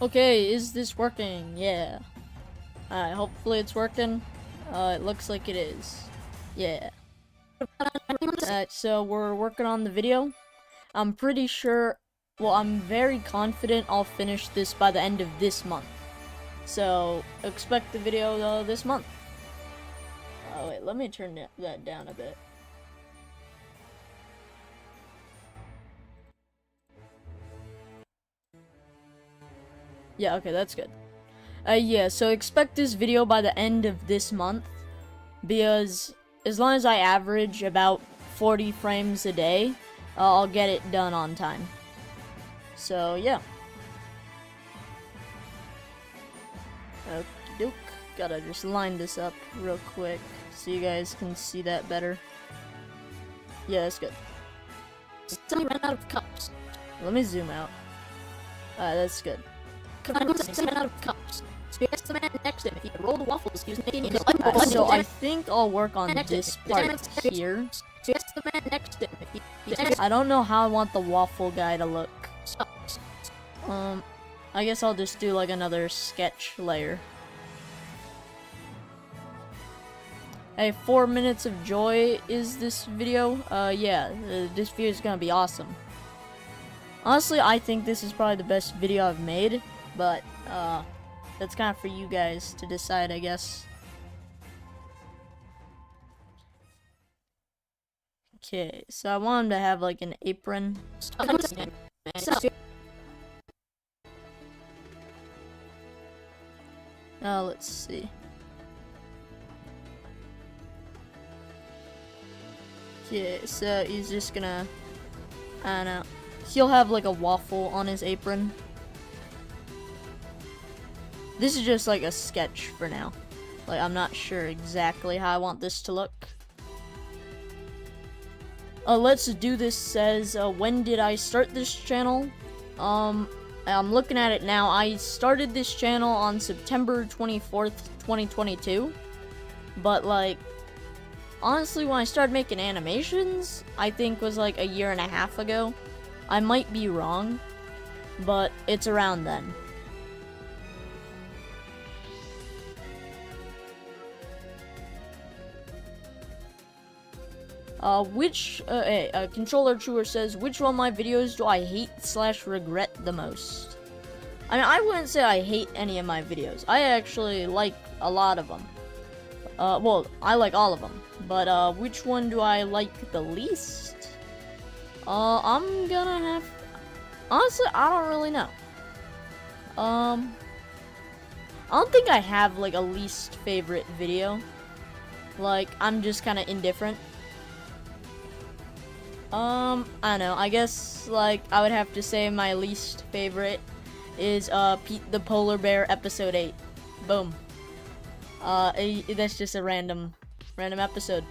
Okay, is this working? Yeah. Alright, hopefully it's working. It looks like it is. Yeah. Alright, so we're working on the video. I'm pretty sure, well, I'm very confident I'll finish this by the end of this month. So, expect the video this month. Oh wait, let me turn that down a bit. Yeah, okay, that's good. Yeah, so expect this video by the end of this month, because as long as I average about 40 frames a day, I'll get it done on time. So, yeah. Okie doke. Gotta just line this up real quick so you guys can see that better. Yeah, that's good. Suddenly ran out of cups. Let me zoom out. That's good. Suddenly ran out of cups. So he asked the man next to him if he could roll the waffles using making his So I think I'll work on this part here. So he asked the man next to him if he I don't know how I want the waffle guy to look. I guess I'll just do like another sketch layer. Hey, 4 minutes of joy is this video. Yeah, this video is gonna be awesome. Honestly, I think this is probably the best video I've made, but that's kind of for you guys to decide, I guess. Okay, so I want him to have like an apron. Let's see. Okay, so he's just gonna, I don't know, he'll have like a waffle on his apron. This is just like a sketch for now. Like, I'm not sure exactly how I want this to look. Let's do this says, when did I start this channel? I'm looking at it now. I started this channel on September 24th, 2022. But like, honestly, when I started making animations, I think was like a year and a half ago. I might be wrong, but it's around then. Controller Chewer says, which one of my videos do I hate/regret the most? I mean, I wouldn't say I hate any of my videos. I actually like a lot of them. Well, I like all of them. But, which one do I like the least? I'm gonna have... Honestly, I don't really know. I don't think I have, like, a least favorite video. Like, I'm just kind of indifferent. I don't know. I guess, like, I would have to say my least favorite is, Pete the Polar Bear Episode 8. Boom. That's just a random episode.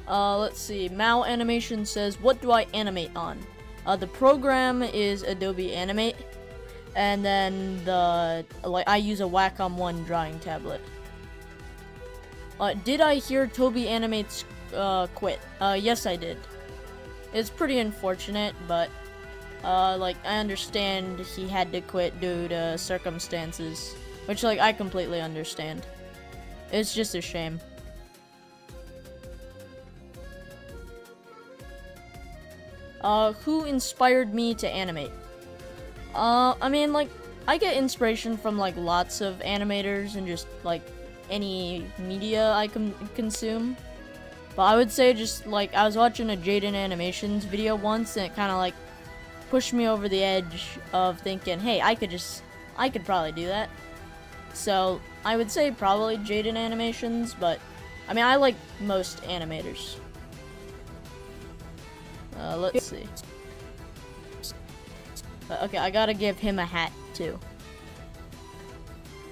Let's see. Mao Animation says, what do I animate on? The program is Adobe Animate, and then I use a Wacom-1 drawing tablet. Did I hear Toby Animates quit? Yes, I did. It's pretty unfortunate, but like, I understand he had to quit due to circumstances, which, like, I completely understand. It's just a shame. Who inspired me to animate? I mean, like, I get inspiration from, like, lots of animators and just, like, any media I can consume. But I would say just, like, I was watching a Jaden Animations video once, and it kind of, like, pushed me over the edge of thinking, hey, I could probably do that. So, I would say probably Jaden Animations, but, I mean, I like most animators. Let's see. Okay, I gotta give him a hat, too.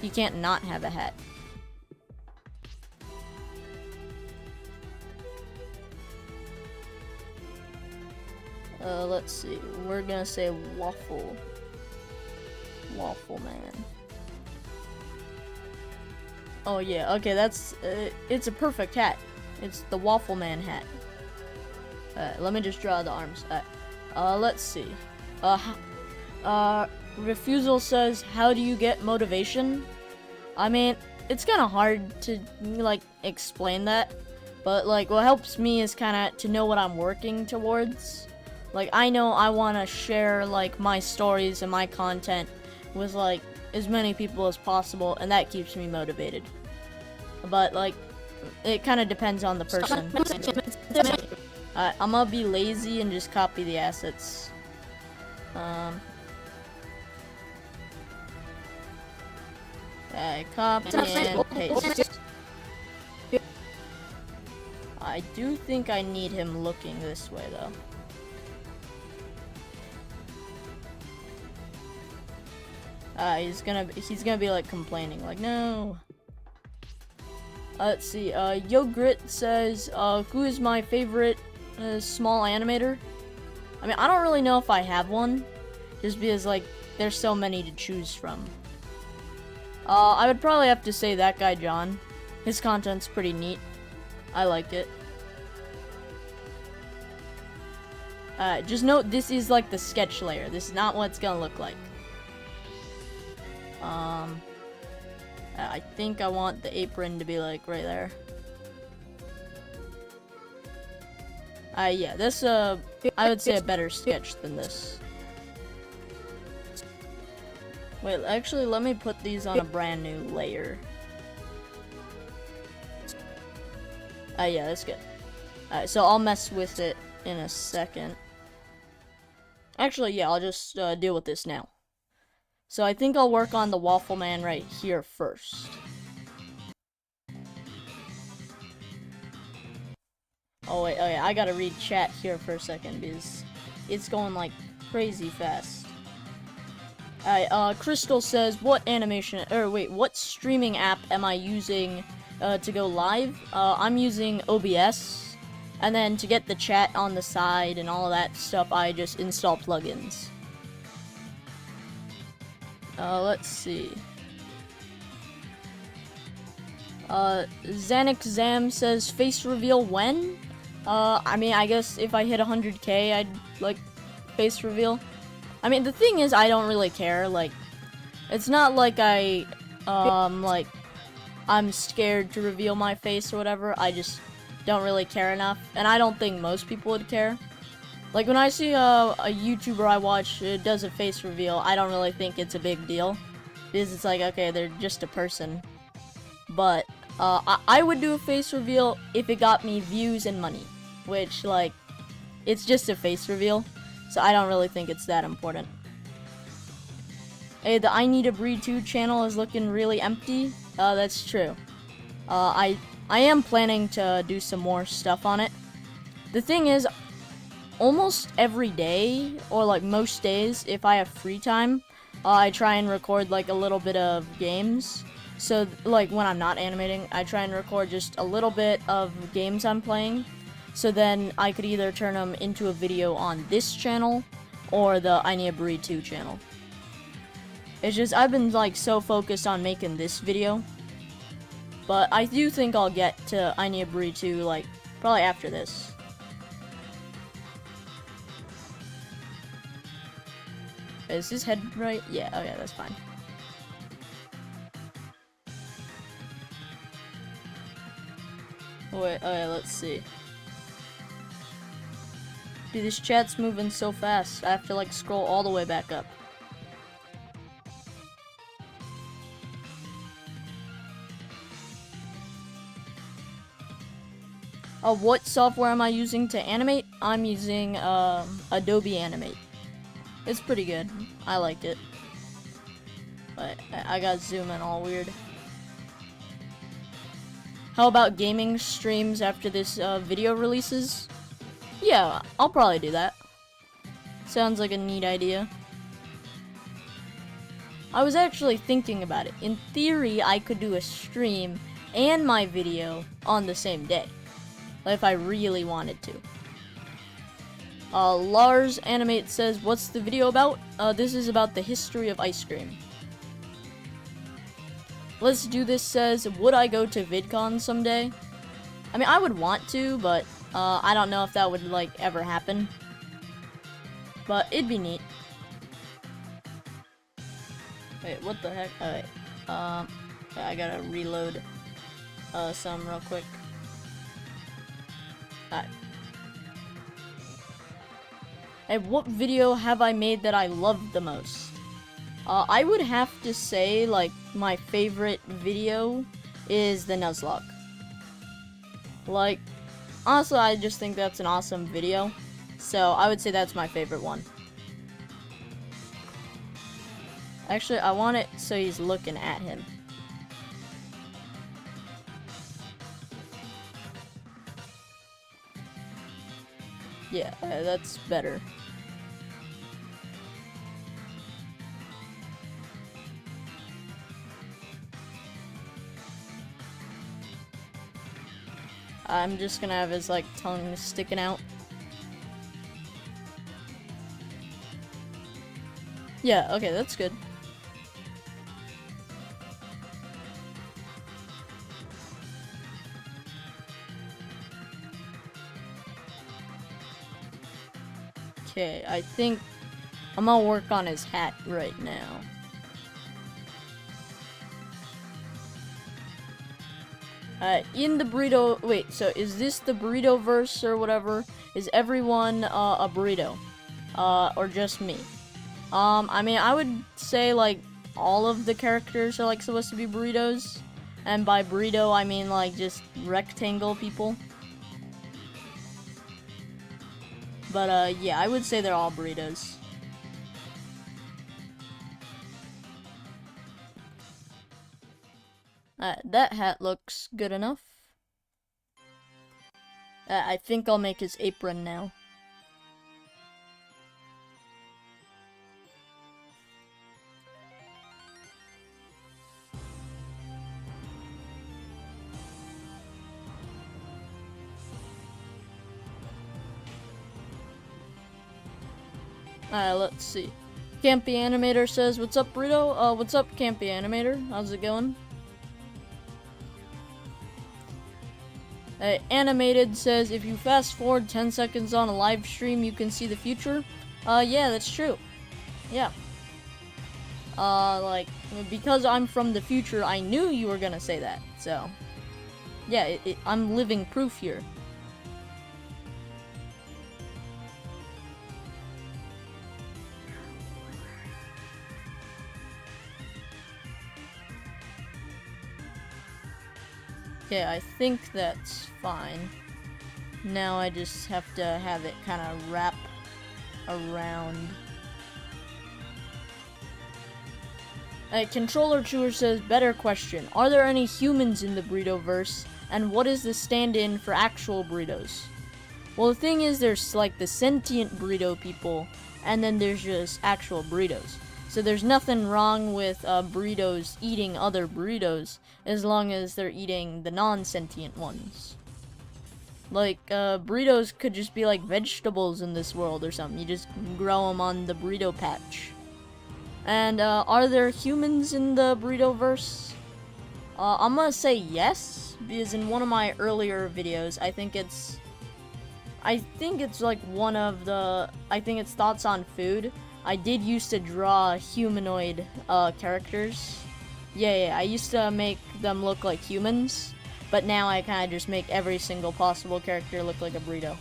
He can't not have a hat. Let's see. We're gonna say Waffle. Waffle Man. Oh yeah, okay, that's, it's a perfect hat. It's the Waffle Man hat. Let me just draw the arms. Let's see. Refusal says, how do you get motivation? I mean, it's kind of hard to, like, explain that. But, like, what helps me is kind of to know what I'm working towards. Like, I know I want to share, like, my stories and my content with, like, as many people as possible, and that keeps me motivated. But, like, it kind of depends on the person. I'm gonna be lazy and just copy the assets. I copy and paste. I do think I need him looking this way, though. He's gonna be like complaining, like, no. Let's see. Yogurt says, who is my favorite small animator? I mean, I don't really know if I have one, just because like there's so many to choose from. I would probably have to say that guy John. His content's pretty neat. I like it. Just note this is like the sketch layer. This is not what it's gonna look like. I think I want the apron to be like right there. Yeah, this I would say a better sketch than this. Wait, actually, let me put these on a brand new layer. Yeah, that's good. Alright, so I'll mess with it in a second. Actually, yeah, I'll just deal with this now. So I think I'll work on the Waffle Man right here first. Oh wait, I gotta read chat here for a second because it's going like crazy fast. Alright, Crystal says, what streaming app am I using to go live? I'm using OBS, and then to get the chat on the side and all of that stuff, I just install plugins. Let's see. Xanax Zam says, face reveal when? I mean, I guess if I hit 100k, I'd, like, face reveal. I mean, the thing is, I don't really care, like, it's not like I'm scared to reveal my face or whatever, I just don't really care enough, and I don't think most people would care. Like, when I see a YouTuber I watch does a face reveal, I don't really think it's a big deal. Because it's like, okay, they're just a person. But, I would do a face reveal if it got me views and money. Which, like, it's just a face reveal. So I don't really think it's that important. Hey, the I Need a Breed 2 channel is looking really empty. That's true. I am planning to do some more stuff on it. The thing is, almost every day, or like most days, if I have free time, I try and record like a little bit of games. So like when I'm not animating, I try and record just a little bit of games I'm playing. So then I could either turn them into a video on this channel or the I Need a Breed 2 channel. It's just I've been like so focused on making this video. But I do think I'll get to I Need a Breed 2 like probably after this. Is his head right? Yeah, okay, that's fine. Wait, okay, let's see. Dude, this chat's moving so fast, I have to like scroll all the way back up. What software am I using to animate? I'm using Adobe Animate. It's pretty good. I liked it. But I got zoom in all weird. How about gaming streams after this video releases? Yeah, I'll probably do that. Sounds like a neat idea. I was actually thinking about it. In theory, I could do a stream and my video on the same day. Like if I really wanted to. Lars Animate says, what's the video about? This is about the history of ice cream. Let's Do This says, would I go to VidCon someday? I mean, I would want to, but I don't know if that would, like, ever happen. But it'd be neat. Wait, what the heck? Alright. I gotta reload some real quick. Alright. Hey, what video have I made that I loved the most? I would have to say, like, my favorite video is the Nuzlocke. Like, honestly, I just think that's an awesome video. So, I would say that's my favorite one. Actually, I want it so he's looking at him. Yeah, that's better. I'm just gonna have his, like, tongue sticking out. Yeah, okay, that's good. Okay, I think I'm gonna work on his hat right now. In the burrito, wait, so is this the burrito verse or whatever? Is everyone a burrito? Or just me? I mean, I would say like all of the characters are like supposed to be burritos. And by burrito, I mean like just rectangle people. But yeah, I would say they're all burritos. That hat looks good enough. I think I'll make his apron now. Let's see. Campy Animator says, "What's up, Burrito?" What's up, Campy Animator? How's it going? Animated says, "If you fast forward 10 seconds on a live stream, you can see the future." Yeah, that's true. Yeah. Like, because I'm from the future, I knew you were gonna say that, so. Yeah, I'm living proof here. Okay, I think that's fine. Now I just have to have it kind of wrap around. Controller Chewer says, "Better question. Are there any humans in the burrito-verse? And what is the stand-in for actual burritos?" Well, the thing is, there's like the sentient burrito people, and then there's just actual burritos. So there's nothing wrong with burritos eating other burritos, as long as they're eating the non-sentient ones. Like, burritos could just be like vegetables in this world or something. You just grow them on the burrito patch. And, are there humans in the burrito-verse? I'm gonna say yes, because in one of my earlier videos, I think it's like one of the, I think it's Thoughts on Food. I did used to draw humanoid, characters. Yeah, I used to make them look like humans, but now I kind of just make every single possible character look like a burrito.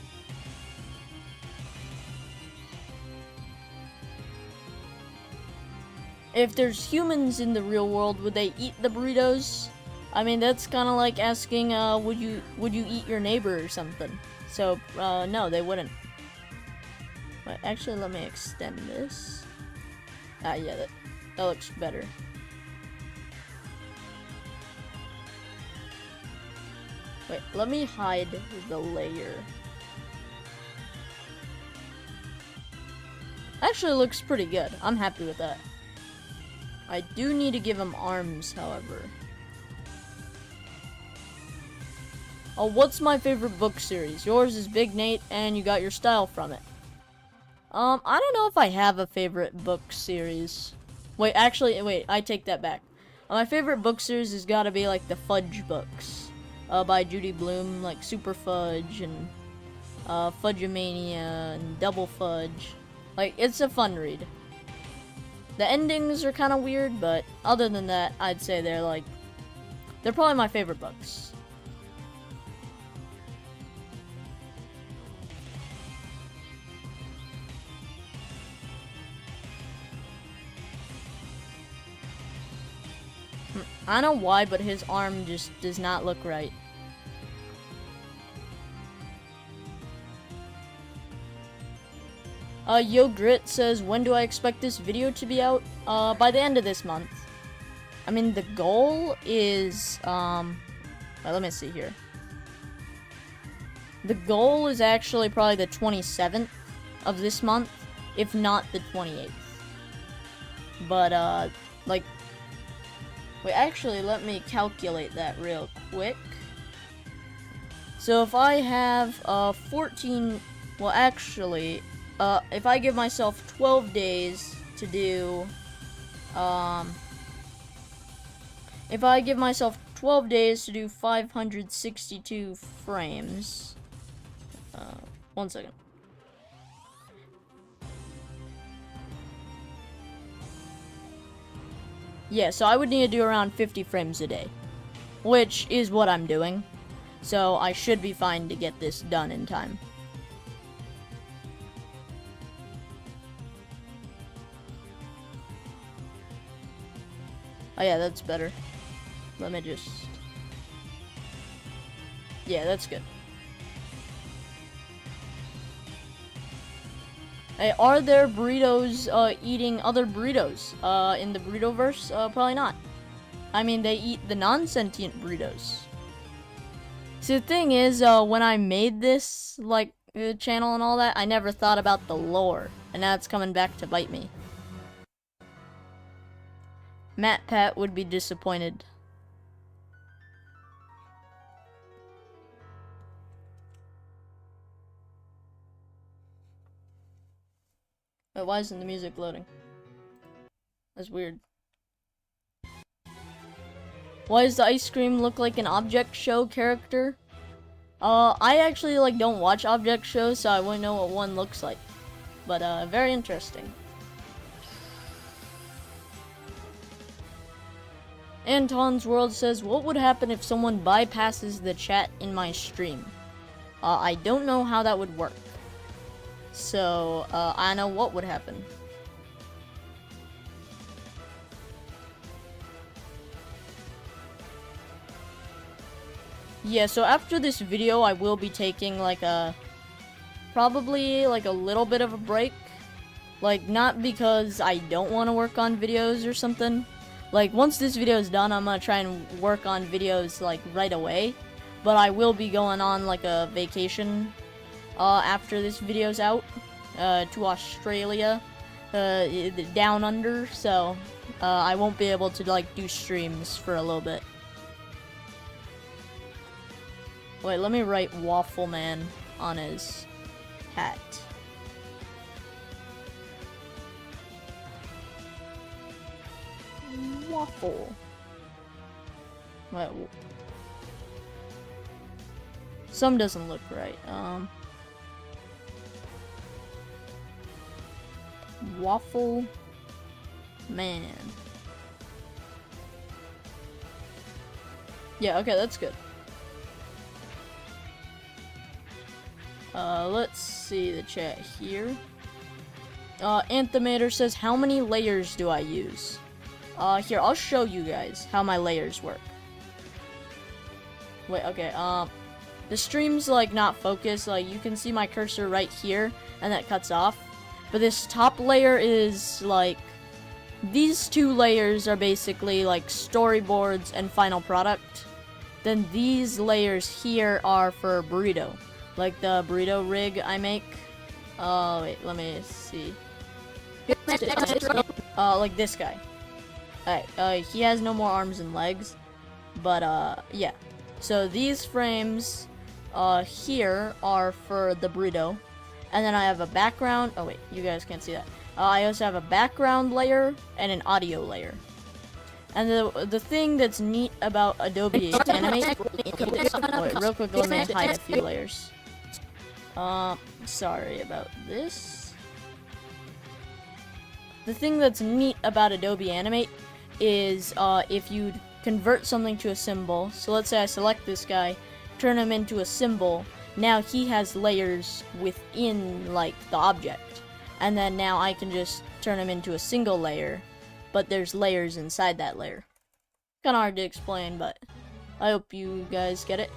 If there's humans in the real world, would they eat the burritos? I mean, that's kind of like asking, would you eat your neighbor or something? So, no, they wouldn't. But actually, let me extend this. Yeah, that looks better. Wait, let me hide the layer. Actually, looks pretty good. I'm happy with that. I do need to give him arms, however. Oh, what's my favorite book series? Yours is Big Nate, and you got your style from it. I don't know if I have a favorite book series. Wait, actually, wait, I take that back. My favorite book series has gotta be, like, the Fudge books. By Judy Blume, like Super Fudge, and, Fudgemania, and Double Fudge. Like, it's a fun read. The endings are kind of weird, but other than that, I'd say they're probably my favorite books. I don't know why, but his arm just does not look right. Yo Grit says, when do I expect this video to be out? By the end of this month. I mean, the goal is, well, let me see here. The goal is actually probably the 27th of this month, if not the 28th. But, like, wait, actually, let me calculate that real quick. So if I have, 14, well, actually, if I give myself 12 days to do, if I give myself 12 days to do 562 frames, 1 second. Yeah, so I would need to do around 50 frames a day, which is what I'm doing. So I should be fine to get this done in time. Oh yeah, that's better. Let me just... Yeah, that's good. Hey, are there burritos eating other burritos in the burritoverse? Probably not. I mean, they eat the non-sentient burritos. See, the thing is, when I made this, like, channel and all that, I never thought about the lore. And now it's coming back to bite me. Matt Pat would be disappointed. Wait, why isn't the music loading? That's weird. Why does the ice cream look like an object show character? I actually, like, don't watch object shows, so I wouldn't know what one looks like. But, very interesting. Anton's World says, what would happen if someone bypasses the chat in my stream? I don't know how that would work. So, I know what would happen. Yeah, so after this video, I will be taking, like, probably, like, a little bit of a break. Like, not because I don't want to work on videos or something. Like, once this video is done, I'm gonna try and work on videos, like, right away. But I will be going on, like, a vacation, after this video's out, to Australia, down under, so, I won't be able to, like, do streams for a little bit. Wait, let me write Waffle Man on his hat. Waffle. Wait, some doesn't look right. Waffle Man. Yeah, okay, that's good. Let's see the chat here. Anthemator says, how many layers do I use? Here, I'll show you guys how my layers work. Wait, okay, the stream's, like, not focused. Like, you can see my cursor right here, and that cuts off. But this top layer is, like, these two layers are basically, like, storyboards and final product. Then these layers here are for burrito. Like, the burrito rig I make. Wait, let me see. Like this guy. Alright, he has no more arms and legs. But, yeah. So these frames, here are for the burrito. And then I have a background. Oh, wait, you guys can't see that. I also have a background layer and an audio layer. And the thing that's neat about Adobe Animate... Wait, real quick, let me hide a few layers. Sorry about this. the thing that's neat about Adobe Animate is if you convert something to a symbol, so let's say I select this guy, turn him into a symbol, now he has layers within, like, the object. And then now I can just turn him into a single layer, but there's layers inside that layer. Kinda hard to explain, but I hope you guys get it.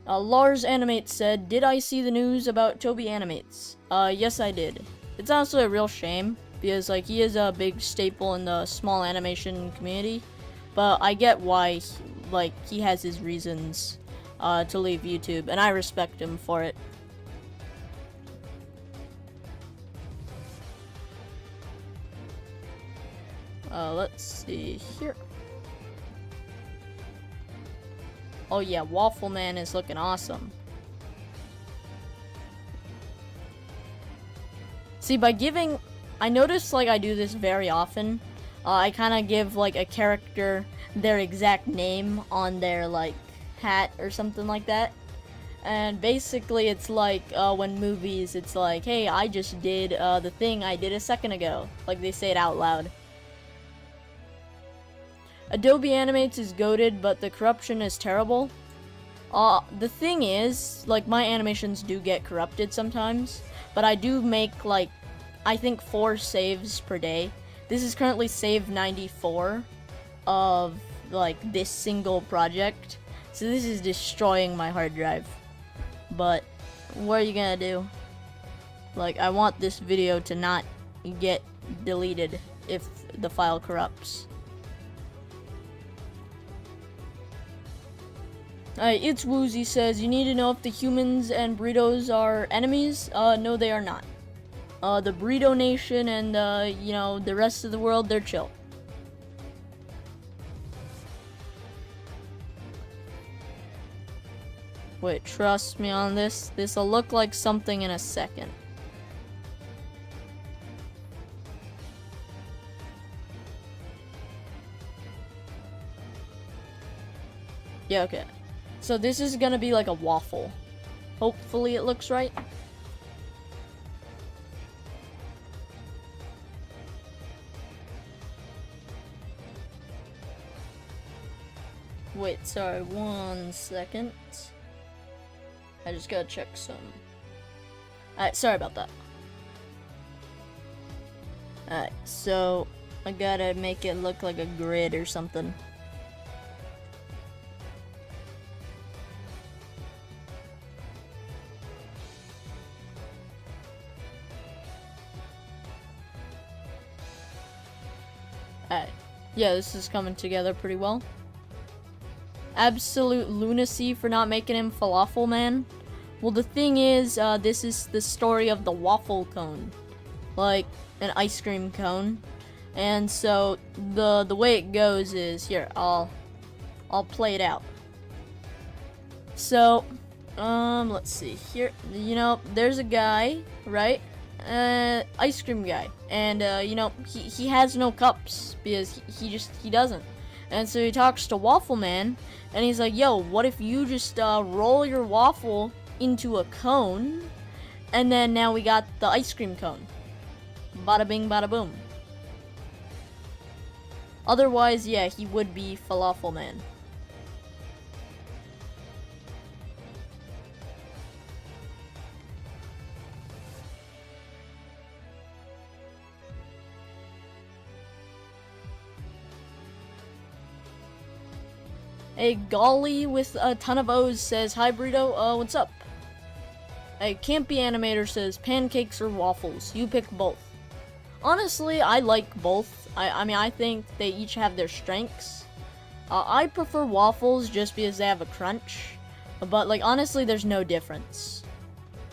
Lars Animate said, "Did I see the news about Toby Animates?" Yes I did. It's honestly a real shame, because, like, he is a big staple in the small animation community, but I get why, he has his reasons, to leave YouTube, and I respect him for it. Let's see here. Oh yeah, Waffle Man is looking awesome. See, by giving... I notice, like, I do this very often. I kind of give, like, a character their exact name on their, like, hat or something like that. And basically, it's like, when movies, it's like, hey, I just did, the thing I did a second ago. Like, they say it out loud. Adobe Animates is goated, but the corruption is terrible. The thing is, like, my animations do get corrupted sometimes, but I do make, like, I think 4 saves per day. This is currently save 94 of, like, this single project. So this is destroying my hard drive. But what are you gonna do? Like, I want this video to not get deleted if the file corrupts. Alright, It's Woozy says, "You need to know if the humans and burritos are enemies?" No, they are not. The burrito nation and, you know, the rest of the world, they're chill. Wait, trust me on this. This'll look like something in a second. Yeah, okay. So this is gonna be like a waffle. Hopefully it looks right. Wait, sorry, 1 second. I just gotta check some. Alright, sorry about that. Alright, so I gotta make it look like a grid or something. Alright, yeah, this is coming together pretty well. Absolute lunacy for not making him Falafel Man. Well, the thing is, this is the story of the waffle cone, like an ice cream cone. And so the way it goes is, here, I'll play it out. So, let's see here. You know, there's a guy, right? Ice cream guy, and you know, he has no cups because he doesn't. And so he talks to Waffle Man, and he's like, "Yo, what if you just roll your waffle into a cone, and then now we got the ice cream cone. Bada bing, bada boom." Otherwise, yeah, he would be Falafel Man. A Golly with a ton of O's says, "Hi Burrito, what's up?" A Campy Animator says, "Pancakes or waffles? You pick both." Honestly, I like both. I mean, I think they each have their strengths. I prefer waffles just because they have a crunch. But, like, honestly, there's no difference.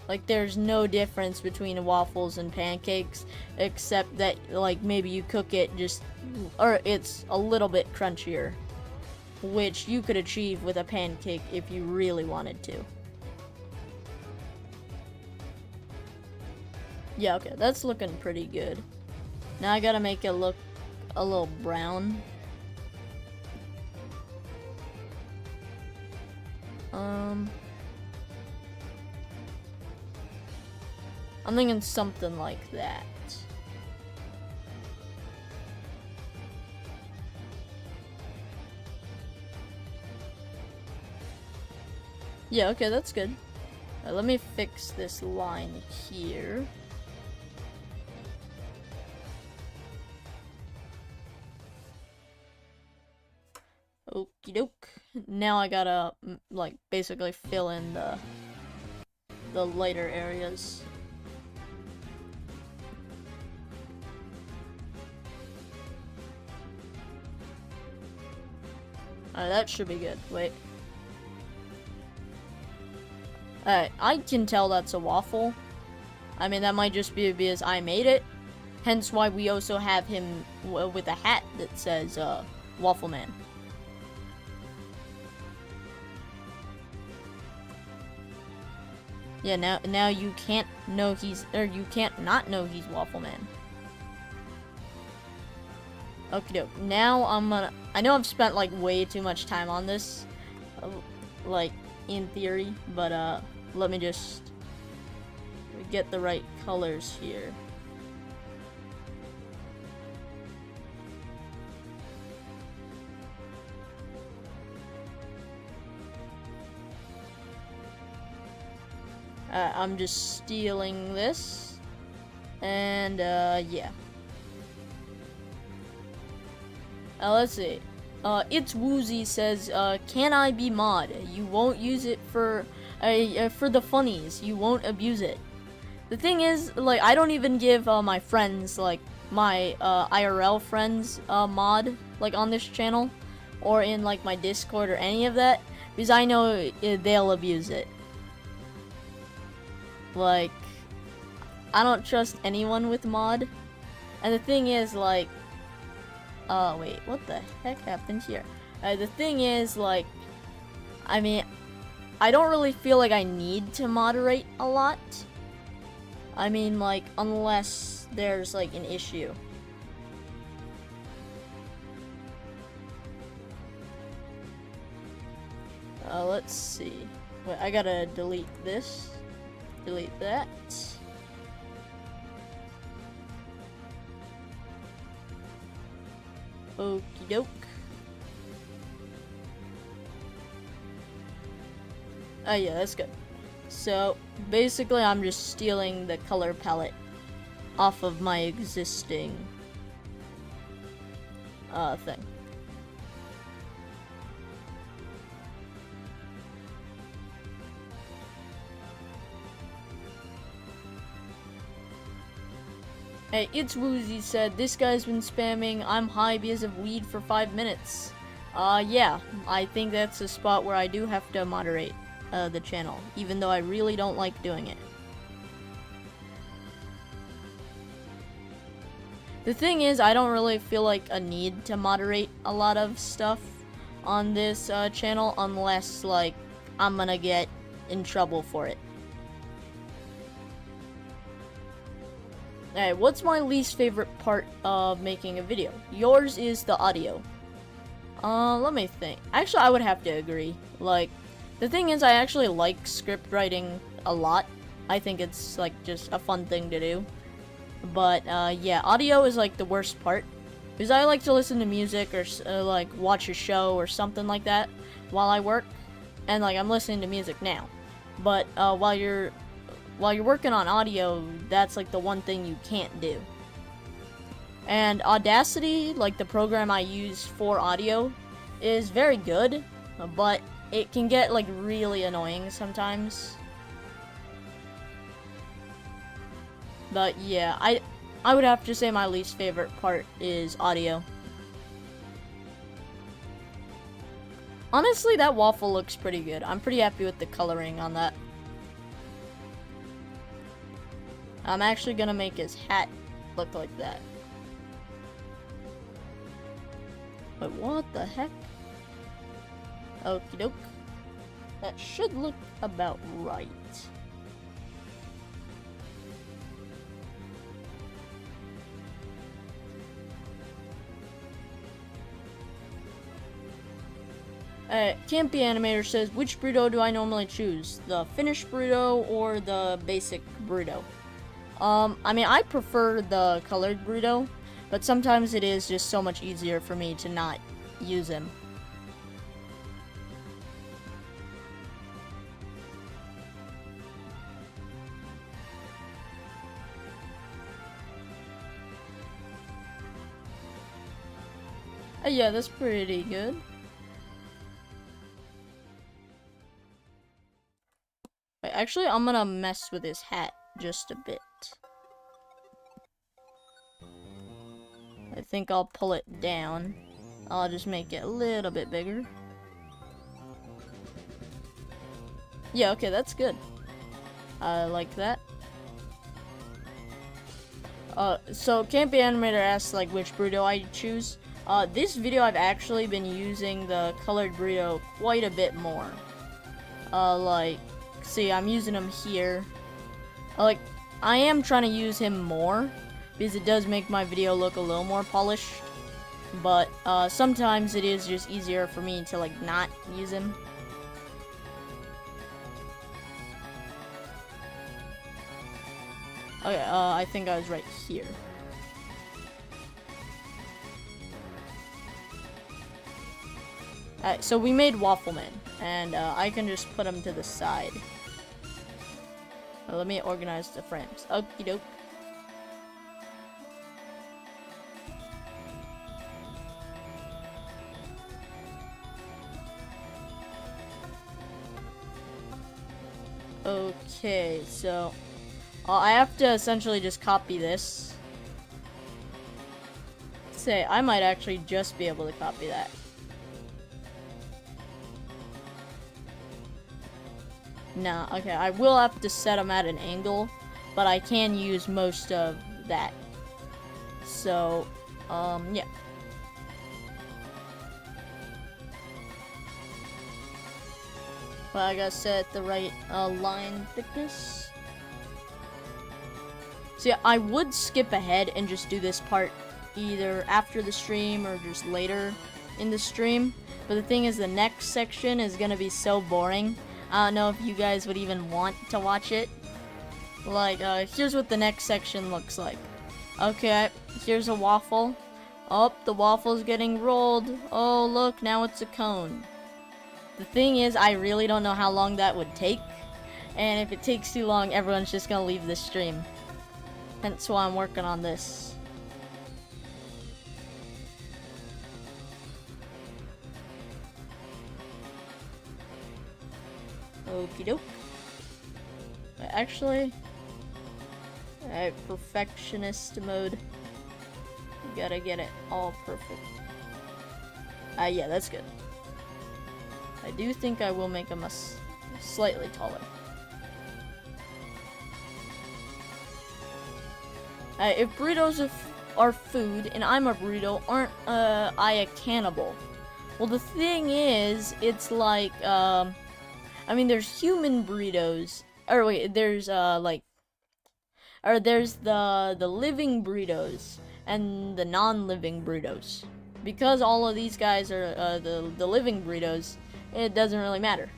Like, there's no difference between waffles and pancakes, except that, like, maybe you cook it just, or it's a little bit crunchier, which you could achieve with a pancake if you really wanted to. Yeah, okay, that's looking pretty good. Now I gotta make it look a little brown. I'm thinking something like that. Yeah, okay, that's good. Let me fix this line here. Okie doke. Now I gotta, like, basically fill in the lighter areas. Alright, that should be good. Wait. Alright, I can tell that's a waffle. I mean, that might just be because I made it. Hence why we also have him with a hat that says, Waffle Man. Yeah, now you can't know you can't not know he's Waffle Man. Okie doke. Now I know I've spent like way too much time on this, like in theory, but let me just get the right colors here. I'm just stealing this, and yeah. Let's see. It's Woozy says, can I be mod? You won't use it for the funnies. You won't abuse it. The thing is, like, I don't even give my friends, like my IRL friends, mod, like on this channel, or in like my Discord or any of that, because I know they'll abuse it. Like, I don't trust anyone with mod. And the thing is, like, wait, what the heck happened here? The thing is, like, I mean, I don't really feel like I need to moderate a lot. I mean, like, unless there's, like, an issue. Let's see. Wait, I gotta delete this. Delete that. Okie doke. Oh yeah, that's good. So basically I'm just stealing the color palette off of my existing thing. Hey, it's Woozy said, this guy's been spamming, I'm high because of weed for 5 minutes. Yeah, I think that's a spot where I do have to moderate the channel, even though I really don't like doing it. The thing is, I don't really feel like a need to moderate a lot of stuff on this channel unless, like, I'm gonna get in trouble for it. Alright, what's my least favorite part of making a video? Yours is the audio. Let me think. Actually, I would have to agree. Like, the thing is, I actually like script writing a lot. I think it's, like, just a fun thing to do. But, yeah, audio is, like, the worst part. Because I like to listen to music or, like, watch a show or something like that while I work. And, like, I'm listening to music now. But, while you're working on audio, that's like the one thing you can't do. And Audacity, like the program I use for audio, is very good, but it can get like really annoying sometimes. But yeah, I would have to say my least favorite part is audio. Honestly, that waffle looks pretty good. I'm pretty happy with the coloring on that. I'm actually gonna make his hat look like that. But what the heck? Okie doke. That should look about right. Campy Animator says, which burrito do I normally choose? The finished burrito or the basic burrito? I mean, I prefer the colored burrito, but sometimes it is just so much easier for me to not use him. Yeah, that's pretty good. Wait, actually, I'm gonna mess with his hat just a bit. I think I'll pull it down. I'll just make it a little bit bigger. Yeah, okay, that's good. I like that. So Campy Animator asks like which burrito I choose. This video I've actually been using the colored burrito quite a bit more. Like, see, I'm using him here. Like, I am trying to use him more because it does make my video look a little more polished. But sometimes it is just easier for me to like not use him. Okay, I think I was right here. Alright, so we made Waffleman, and I can just put him to the side. Let me organize the frames. Okie doke. Okay, so I have to essentially just copy this. Say, I might actually just be able to copy that. Nah, okay, I will have to set them at an angle, but I can use most of that. So, yeah. Well, I gotta set the right line thickness. So yeah, I would skip ahead and just do this part either after the stream or just later in the stream. But the thing is, the next section is gonna be so boring. I don't know if you guys would even want to watch it. Like, here's what the next section looks like. Okay, here's a waffle. Oh, the waffle's getting rolled. Oh, look, now it's a cone. The thing is, I really don't know how long that would take. And if it takes too long, everyone's just gonna leave the stream. Hence why I'm working on this. Okie doke. Actually, alright, perfectionist mode. You gotta get it all perfect. Yeah, that's good. I do think I will make them slightly taller. If burritos are food and I'm a burrito, aren't I a cannibal? Well, the thing is, it's like, I mean, there's human burritos, or wait, there's there's the living burritos and the non-living burritos. Because all of these guys are the living burritos, it doesn't really matter.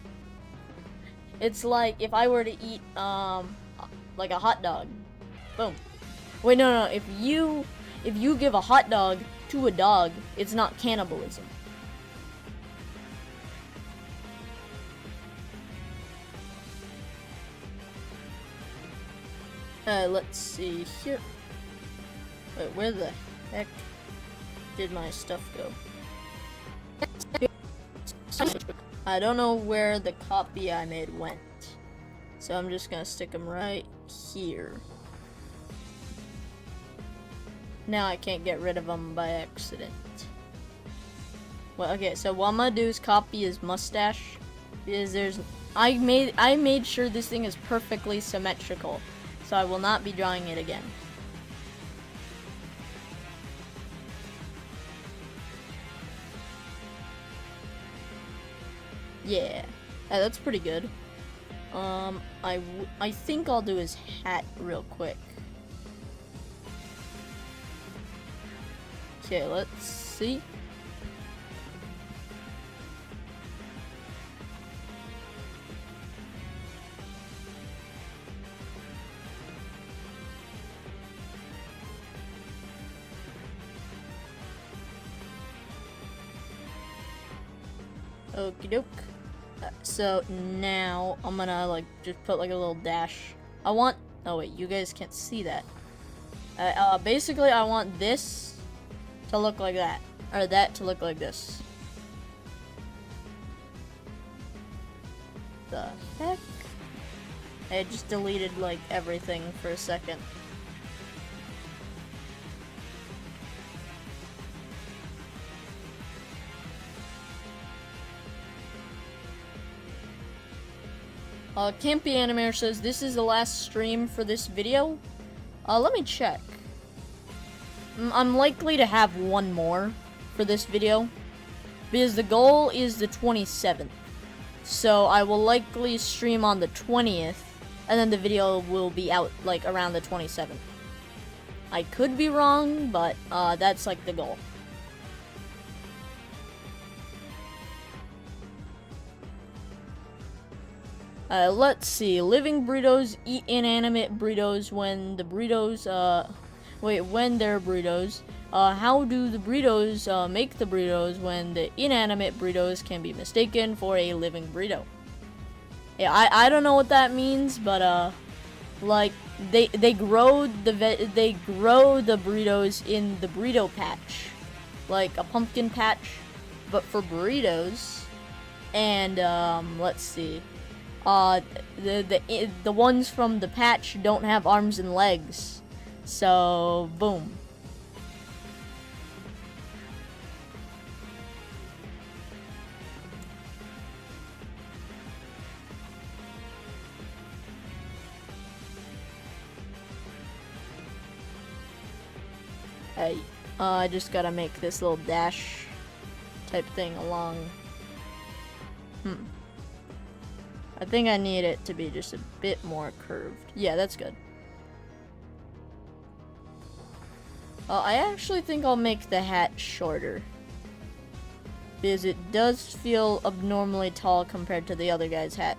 It's like if I were to eat like a hot dog, boom. Wait, no, if you give a hot dog to a dog, it's not cannibalism. Let's see here. Wait, where the heck did my stuff go? I don't know where the copy I made went. So I'm just gonna stick them right here. Now I can't get rid of them by accident. Well, okay, so what I'm gonna do is copy his mustache. Because I made sure this thing is perfectly symmetrical. So I will not be drawing it again. Yeah, that's pretty good. I think I'll do his hat real quick. Okay, let's see. Okie doke. So now I'm gonna like just put like a little dash. Oh wait, you guys can't see that. Basically I want this to look like that. or that to look like this. The heck? I just deleted like everything for a second. Campy Animator says this is the last stream for this video. Let me check. I'm likely to have one more for this video because the goal is the 27th. So I will likely stream on the 20th, and then the video will be out like around the 27th. I could be wrong, but that's like the goal. Let's see. Living burritos eat inanimate burritos when the burritos, when they're burritos. How do the burritos make the burritos when the inanimate burritos can be mistaken for a living burrito? Yeah, I don't know what that means, but like they grow the burritos in the burrito patch, like a pumpkin patch, but for burritos. And let's see. The ones from the patch don't have arms and legs, so boom. Hey, I just gotta make this little dash type thing along. I think I need it to be just a bit more curved. Yeah, that's good. I actually think I'll make the hat shorter, because it does feel abnormally tall compared to the other guy's hat.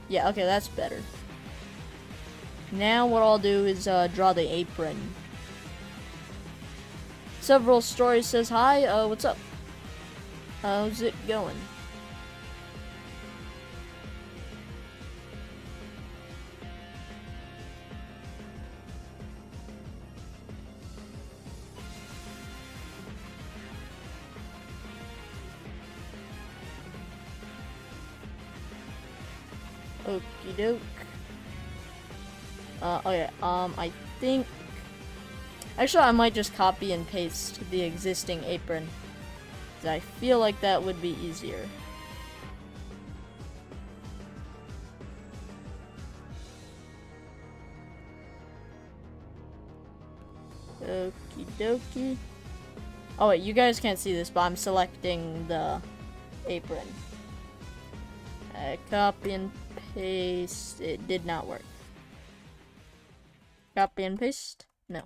Yeah, okay, that's better. Now what I'll do is draw the apron. Several Stories says hi, what's up? How's it going? Okie doke. I think... Actually, I might just copy and paste the existing apron, because I feel like that would be easier. Okie dokie. Oh wait, you guys can't see this, but I'm selecting the apron. Copy and paste. It did not work. Copy and paste? No.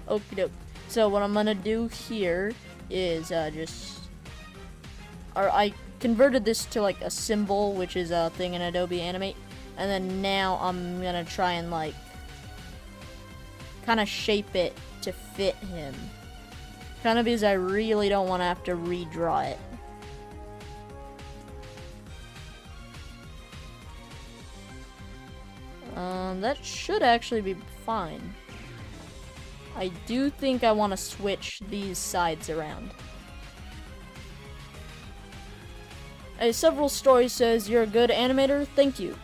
Okie doke. So what I'm gonna do here is I converted this to like a symbol, which is a thing in Adobe Animate, and then now I'm gonna try and like kind of shape it to fit him. Kind of because I really don't want to have to redraw it. That should actually be fine. I do think I want to switch these sides around. Several Stories says, you're a good animator, thank you.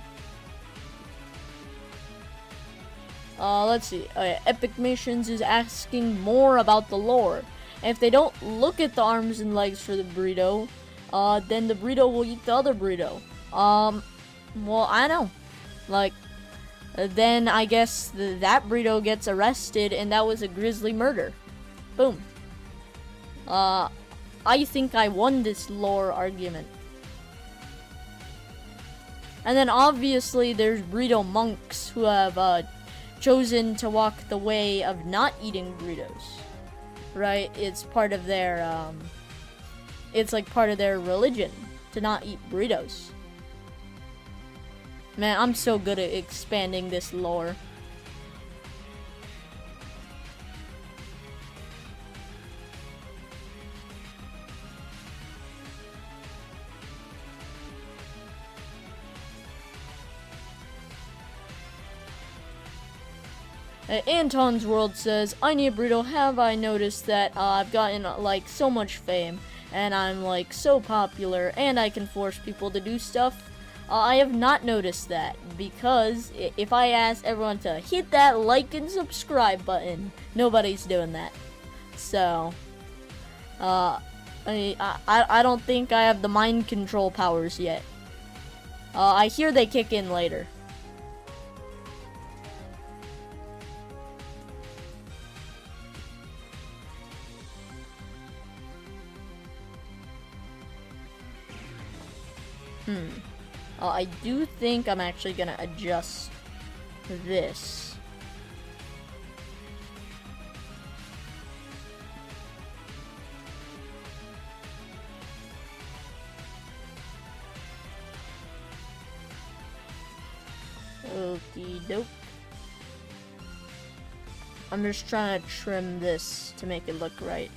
Let's see. Epic Missions is asking more about the lore. And if they don't look at the arms and legs for the burrito, then the burrito will eat the other burrito. Well, I know. Like, then I guess that burrito gets arrested, and that was a grisly murder. Boom. I think I won this lore argument. And then obviously there's burrito monks who have chosen to walk the way of not eating burritos. Right? It's part of their it's like part of their religion to not eat burritos. Man, I'm so good at expanding this lore. Anton's World says, I need a burrito. Have I noticed that I've gotten like so much fame and I'm like so popular and I can force people to do stuff? I have not noticed that because if I ask everyone to hit that like and subscribe button, nobody's doing that. So, I don't think I have the mind control powers yet. I hear they kick in later. I do think I'm actually gonna adjust this. Okie doke. I'm just trying to trim this to make it look right.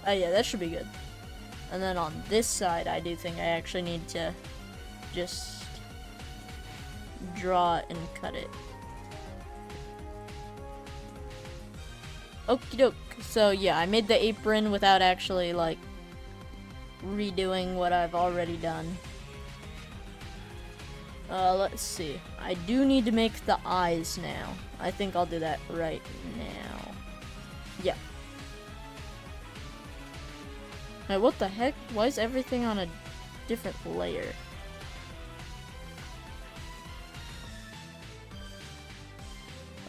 Oh yeah, that should be good. And then on this side, I do think I actually need to just draw it and cut it. Okie doke. So yeah, I made the apron without actually like redoing what I've already done. Let's see. I do need to make the eyes now. I think I'll do that right now. Yeah. Wait, what the heck? Why is everything on a different layer?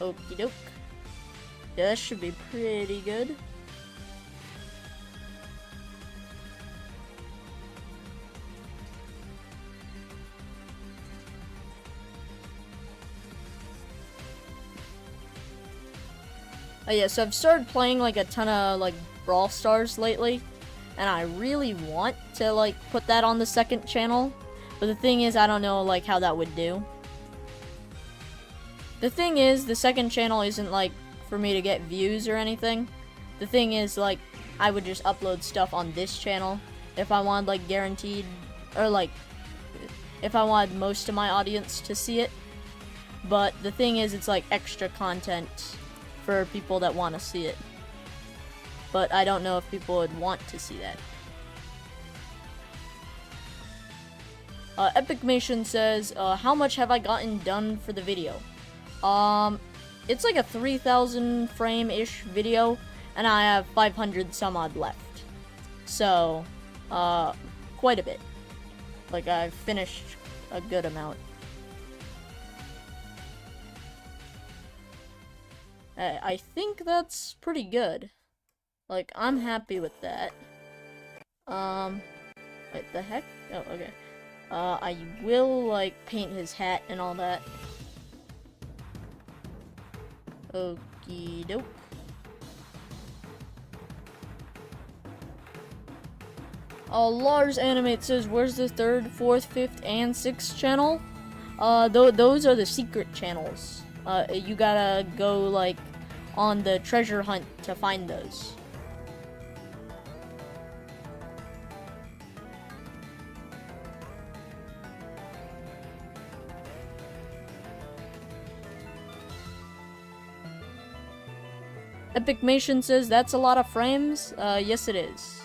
Okie doke. Yeah, that should be pretty good. Oh yeah, so I've started playing like a ton of like Brawl Stars lately, and I really want to like put that on the second channel, but the thing is I don't know like how that would do. The thing is the second channel isn't like for me to get views or anything. The thing is like I would just upload stuff on this channel if I wanted like guaranteed, or like if I wanted most of my audience to see it. But the thing is it's like extra content for people that want to see it. But I don't know if people would want to see that. Epicmation says, how much have I gotten done for the video? It's like a 3,000 frame-ish video, and I have 500 some odd left. So, quite a bit. Like, I've finished a good amount. I think that's pretty good. Like, I'm happy with that. Wait, the heck? Oh, okay. I will, like, paint his hat and all that. Okie doke. Lars Animate says, where's the 3rd, 4th, 5th, and 6th channel? Those are the secret channels. You gotta go, like, on the treasure hunt to find those. Epicmation says, that's a lot of frames? Yes it is.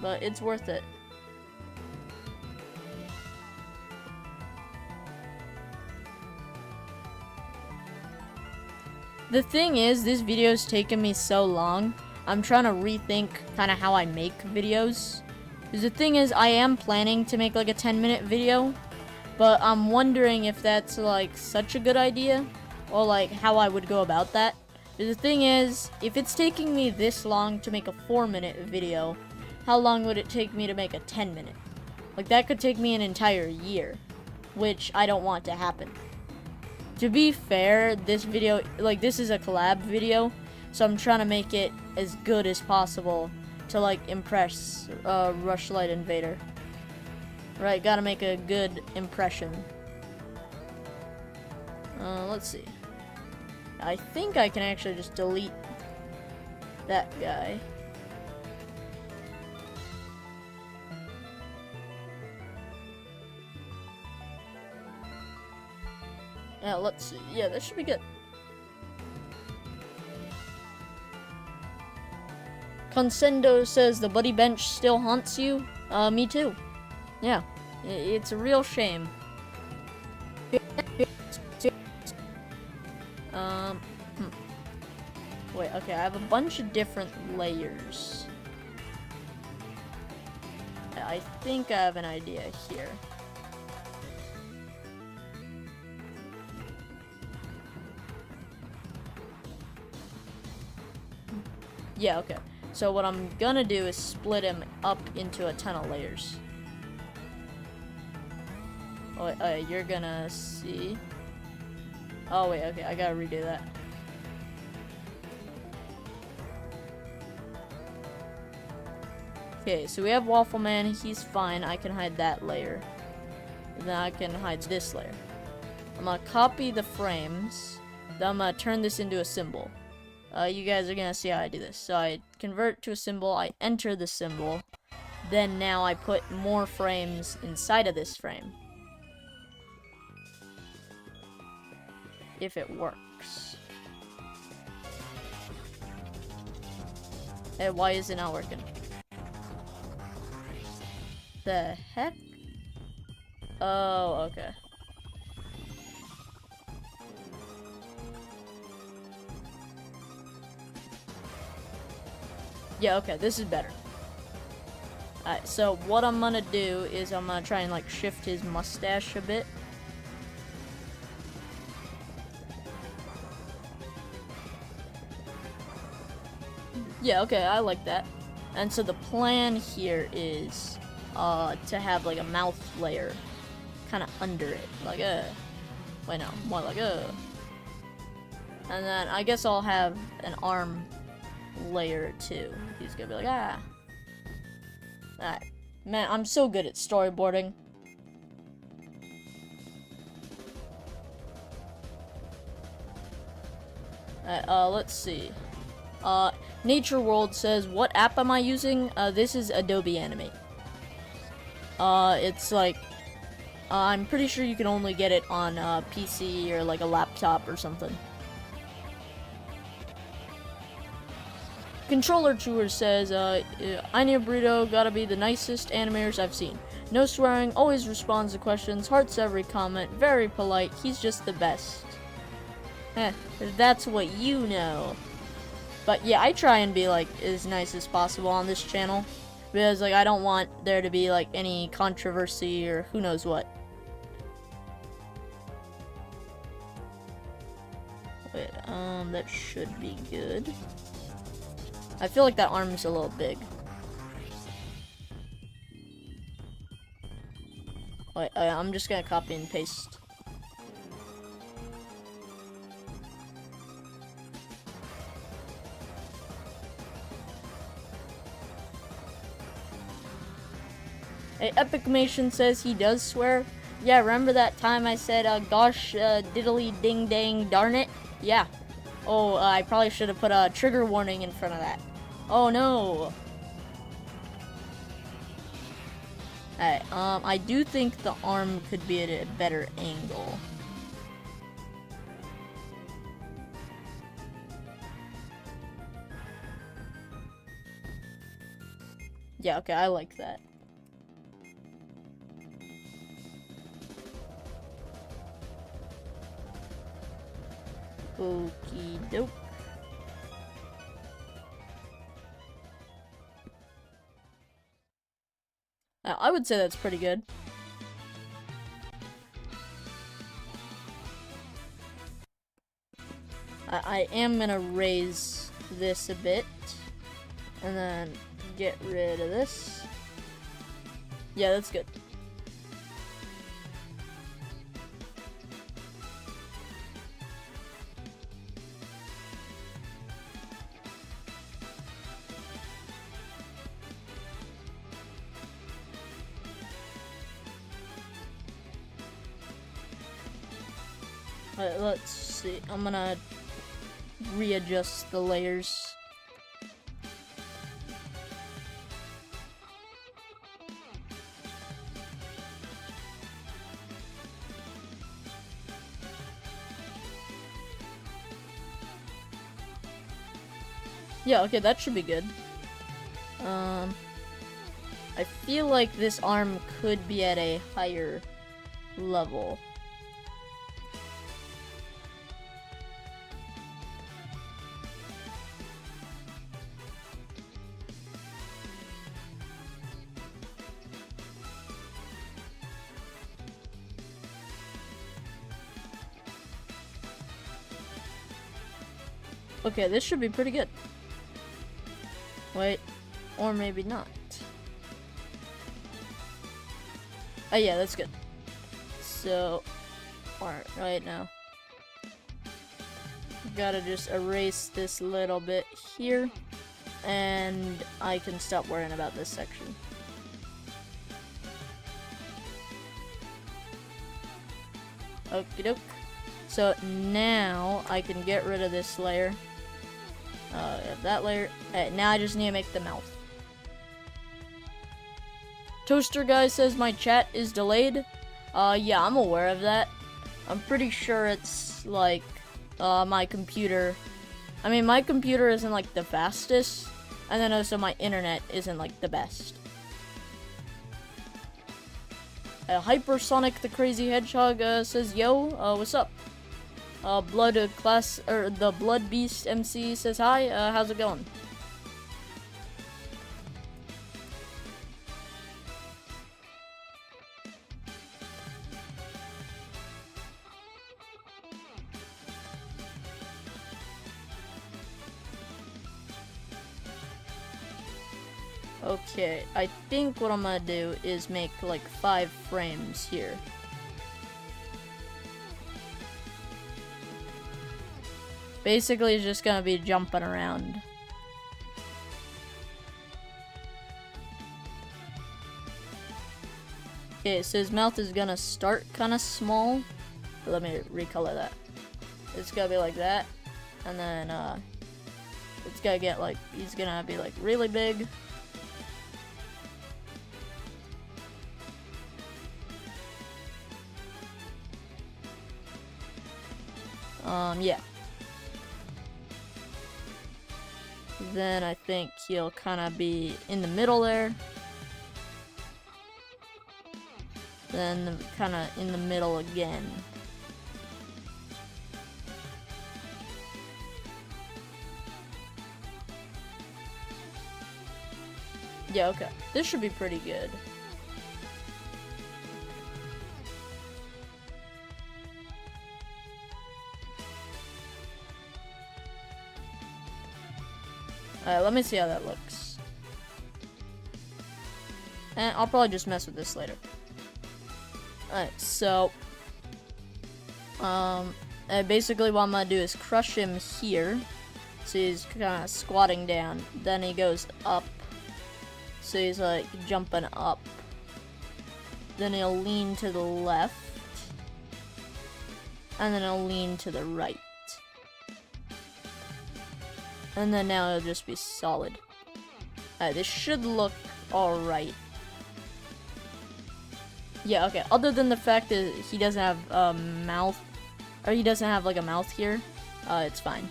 But it's worth it. The thing is, this video's taken me so long, I'm trying to rethink kind of how I make videos. Because the thing is, I am planning to make like a 10-minute video, but I'm wondering if that's like such a good idea, or like how I would go about that. The thing is, if it's taking me this long to make a 4-minute video, how long would it take me to make a 10-minute? Like, that could take me an entire year, which I don't want to happen. To be fair, this video, like, this is a collab video, so I'm trying to make it as good as possible to, like, impress Rushlight Invader. Right, gotta make a good impression. Let's see. I think I can actually just delete that guy. Yeah, let's see. Yeah, that should be good. Consendo says the buddy bench still haunts you. Me too. Yeah, it's a real shame. Wait, okay, I have a bunch of different layers. I think I have an idea here. Yeah, okay. So what I'm gonna do is split him up into a ton of layers. Oh, you're gonna see. Oh, wait, okay, I gotta redo that. Okay, so we have Waffle Man, he's fine. I can hide that layer. And then I can hide this layer. I'm gonna copy the frames. Then I'm gonna turn this into a symbol. You guys are gonna see how I do this. So I convert to a symbol, I enter the symbol. Then now I put more frames inside of this frame. If it works. Hey, why is it not working? The heck? Oh, okay. Yeah, okay, this is better. Alright, so what I'm gonna do is I'm gonna try and like shift his mustache a bit. Yeah, okay, I like that. And so the plan here is to have like a mouth layer kind of under it, like wait, no, more like and then I guess I'll have an arm layer too. He's gonna be like, ah. Alright, man, I'm so good at storyboarding. Alright, let's see. Nature World says, what app am I using? This is Adobe Animate. It's like, I'm pretty sure you can only get it on PC or like a laptop or something. Controller Chewer says, Anya Burrito gotta be the nicest animators I've seen. No swearing, always responds to questions, hearts every comment, very polite, he's just the best. That's what you know. But yeah, I try and be like as nice as possible on this channel. Because like I don't want there to be like any controversy or who knows what. Wait, that should be good. I feel like that arm's a little big. Wait, I'm just gonna copy and paste. Hey, Epicmation says he does swear. Yeah, remember that time I said, gosh, diddly ding dang darn it? Yeah. Oh, I probably should have put a trigger warning in front of that. Oh no. Alright, I do think the arm could be at a better angle. Yeah, okay, I like that. Okie doke. I would say that's pretty good. I am gonna raise this a bit. And then get rid of this. Yeah, that's good. Let's see. I'm gonna readjust the layers. Yeah, okay, that should be good. I feel like this arm could be at a higher level. Okay, this should be pretty good. Wait, or maybe not. Oh yeah, that's good. So, right now. Gotta just erase this little bit here, and I can stop worrying about this section. Okie doke. So now I can get rid of this layer. That layer. Now I just need to make the mouth. Toaster guy says my chat is delayed. Yeah, I'm aware of that. I'm pretty sure it's like my computer. I mean, my computer isn't like the fastest, and then also my internet isn't like the best. Hypersonic the Crazy Hedgehog says, "Yo, what's up?" The Blood Beast MC says, "Hi, how's it going?" Okay, I think what I'm gonna do is make like 5 frames here. Basically, it's just gonna be jumping around. Okay, so his mouth is gonna start kind of small. Let me recolor that. It's gonna be like that, and then it's gonna get like, he's gonna be like really big. Yeah. Then I think he'll kind of be in the middle there. Then kind of in the middle again. Yeah, okay. This should be pretty good. Alright, let me see how that looks. And I'll probably just mess with this later. Alright, so basically what I'm gonna do is crush him here. So he's kinda squatting down. Then he goes up. So he's like jumping up. Then he'll lean to the left. And then he'll lean to the right. And then now it'll just be solid. This should look alright. Yeah, okay. Other than the fact that he doesn't have a mouth, or he doesn't have like a mouth here, it's fine.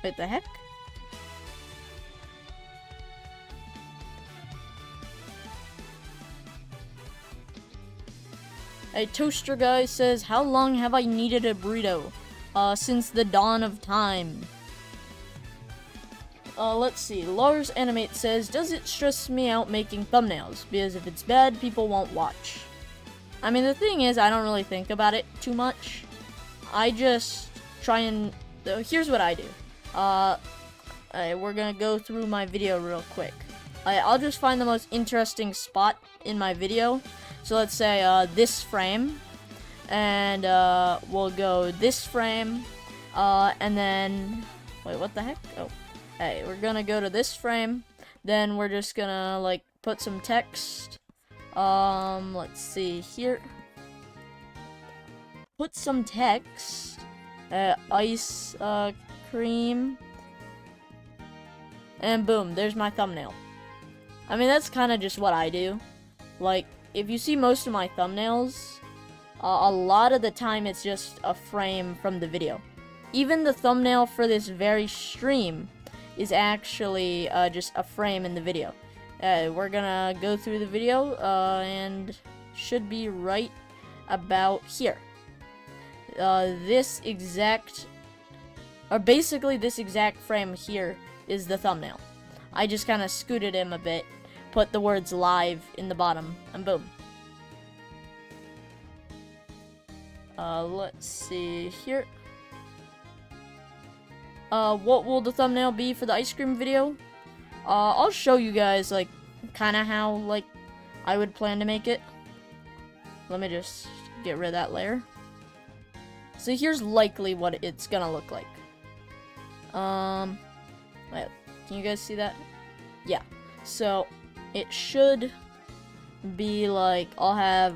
Wait, the heck? A toaster guy says, "How long have I needed a burrito? Since the dawn of time." Let's see. Lars Animate says, "Does it stress me out making thumbnails? Because if it's bad, people won't watch." I mean, the thing is, I don't really think about it too much. I just try and... here's what I do. We're gonna go through my video real quick. I'll just find the most interesting spot in my video. So let's say this frame, and we'll go this frame, and then, wait, what the heck? Oh, hey, we're gonna go to this frame, then we're just gonna like put some text. Let's see here. Put some text. Ice cream, and boom, there's my thumbnail. I mean, that's kind of just what I do. Like, if you see most of my thumbnails, a lot of the time it's just a frame from the video. Even the thumbnail for this very stream is actually just a frame in the video. We're gonna go through the video and should be right about here. This exact frame here is the thumbnail. I just kind of scooted him a bit, put the words live in the bottom, and boom. Let's see here. What will the thumbnail be for the ice cream video? I'll show you guys, like, kind of how, like, I would plan to make it. Let me just get rid of that layer. So here's likely what it's gonna look like. Wait, can you guys see that? Yeah. So it should be like, I'll have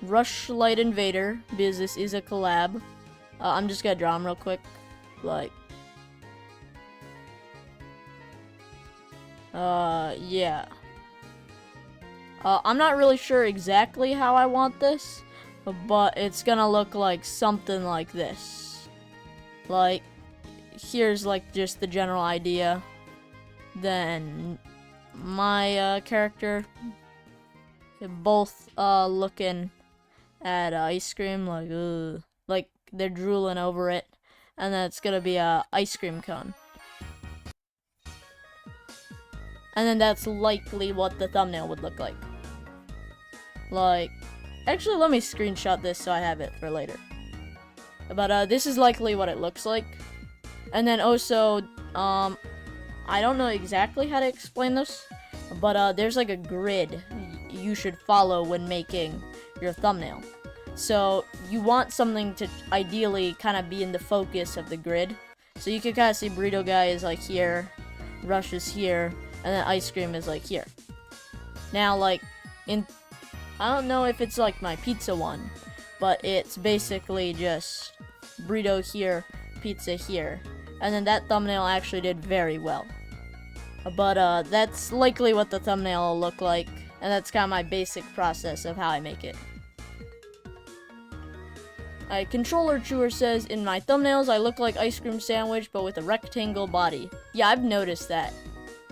Rushlight Invader, because this is a collab. I'm just gonna draw him real quick. Like, yeah. I'm not really sure exactly how I want this, but it's gonna look like something like this. Like, here's like just the general idea. Then my character, both looking at ice cream, like they're drooling over it, and then it's gonna be a ice cream cone. And then that's likely what the thumbnail would look like. Like, actually, let me screenshot this so I have it for later. But this is likely what it looks like. And then also, I don't know exactly how to explain this, but there's like a grid you should follow when making your thumbnail. So you want something to ideally kind of be in the focus of the grid. So you can kind of see Burrito Guy is like here, Rush is here, and then ice cream is like here. Now, like, I don't know if it's like my pizza one, but it's basically just burrito here, pizza here. And then that thumbnail actually did very well. But that's likely what the thumbnail will look like, and that's kind of my basic process of how I make it. Controller Chewer says, in my thumbnails I look like ice cream sandwich but with a rectangle body. Yeah, I've noticed that.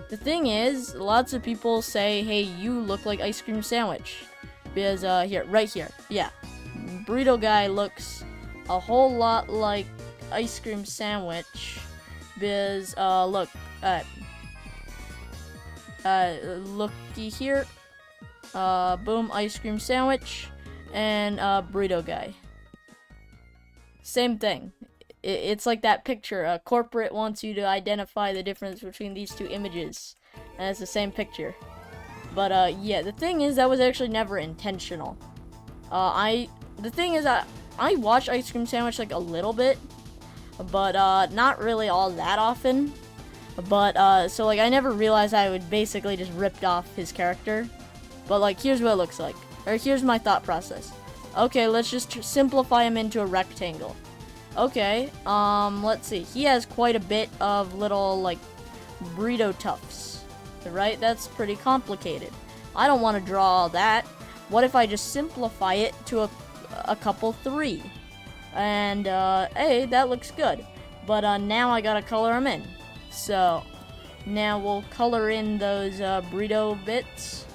The thing is, lots of people say, hey, you look like ice cream sandwich. Because, here, right here, yeah. Burrito Guy looks a whole lot like ice cream sandwich. Because, look, looky here. Boom, ice cream sandwich. And, Burrito Guy. Same thing. It's like that picture. Corporate wants you to identify the difference between these two images. And it's the same picture. But, yeah, the thing is, that was actually never intentional. The thing is, I watch Ice Cream Sandwich, like, a little bit. But, not really all that often. But, so, like, I never realized I would basically just ripped off his character. But, like, here's what it looks like. Or, here's my thought process. Okay, let's just simplify him into a rectangle. Okay, let's see. He has quite a bit of little, like, burrito tufts, right? That's pretty complicated. I don't want to draw all that. What if I just simplify it to a couple 3? And, hey, that looks good. But, now I gotta color him in. So, now we'll color in those, burrito bits.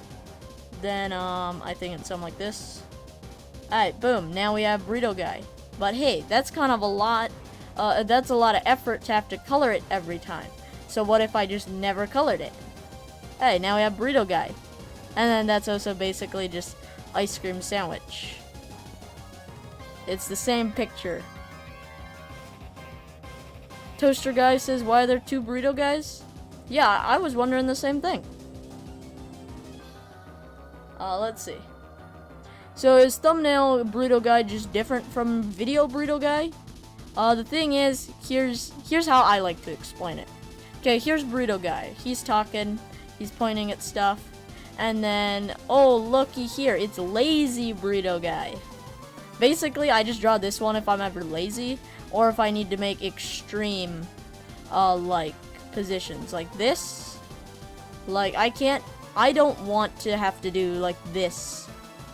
Then, I think it's something like this. Alright, boom, now we have Burrito Guy. But hey, that's kind of a lot, that's a lot of effort to have to color it every time. So what if I just never colored it? Hey, now we have Burrito Guy. And then that's also basically just ice cream sandwich. It's the same picture. Toaster Guy says, why are there 2 Burrito Guys? Yeah, I was wondering the same thing. Let's see. So is thumbnail Burrito Guy just different from video Burrito Guy? The thing is, here's how I like to explain it. Okay, here's Burrito Guy. He's talking, he's pointing at stuff, and then, oh, looky here, it's lazy Burrito Guy. Basically, I just draw this one if I'm ever lazy, or if I need to make extreme, like, positions. Like this. Like, I don't want to have to do, like, this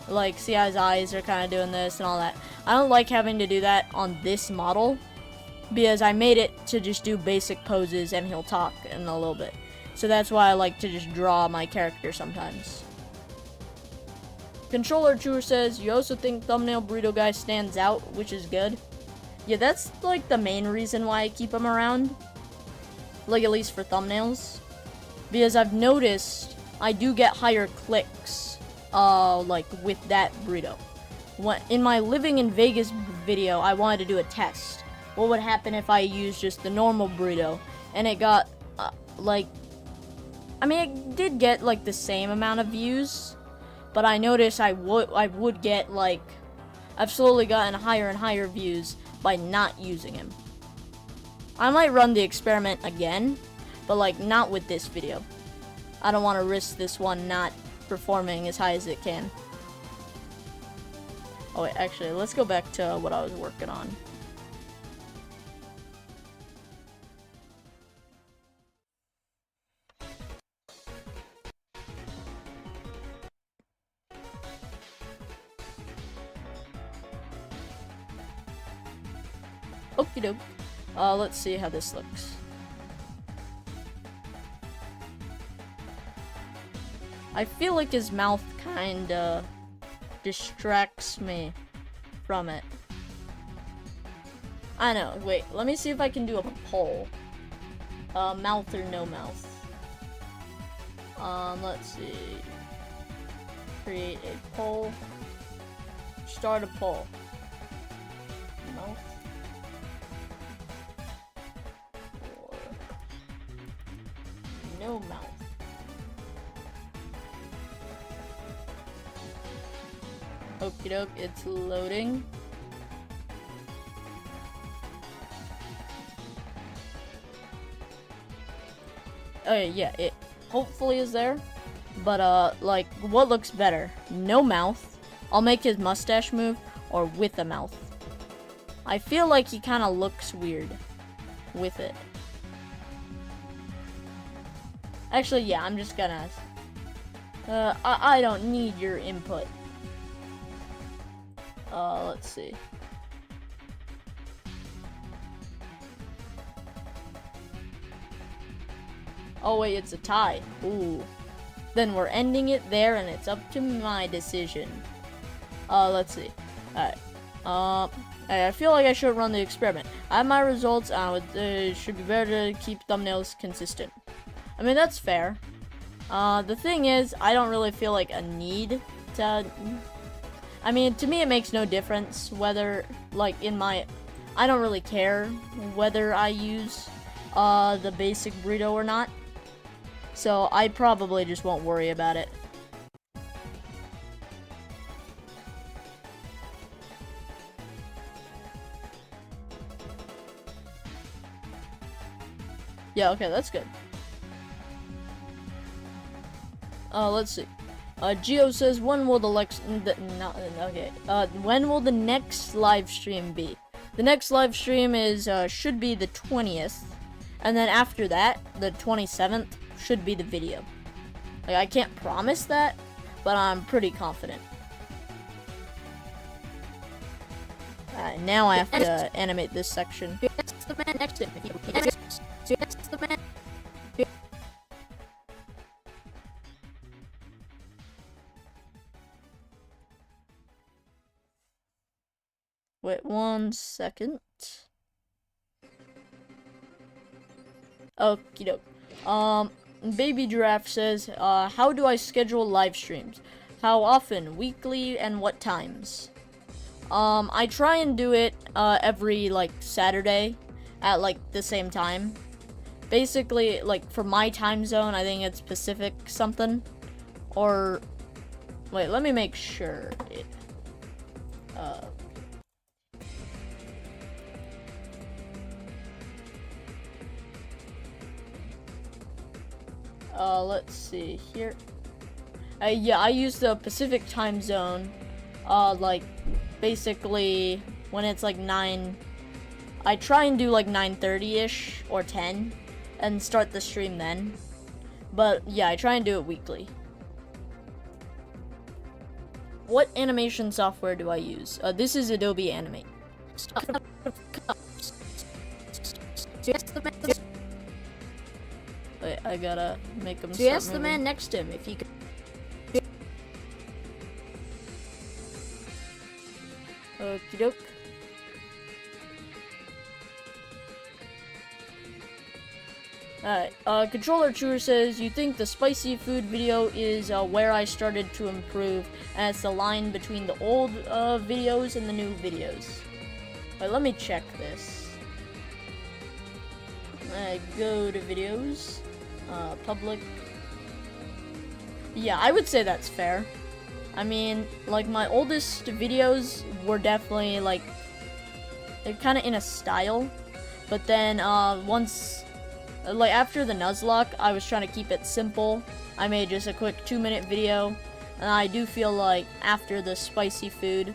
Like, see how his eyes are kind of doing this and all that. I don't like having to do that on this model, because I made it to just do basic poses and he'll talk in a little bit. So that's why I like to just draw my character sometimes. Controller Chewer says, you also think thumbnail burrito guy stands out, which is good. Yeah, that's like the main reason why I keep him around. Like, at least for thumbnails. Because I've noticed I do get higher clicks, like with that burrito. In my Living in Vegas video, I wanted to do a test. What would happen if I used just the normal burrito? And it got, like, I mean, it did get, like, the same amount of views. But I noticed I would get, like, I've slowly gotten higher and higher views by not using him. I might run the experiment again, but, like, not with this video. I don't want to risk this one not performing as high as it can. Oh, wait, actually, let's go back to what I was working on. Okie doke. Let's see how this looks. I feel like his mouth kinda distracts me from it. I know, wait, let me see if I can do a poll. Mouth or no mouth. Let's see. Create a poll. Start a poll. Mouth. Or no mouth. Okie doke, it's loading. Okay, yeah, it hopefully is there. But, like, what looks better? No mouth. I'll make his mustache move, or with a mouth. I feel like he kind of looks weird with it. Actually, yeah, I'm just gonna... I don't need your input. Let's see. Oh wait, it's a tie. Ooh. Then we're ending it there, and it's up to my decision. Let's see. Alright. I feel like I should run the experiment. I have my results, and it should be better to keep thumbnails consistent. I mean, that's fair. The thing is, I don't really feel like a need to... I mean, to me, it makes no difference whether, like, in my... I don't really care whether I use, the basic burrito or not. So, I probably just won't worry about it. Yeah, okay, that's good. Let's see. Geo says, when will when will the next live stream be? The next live stream is, should be the 20th. And then after that, the 27th, should be the video. Like, I can't promise that, but I'm pretty confident. Alright, now I have to animate this section. That's the man next to him. That's the man. Wait 1 second. Okie doke. Baby Giraffe says, how do I schedule live streams? How often? Weekly, and what times? I try and do it, every, like, Saturday at, like, the same time. Basically, like, for my time zone, I think it's Pacific something. Or, wait, let me make sure. Let's see here. Yeah, I use the Pacific time zone. Like, basically, when it's like 9, I try and do like 9:30-ish or 10, and start the stream then. But yeah, I try and do it weekly. What animation software do I use? This is Adobe Animate. Wait, I gotta make him. So you ask the man next to him if he could. Okie doke. Alright, Controller Chewer says, you think the spicy food video is where I started to improve, and it's the line between the old videos and the new videos. Alright, let me check this. Go to videos, public. Yeah, I would say that's fair. I mean, like, my oldest videos were definitely, like, they're kind of in a style, but then, once, like, after the Nuzlocke, I was trying to keep it simple. I made just a quick 2-minute video, and I do feel like after the spicy food,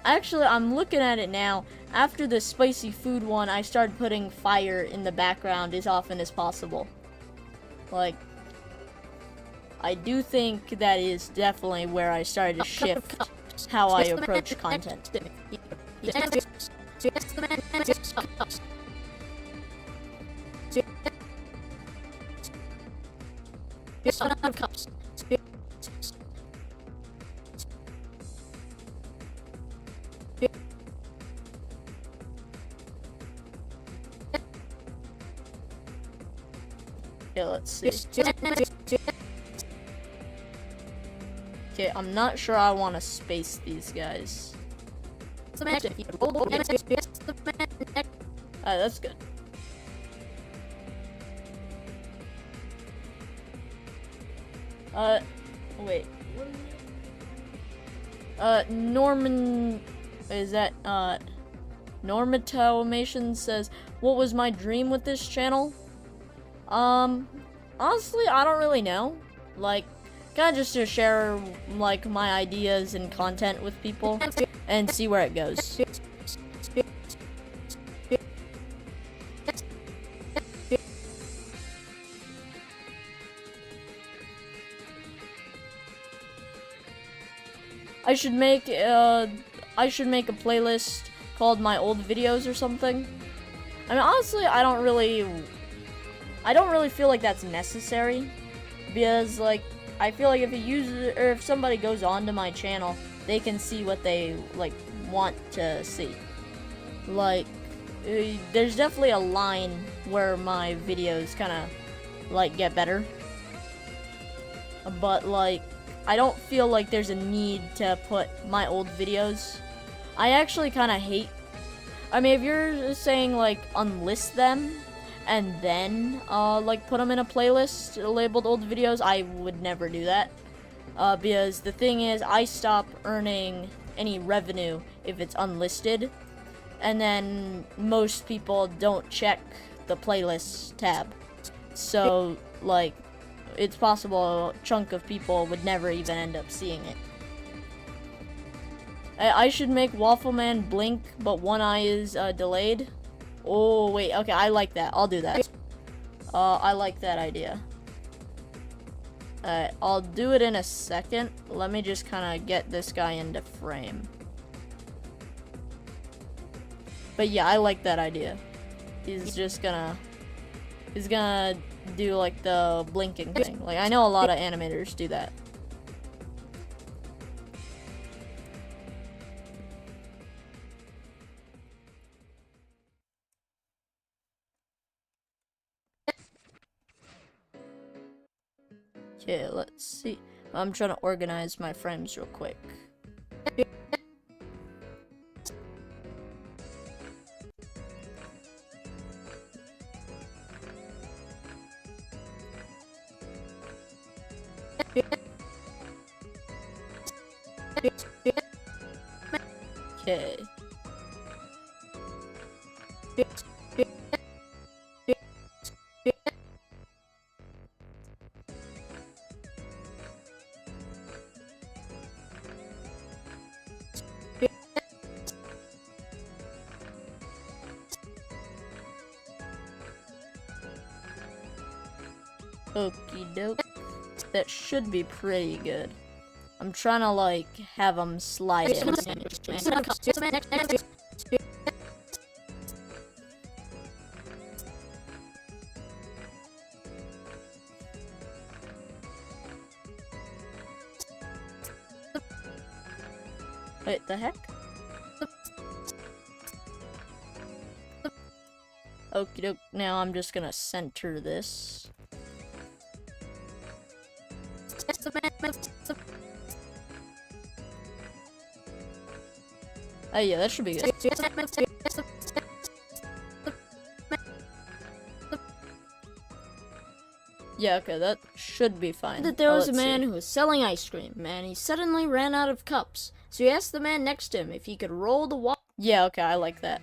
actually, I'm looking at it now, after the spicy food one, I started putting fire in the background as often as possible. Like, I do think that is definitely where I started to shift how I approach content. Yeah, let's see. Okay, I'm not sure I want to space these guys. Alright, that's good. Wait. Norman, is that, Normatautomation says, what was my dream with this channel? Honestly, I don't really know. Like, kinda just to share, like, my ideas and content with people, and see where it goes. I should make a playlist called My Old Videos or something. I mean, honestly, I don't really feel like that's necessary, because, like, I feel like if a user, or if somebody goes onto my channel, they can see what they, like, want to see. Like, there's definitely a line where my videos kind of, like, get better. But, like, I don't feel like there's a need to put my old videos. I actually kind of hate, I mean, if you're saying, like, unlist them, and then, like, put them in a playlist labeled old videos, I would never do that. Because the thing is, I stop earning any revenue if it's unlisted, and then most people don't check the playlist tab. So, like, it's possible a chunk of people would never even end up seeing it. I should make Waffle Man blink, but one eye is delayed. Oh, wait, okay, I like that. I'll do that. I like that idea. Alright, I'll do it in a second. Let me just kind of get this guy into frame. But yeah, I like that idea. He's gonna do, like, the blinking thing. Like, I know a lot of animators do that. Okay, let's see. I'm trying to organize my frames real quick. Okay. Okie doke. That should be pretty good. I'm trying to like have them slide in. Wait, the heck? Okie doke, now I'm just gonna center this. Oh yeah, that should be good. Yeah, okay, that should be fine. That there was a Let's man see. who was selling ice cream, and he suddenly ran out of cups. So he asked the man next to him if he could roll the wall. Yeah, okay, I like that.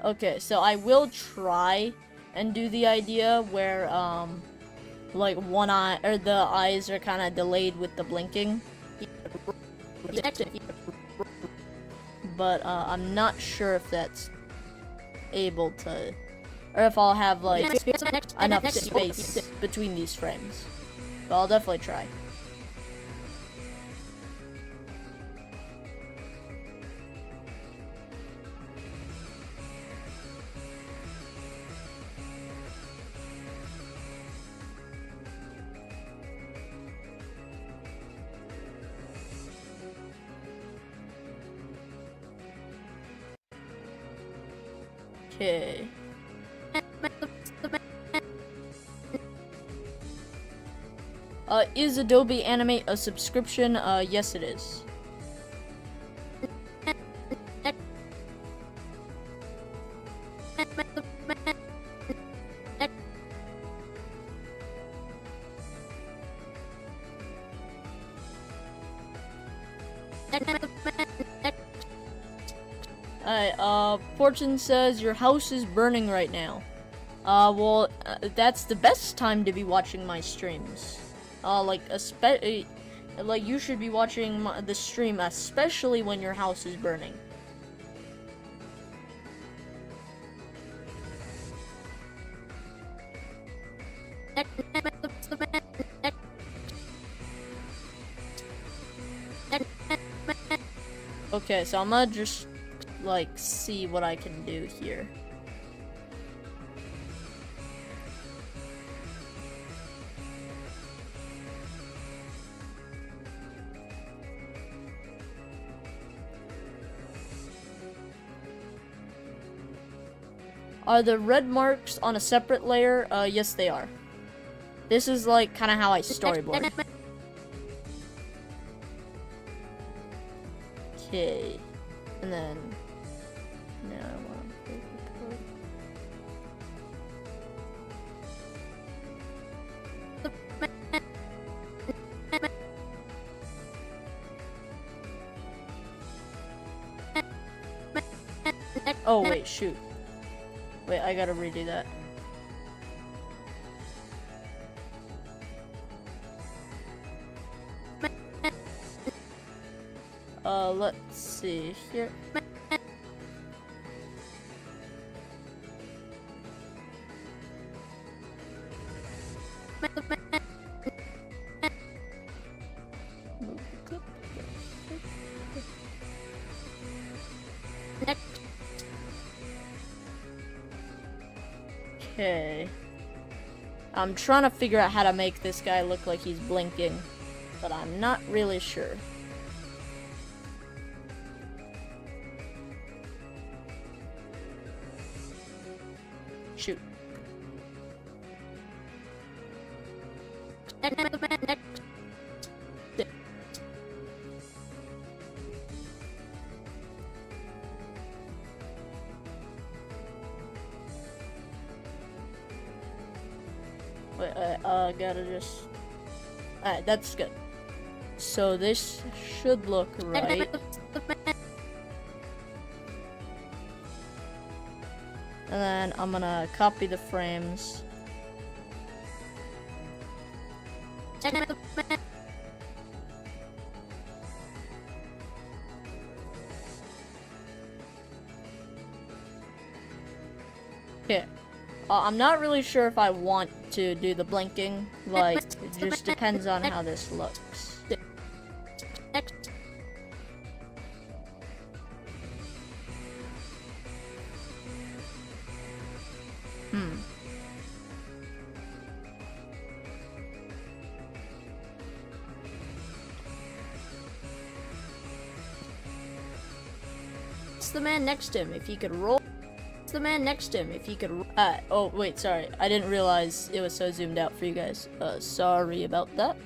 Okay, so I will try and do the idea where, like one eye, or the eyes are kind of delayed with the blinking. But, I'm not sure if that's able to, or if I'll have, like, enough space between these frames. But I'll definitely try. Okay. Is Adobe Animate a subscription? Yes it is. Alright, Fortune says your house is burning right now. Well, that's the best time to be watching my streams. Like, you should be watching the stream, especially when your house is burning. Okay, so I'm gonna just, like, see what I can do here. Are the red marks on a separate layer? Yes they are. This is like kind of how I storyboard. Okay, and then now I want to play the code. Oh wait, shoot. Wait, I gotta redo that. Let's see here. Okay. I'm trying to figure out how to make this guy look like he's blinking, but I'm not really sure. Shoot. Wait, gotta just... Alright, that's good. So this should look right. And then I'm gonna copy the frames. Okay. I'm not really sure if I want to do the blinking. Like, it just depends on how this looks. Ask the man next to him if he could roll. Ask the man next to him if he could. Oh, wait, sorry. I didn't realize it was so zoomed out for you guys. Sorry about that.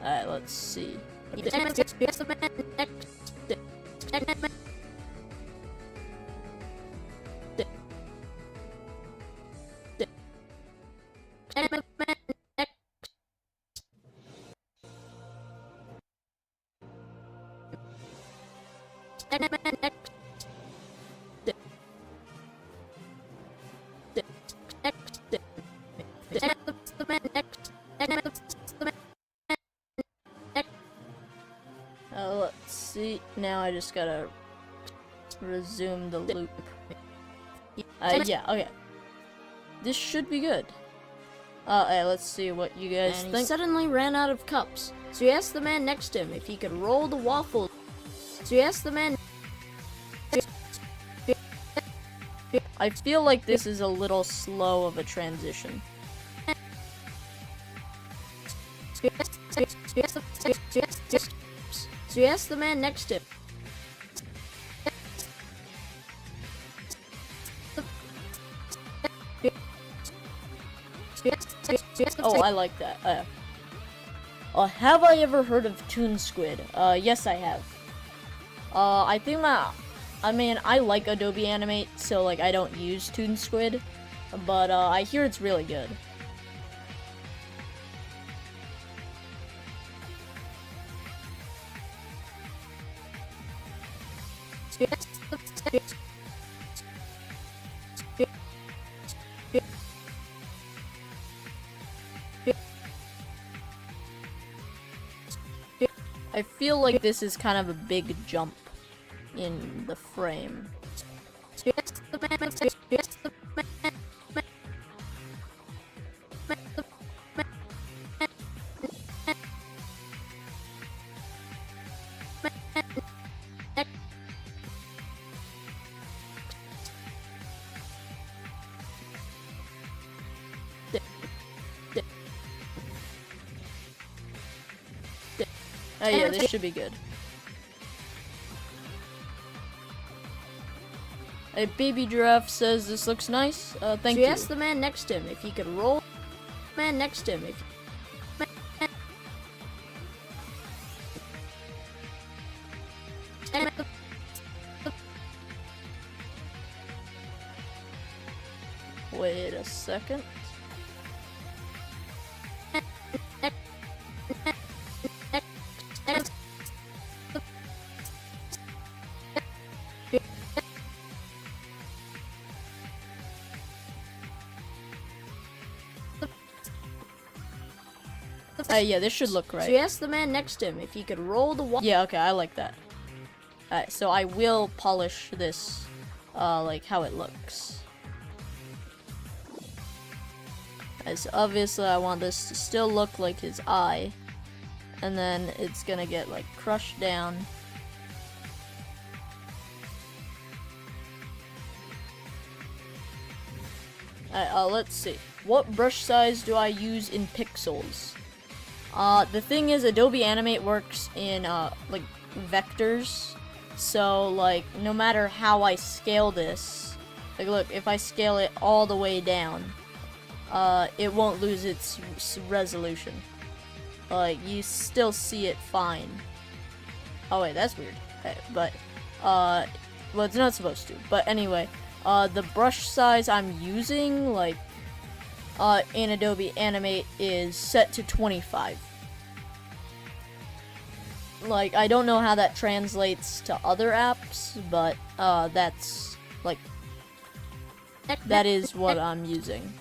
Alright, let's see. Ask the man next. Let's see. Now I just gotta resume the loop. Yeah, okay. This should be good. Hey, let's see what you guys And think. he suddenly ran out of cups, so he asked the man next to him if he could roll the waffle. So he asked the man. I feel like this is a little slow of a transition. So he asked the man next to him. Oh, I like that. Have I ever heard of Toon Squid? Yes, I have. I think I mean, I like Adobe Animate, so, like, I don't use Toon Squid, but, I hear it's really good. I feel like this is kind of a big jump in the frame. Oh yeah, this should be good. A baby giraffe says this looks nice. Thank So you. he asked the man next to him if he could roll. Man next to him if. Wait a second. Yeah, this should look So right. he asked the man next to him if he could roll the wall. Yeah, okay, I like that. Alright, so I will polish this, like how it looks. As obviously I want this to still look like his eye, and then it's gonna get like crushed down. Alright, let's see. What brush size do I use in pixels? The thing is, Adobe Animate works in, like, vectors. So, like, no matter how I scale this, like, look, if I scale it all the way down, it won't lose its resolution. Like, you still see it fine. Oh, wait, that's weird. Okay, but, well, it's not supposed to. But anyway, the brush size I'm using, like, in Adobe Animate is set to 25. Like, I don't know how that translates to other apps, but, that's, like, that is what I'm using.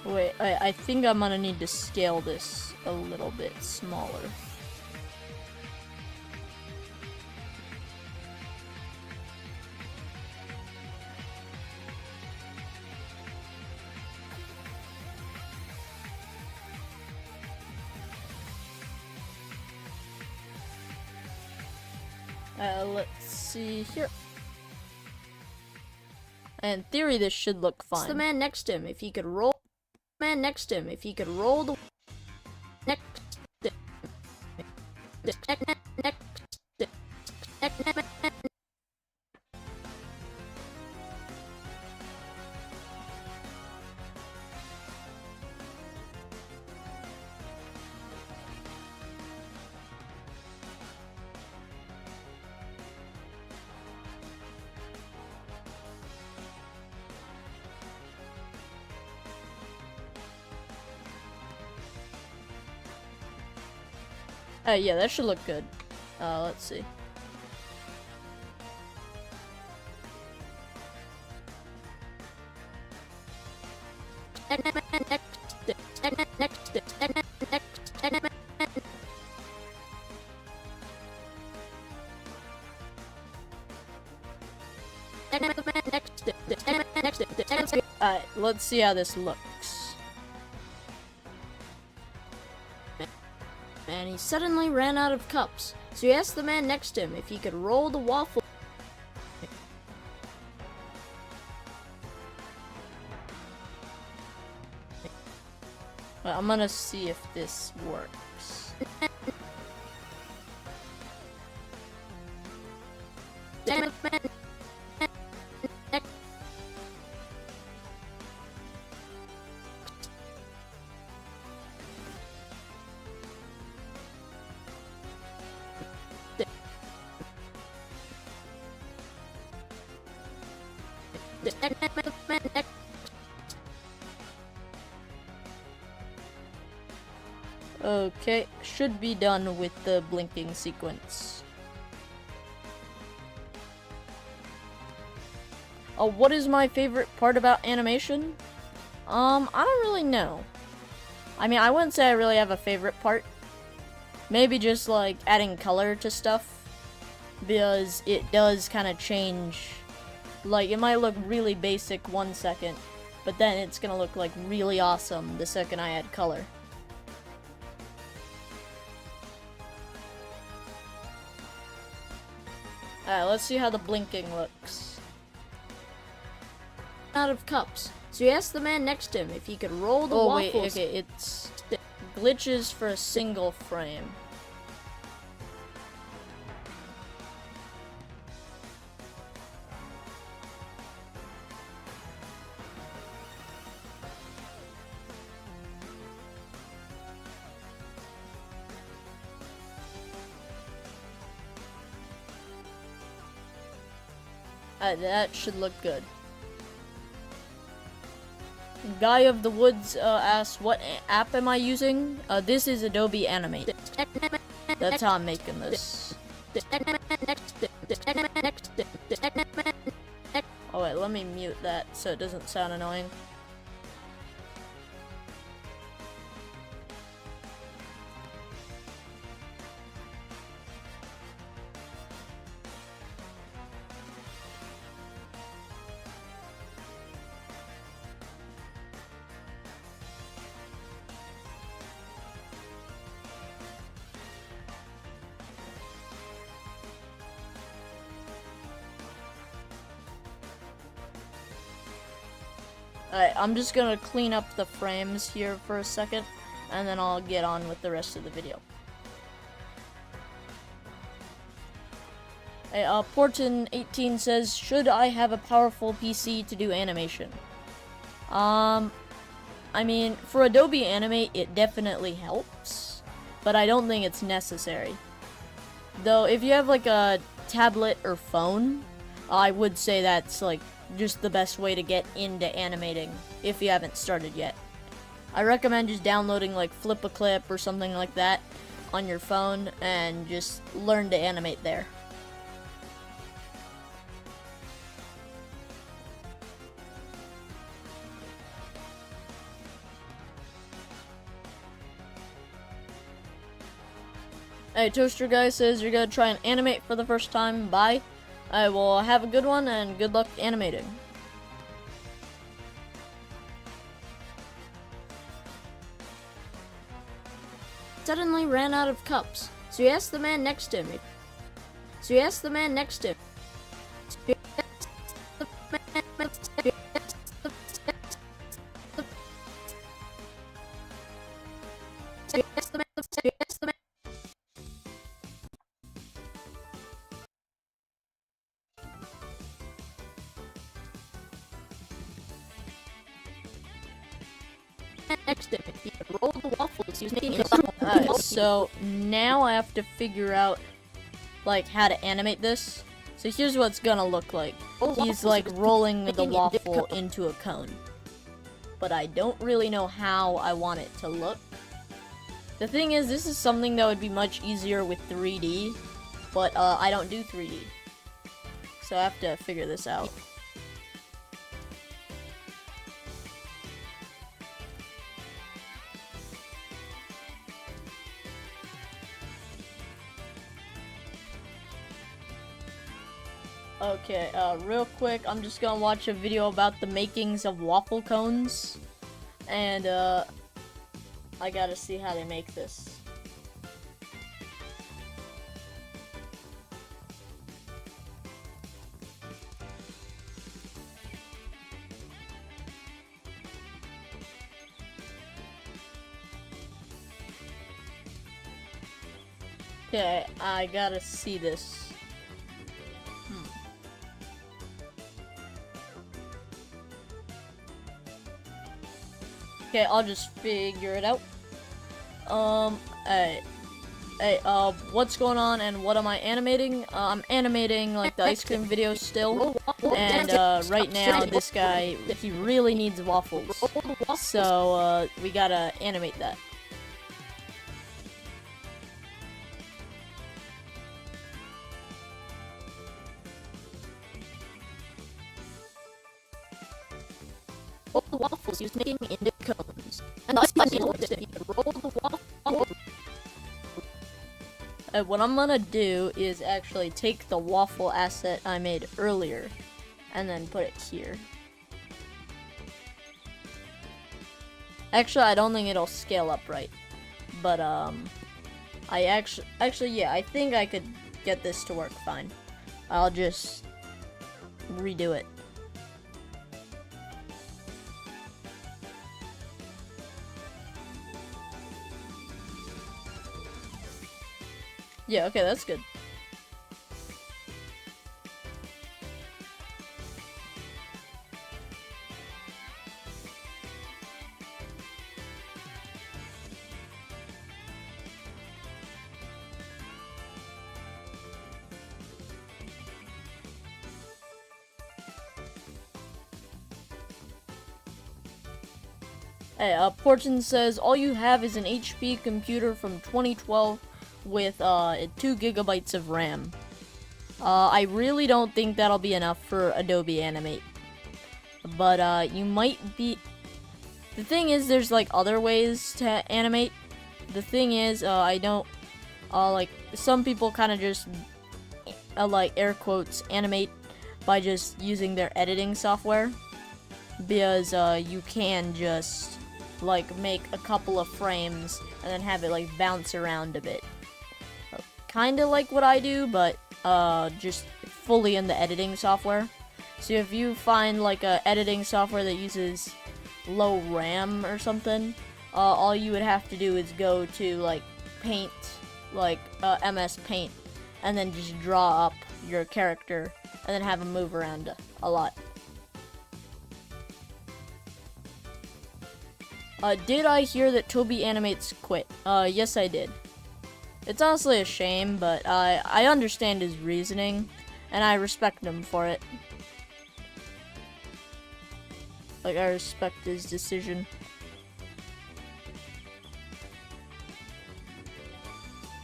Wait, I think I'm gonna need to scale this a little bit smaller. Let's see here. In theory, this should look fine. It's the man next to him. If he could roll, man next to him. If he could roll the next. Yeah, that should look good. Let's see. Alright, let's see how this looks. And he suddenly ran out of cups, so he asked the man next to him if he could roll the waffle. Well, I'm gonna see if this works. Okay, should be done with the blinking sequence. What is my favorite part about animation? I don't really know. I mean, I wouldn't say I really have a favorite part. Maybe just like adding color to stuff, because it does kind of change. Like, it might look really basic 1 second, but then it's gonna look like really awesome the second I add color. Alright, let's see how the blinking looks. Out of cups, so he asked the man next to him if he could roll the waffles. Wait, okay, it's glitches for a single frame. That should look good. Guy of the Woods asks, what app am I using? This is Adobe Animate. That's how I'm making this. Oh wait, let me mute that so it doesn't sound annoying. Alright, I'm just gonna clean up the frames here for a second, and then I'll get on with the rest of the video. Hey, Porton18 says, should I have a powerful PC to do animation? I mean, for Adobe Animate, it definitely helps, but I don't think it's necessary. Though, if you have like a tablet or phone, I would say that's like just the best way to get into animating if you haven't started yet. I recommend just downloading like Flip a Clip or something like that on your phone and just learn to animate there. Hey, Toaster Guy says you're gonna try and animate for the first time. Bye. I will have a good one and good luck animating. Suddenly ran out of cups, so he asked the man next to him. So he asked the man next to him. Next to him, if he could roll the waffles he was making. Alright, so now I have to figure out like how to animate this. So here's what it's gonna look like. He's like rolling the waffle into a cone. But I don't really know how I want it to look. The thing is, this is something that would be much easier with 3D, but I don't do 3D. So I have to figure this out. Okay, real quick, I'm just gonna watch a video about the makings of waffle cones. And, I gotta see how they make this. Okay, I gotta see this. Okay, I'll just figure it out. Hey, what's going on and what am I animating? I'm animating, like, the ice cream video still. And, right now, this guy, he really needs waffles. So, we gotta animate that. Roll the waffles he was making into cones. And the ice cream if he could roll the waffle. What I'm gonna do is actually take the waffle asset I made earlier and then put it here. Actually, I don't think it'll scale up right, but I actually yeah, I think I could get this to work fine. I'll just redo it. Yeah, okay, that's good. Hey, Porton says, all you have is an HP computer from 2012 with 2 gigabytes of RAM. I really don't think that'll be enough for Adobe Animate. But you might be... The thing is, there's like other ways to animate. The thing is, I don't... like, some people kind of just, like, air quotes, animate by just using their editing software. Because you can just, like, make a couple of frames and then have it, like, bounce around a bit. Kinda like what I do, but just fully in the editing software. So if you find like a editing software that uses low RAM or something, all you would have to do is go to like Paint, like MS Paint, and then just draw up your character and then have him move around a lot. Did I hear that Toby Animates quit? Yes I did. It's honestly a shame, but I understand his reasoning, and I respect him for it. Like, I respect his decision.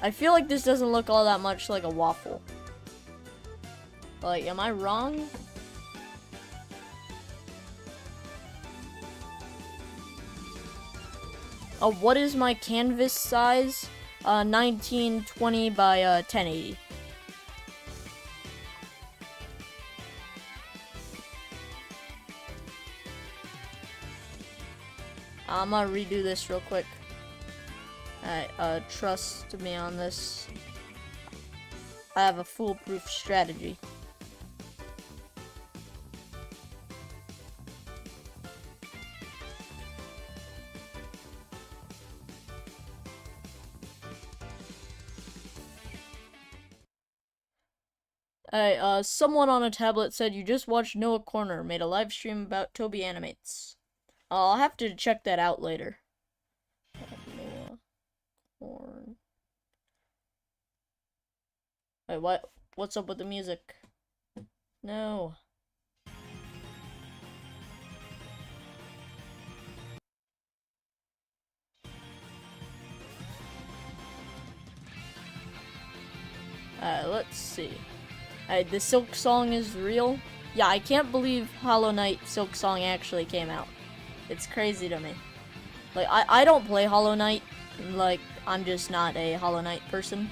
I feel like this doesn't look all that much like a waffle. Like, am I wrong? What is my canvas size? 1920 by 1080. I'm gonna redo this real quick. Alright, trust me on this. I have a foolproof strategy. Someone on a tablet said you just watched Noah Corner made a live stream about Toby Animates. I'll have to check that out later. Noah Corn. Wait, what? What's up with the music? No. Let's see. The Silk Song is real. Yeah, I can't believe Hollow Knight Silk Song actually came out. It's crazy to me. Like, I don't play Hollow Knight. Like, I'm just not a Hollow Knight person.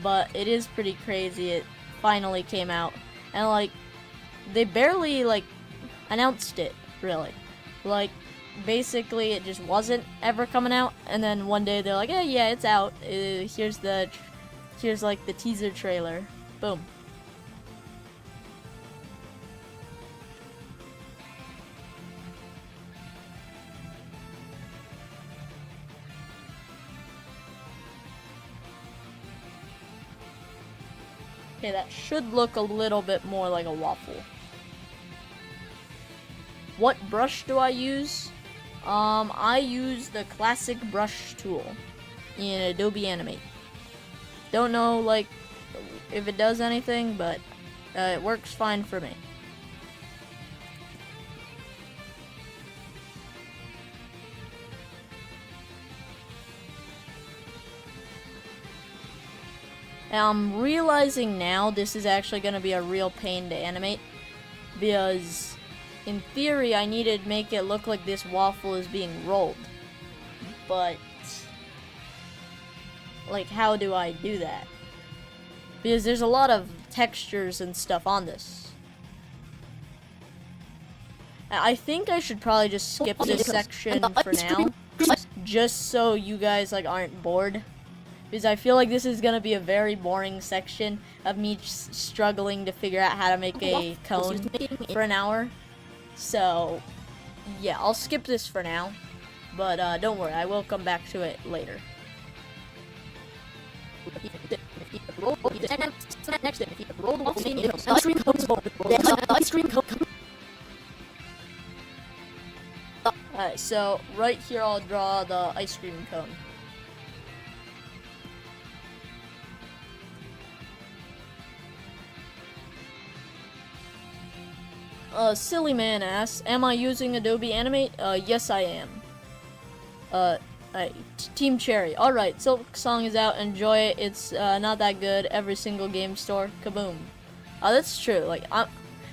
But it is pretty crazy it finally came out. And, like, they barely, like, announced it, really. Like, basically it just wasn't ever coming out. And then one day they're like, hey, yeah, it's out. Here's, like, the teaser trailer. Boom. Okay, that should look a little bit more like a waffle. What brush do I use? I use the classic brush tool in Adobe Animate. Don't know, like, if it does anything, but it works fine for me. And I'm realizing now this is actually going to be a real pain to animate, because in theory I need to make it look like this waffle is being rolled, but like, how do I do that? Because there's a lot of textures and stuff on this. I think I should probably just skip this section for now, just so you guys, like, aren't bored. Because I feel like this is gonna be a very boring section of me struggling to figure out how to make a cone for an hour. So, yeah, I'll skip this for now. But don't worry, I will come back to it later. Alright, so right here I'll draw the ice cream cone. Silly man asks, am I using Adobe Animate? Yes I am. Team Cherry. Alright, Silk Song is out, enjoy it. It's, not that good. Every single game store. Kaboom. That's true. Like,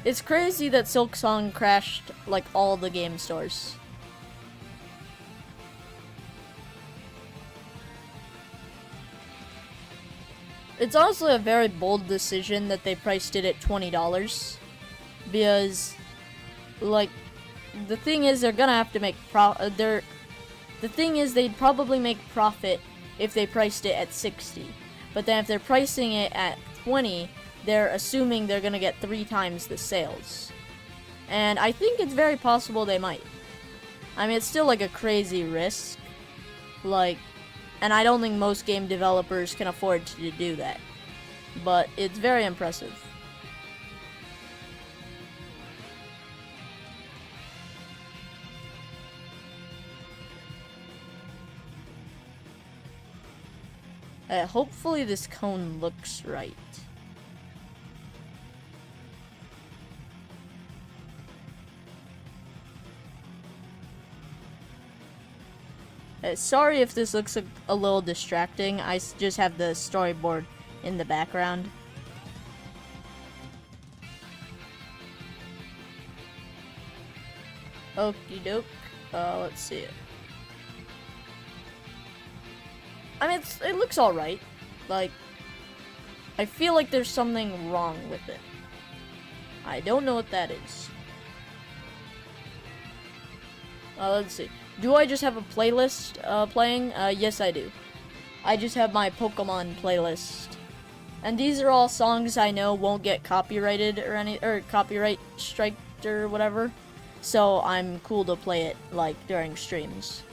it's crazy that Silk Song crashed, like, all the game stores. It's honestly a very bold decision that they priced it at $20. Because, like, the thing is, they're gonna have to make the thing is, they'd probably make profit if they priced it at 60. But then if they're pricing it at 20, they're assuming they're gonna get 3 times the sales. And I think it's very possible they might. I mean, it's still, like, a crazy risk. Like, and I don't think most game developers can afford to do that. But it's very impressive. Hopefully this cone looks right. Sorry if this looks a little distracting. I just have the storyboard in the background. Okie doke. Let's see it. I mean, it looks alright. Like, I feel like there's something wrong with it. I don't know what that is. Let's see. Do I just have a playlist playing? Yes, I do. I just have my Pokemon playlist. And these are all songs I know won't get copyrighted or copyright striked or whatever. So I'm cool to play it, like, during streams.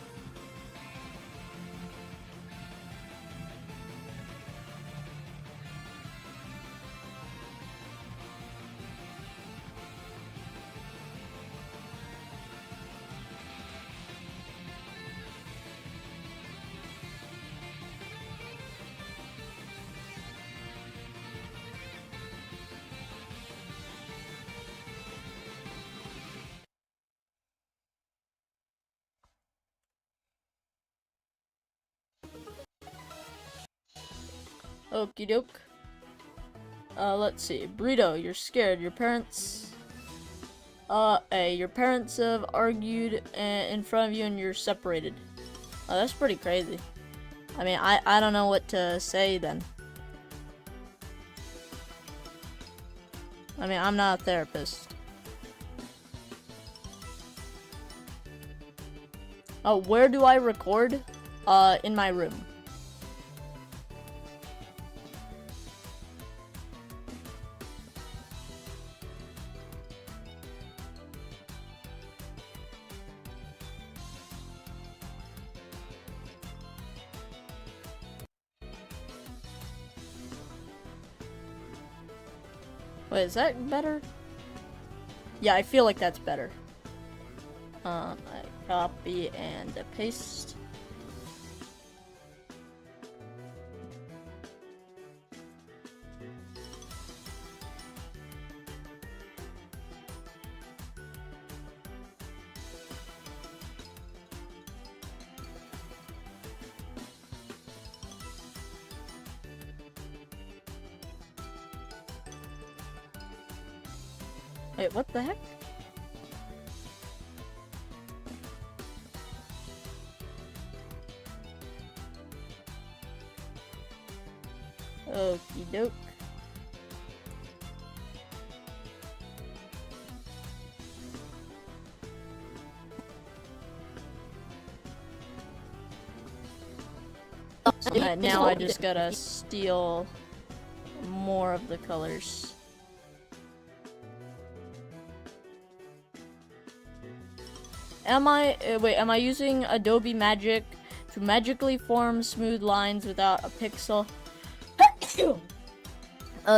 Okie doke. Let's see. Burrito, you're scared. Your parents... your parents have argued in front of you and you're separated. Oh, that's pretty crazy. I mean, I don't know what to say then. I mean, I'm not a therapist. Oh, where do I record? In my room. Wait, is that better? Yeah, I feel like that's better. I copy and paste. Wait, what the heck? Okie doke. Now I just gotta steal more of the colors. Am I using Adobe Magic to magically form smooth lines without a pixel?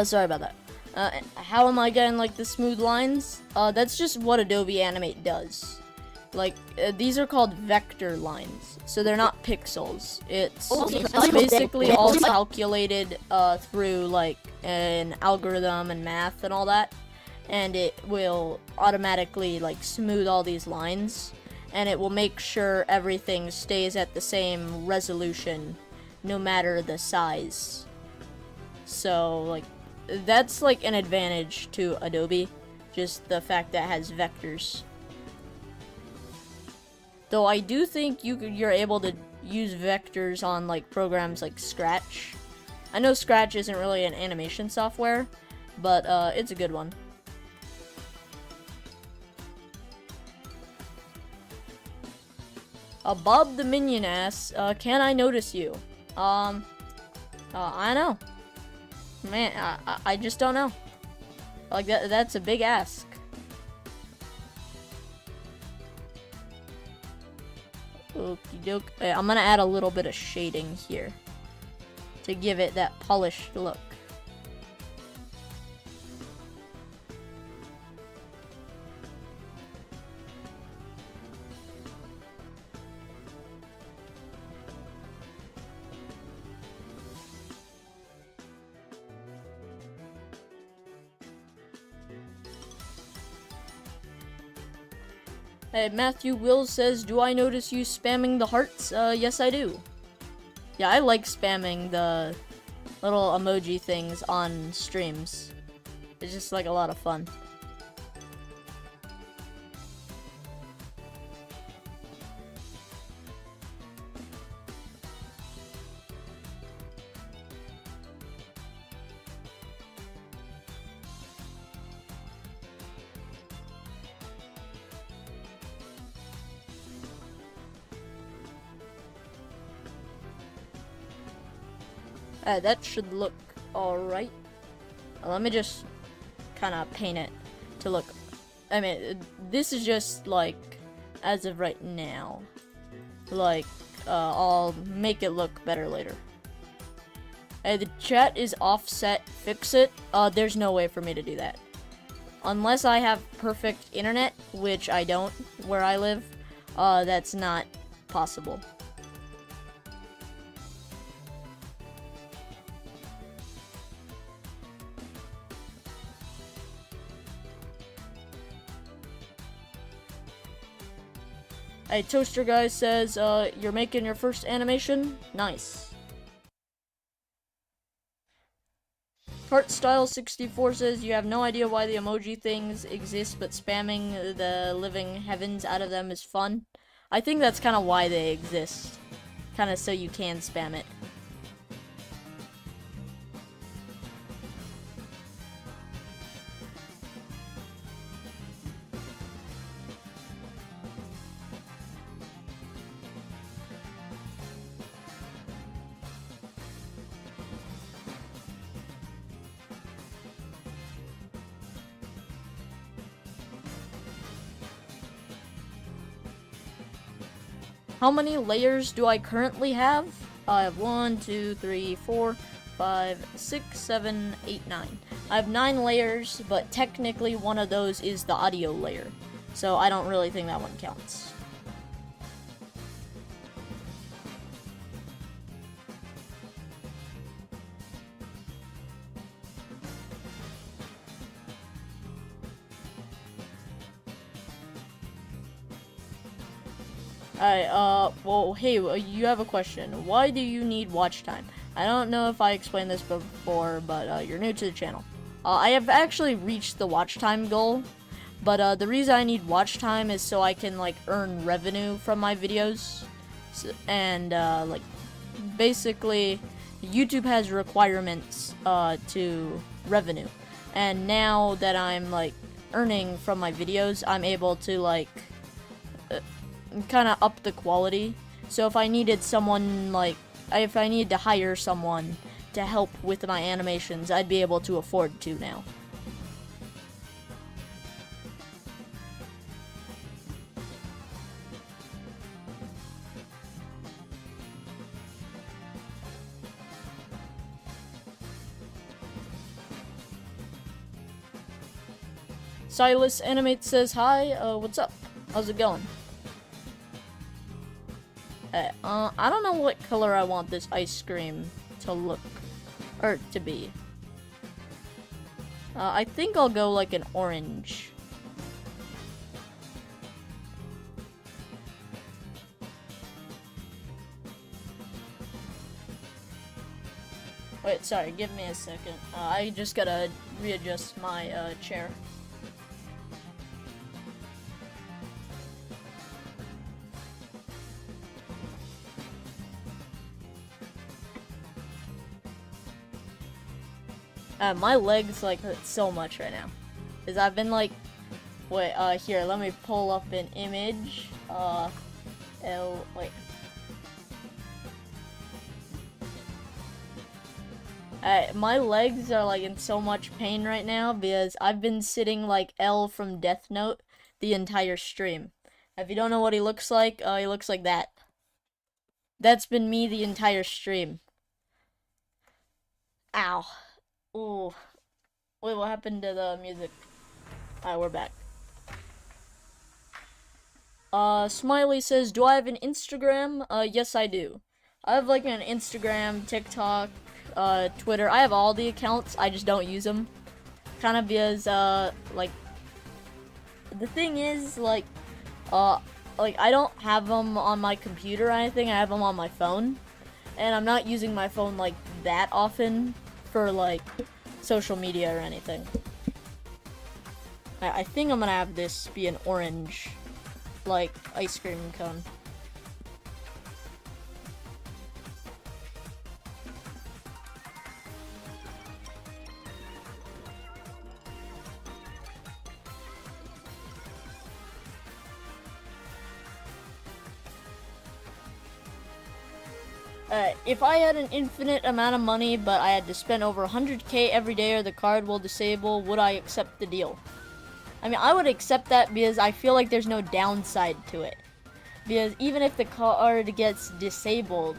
Sorry about that. How am I getting, like, the smooth lines? That's just what Adobe Animate does. Like, these are called vector lines, so they're not pixels. It's basically all calculated, through, like, an algorithm and math and all that. And it will automatically, like, smooth all these lines. And it will make sure everything stays at the same resolution, no matter the size. So, like, that's, like, an advantage to Adobe. Just the fact that it has vectors. Though I do think you're able to use vectors on, like, programs like Scratch. I know Scratch isn't really an animation software, but it's a good one. Bob the Minion asks, can I notice you? I know. Man, I just don't know. Like, that's a big ask. Okie doke. I'm gonna add a little bit of shading here to give it that polished look. Hey, Matthew Wills says, do I notice you spamming the hearts? Yes I do. Yeah, I like spamming the little emoji things on streams. It's just, like, a lot of fun. That should look alright. Let me just kind of paint it to look. I mean, this is just like as of right now. Like, I'll make it look better later. The chat is offset. Fix it. There's no way for me to do that. Unless I have perfect internet, which I don't where I live, that's not possible. Hey, Toaster Guy says, you're making your first animation? Nice. Heartstyle64 says, you have no idea why the emoji things exist, but spamming the living heavens out of them is fun. I think that's kind of why they exist. Kind of so you can spam it. How many layers do I currently have? I have 1, 2, 3, 4, 5, 6, 7, 8, 9. I have 9 layers, but technically one of those is the audio layer. So I don't really think that one counts. Alright, well, hey, you have a question. Why do you need watch time? I don't know if I explained this before, but, you're new to the channel. I have actually reached the watch time goal, but, the reason I need watch time is so I can, like, earn revenue from my videos. So, and, like, basically, YouTube has requirements, to revenue. And now that I'm, like, earning from my videos, I'm able to, like, kind of up the quality. So if I needed someone, like, if I needed to hire someone to help with my animations, I'd be able to afford to now. Silas Animate says hi, what's up? How's it going? I don't know what color I want this ice cream to look, or to be. I think I'll go like an orange. Wait, sorry, give me a second. I just gotta readjust my, chair. My legs, like, hurt so much right now. Because I've been, like... Wait, here, let me pull up an image. Wait. My legs are, like, in so much pain right now because I've been sitting like L from Death Note the entire stream. If you don't know what he looks like that. That's been me the entire stream. Ow. Ooh. Wait, what happened to the music? Alright, we're back. Smiley says, do I have an Instagram? Yes, I do. I have, like, an Instagram, TikTok, Twitter. I have all the accounts, I just don't use them. Kind of because, like, the thing is, like, I don't have them on my computer or anything, I have them on my phone. And I'm not using my phone, like, that often for, like, social media or anything. I think I'm gonna have this be an orange, like, ice cream cone. If I had an infinite amount of money, but I had to spend over 100k every day or the card will disable, would I accept the deal? I mean, I would accept that because I feel like there's no downside to it. Because even if the card gets disabled,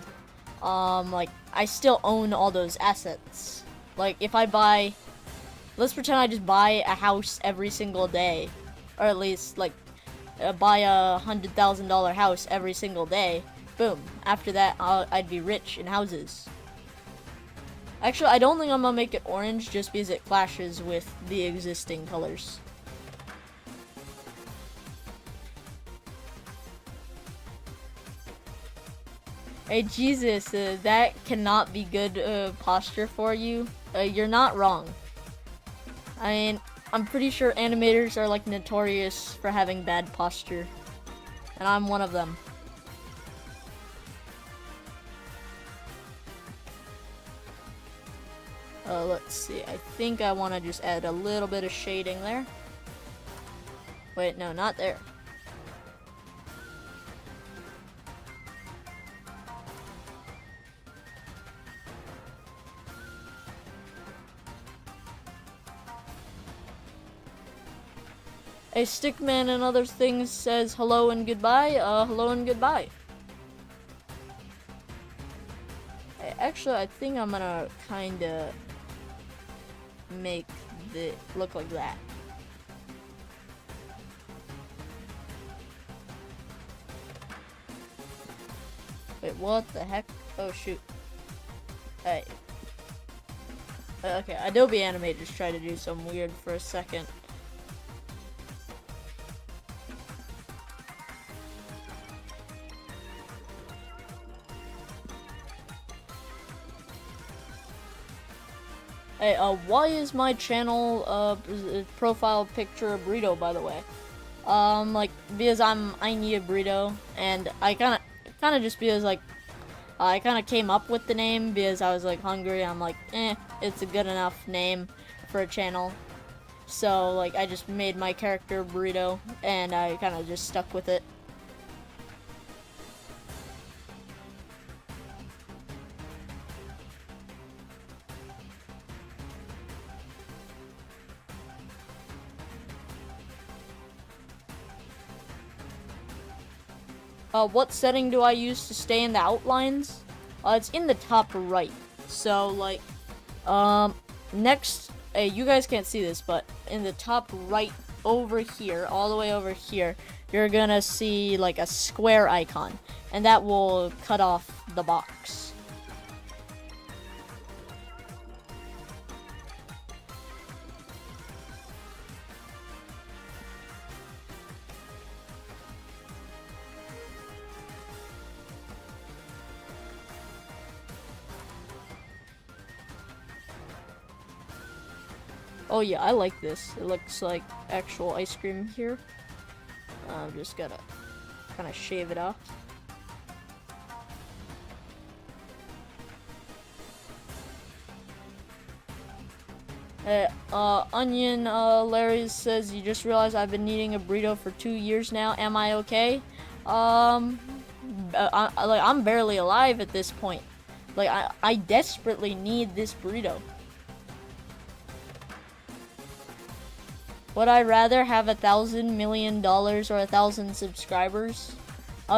like, I still own all those assets. Like, if I buy, let's pretend I just buy a house every single day, or at least, like, buy a $100,000 house every single day, boom. After that, I'd be rich in houses. Actually, I don't think I'm gonna make it orange just because it clashes with the existing colors. Hey, Jesus, that cannot be good posture for you. You're not wrong. I mean, I'm pretty sure animators are like notorious for having bad posture. And I'm one of them. Let's see. I think I want to just add a little bit of shading there. Wait, no, not there. A Stickman and other things says hello and goodbye. Hello and goodbye. Actually, I think I'm gonna kinda make it look like that. Wait, what the heck? Oh shoot. Hey. Okay, Adobe Animators tried to do some weird for a second. Hey, why is my channel, profile picture a burrito, by the way? Like, because I need a burrito, and I kinda just because, like, I kinda came up with the name because I was, like, hungry. I'm like, it's a good enough name for a channel. So, like, I just made my character burrito, and I kinda just stuck with it. What setting do I use to stay in the outlines? It's in the top right. So, like, next, you guys can't see this, but in the top right over here, all the way over here, you're gonna see, like, a square icon, and that will cut off the box. Oh yeah, I like this. It looks like actual ice cream here. I'm just gonna kind of shave it off. Onion, Larry says, you just realized I've been needing a burrito for 2 years now. Am I okay? I'm barely alive at this point. Like, I desperately need this burrito. Would I rather have $1,000 million or 1,000 subscribers?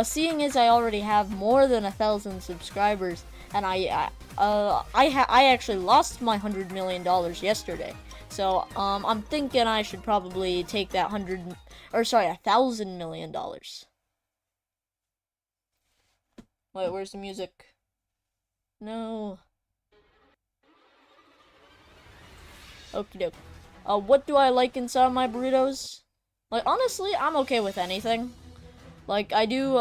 Seeing as I already have more than 1,000 subscribers, and I actually lost my $100 million yesterday. So, I'm thinking I should probably take that $1,000 million. Wait, where's the music? No. Okie doke. What do I like inside my burritos? Like, honestly, I'm okay with anything. Like, I do,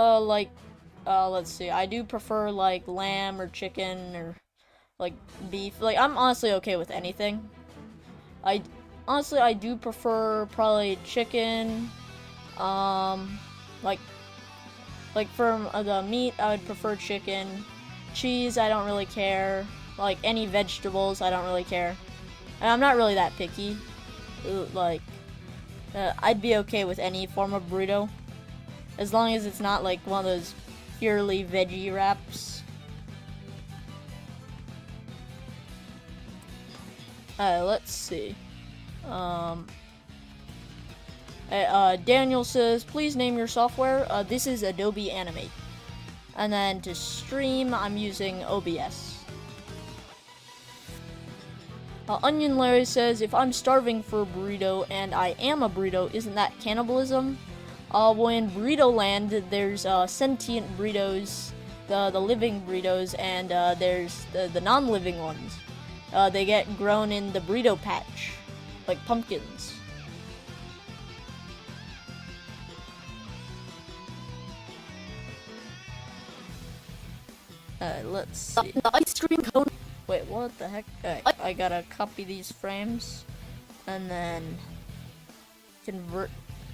let's see, I do prefer, like, lamb or chicken or, like, beef. Like, I'm honestly okay with anything. Honestly, I do prefer probably chicken. Like for the meat, I would prefer chicken. Cheese, I don't really care. Like, any vegetables, I don't really care. And I'm not really that picky. Like, I'd be okay with any form of burrito. As long as it's not, like, one of those purely veggie wraps. Let's see. Daniel says, please name your software. This is Adobe Animate. And then to stream, I'm using OBS. Onion Larry says, if I'm starving for a burrito and I am a burrito, isn't that cannibalism? Well, in Burrito Land, there's sentient burritos, the living burritos, and there's the non-living ones. They get grown in the burrito patch, like pumpkins. Let's see. The ice cream cone. Wait, what the heck? I gotta copy these frames and then convert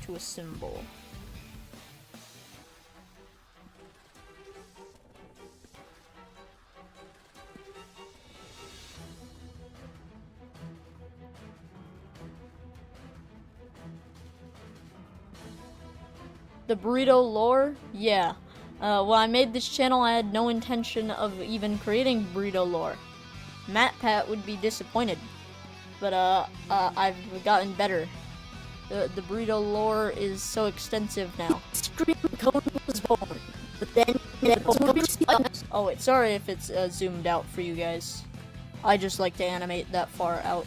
to a symbol. The burrito lore? Yeah. When I made this channel, I had no intention of even creating burrito lore. MatPat would be disappointed, but I've gotten better. The burrito lore is so extensive now. Stream cone was born, but then Oh wait, sorry if it's zoomed out for you guys. I just like to animate that far out.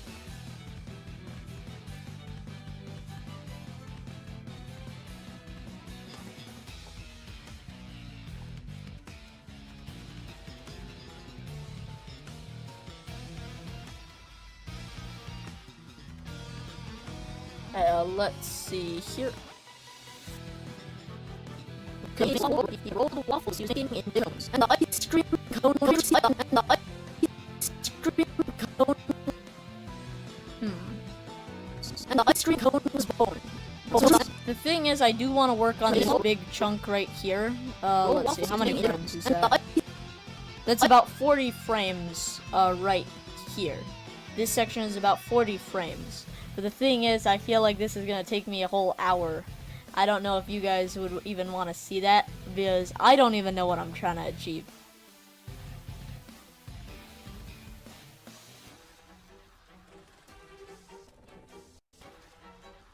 Let's see here. he rolled the waffles using Windows, and the ice cream cone was and the ice cream cone. And the ice cream cone was born. The thing is, I do want to work on this big chunk right here. Let's see, how many frames is that? That's about 40 frames, right here. This section is about 40 frames. But the thing is, I feel like this is gonna take me a whole hour. I don't know if you guys would even want to see that, because I don't even know what I'm trying to achieve.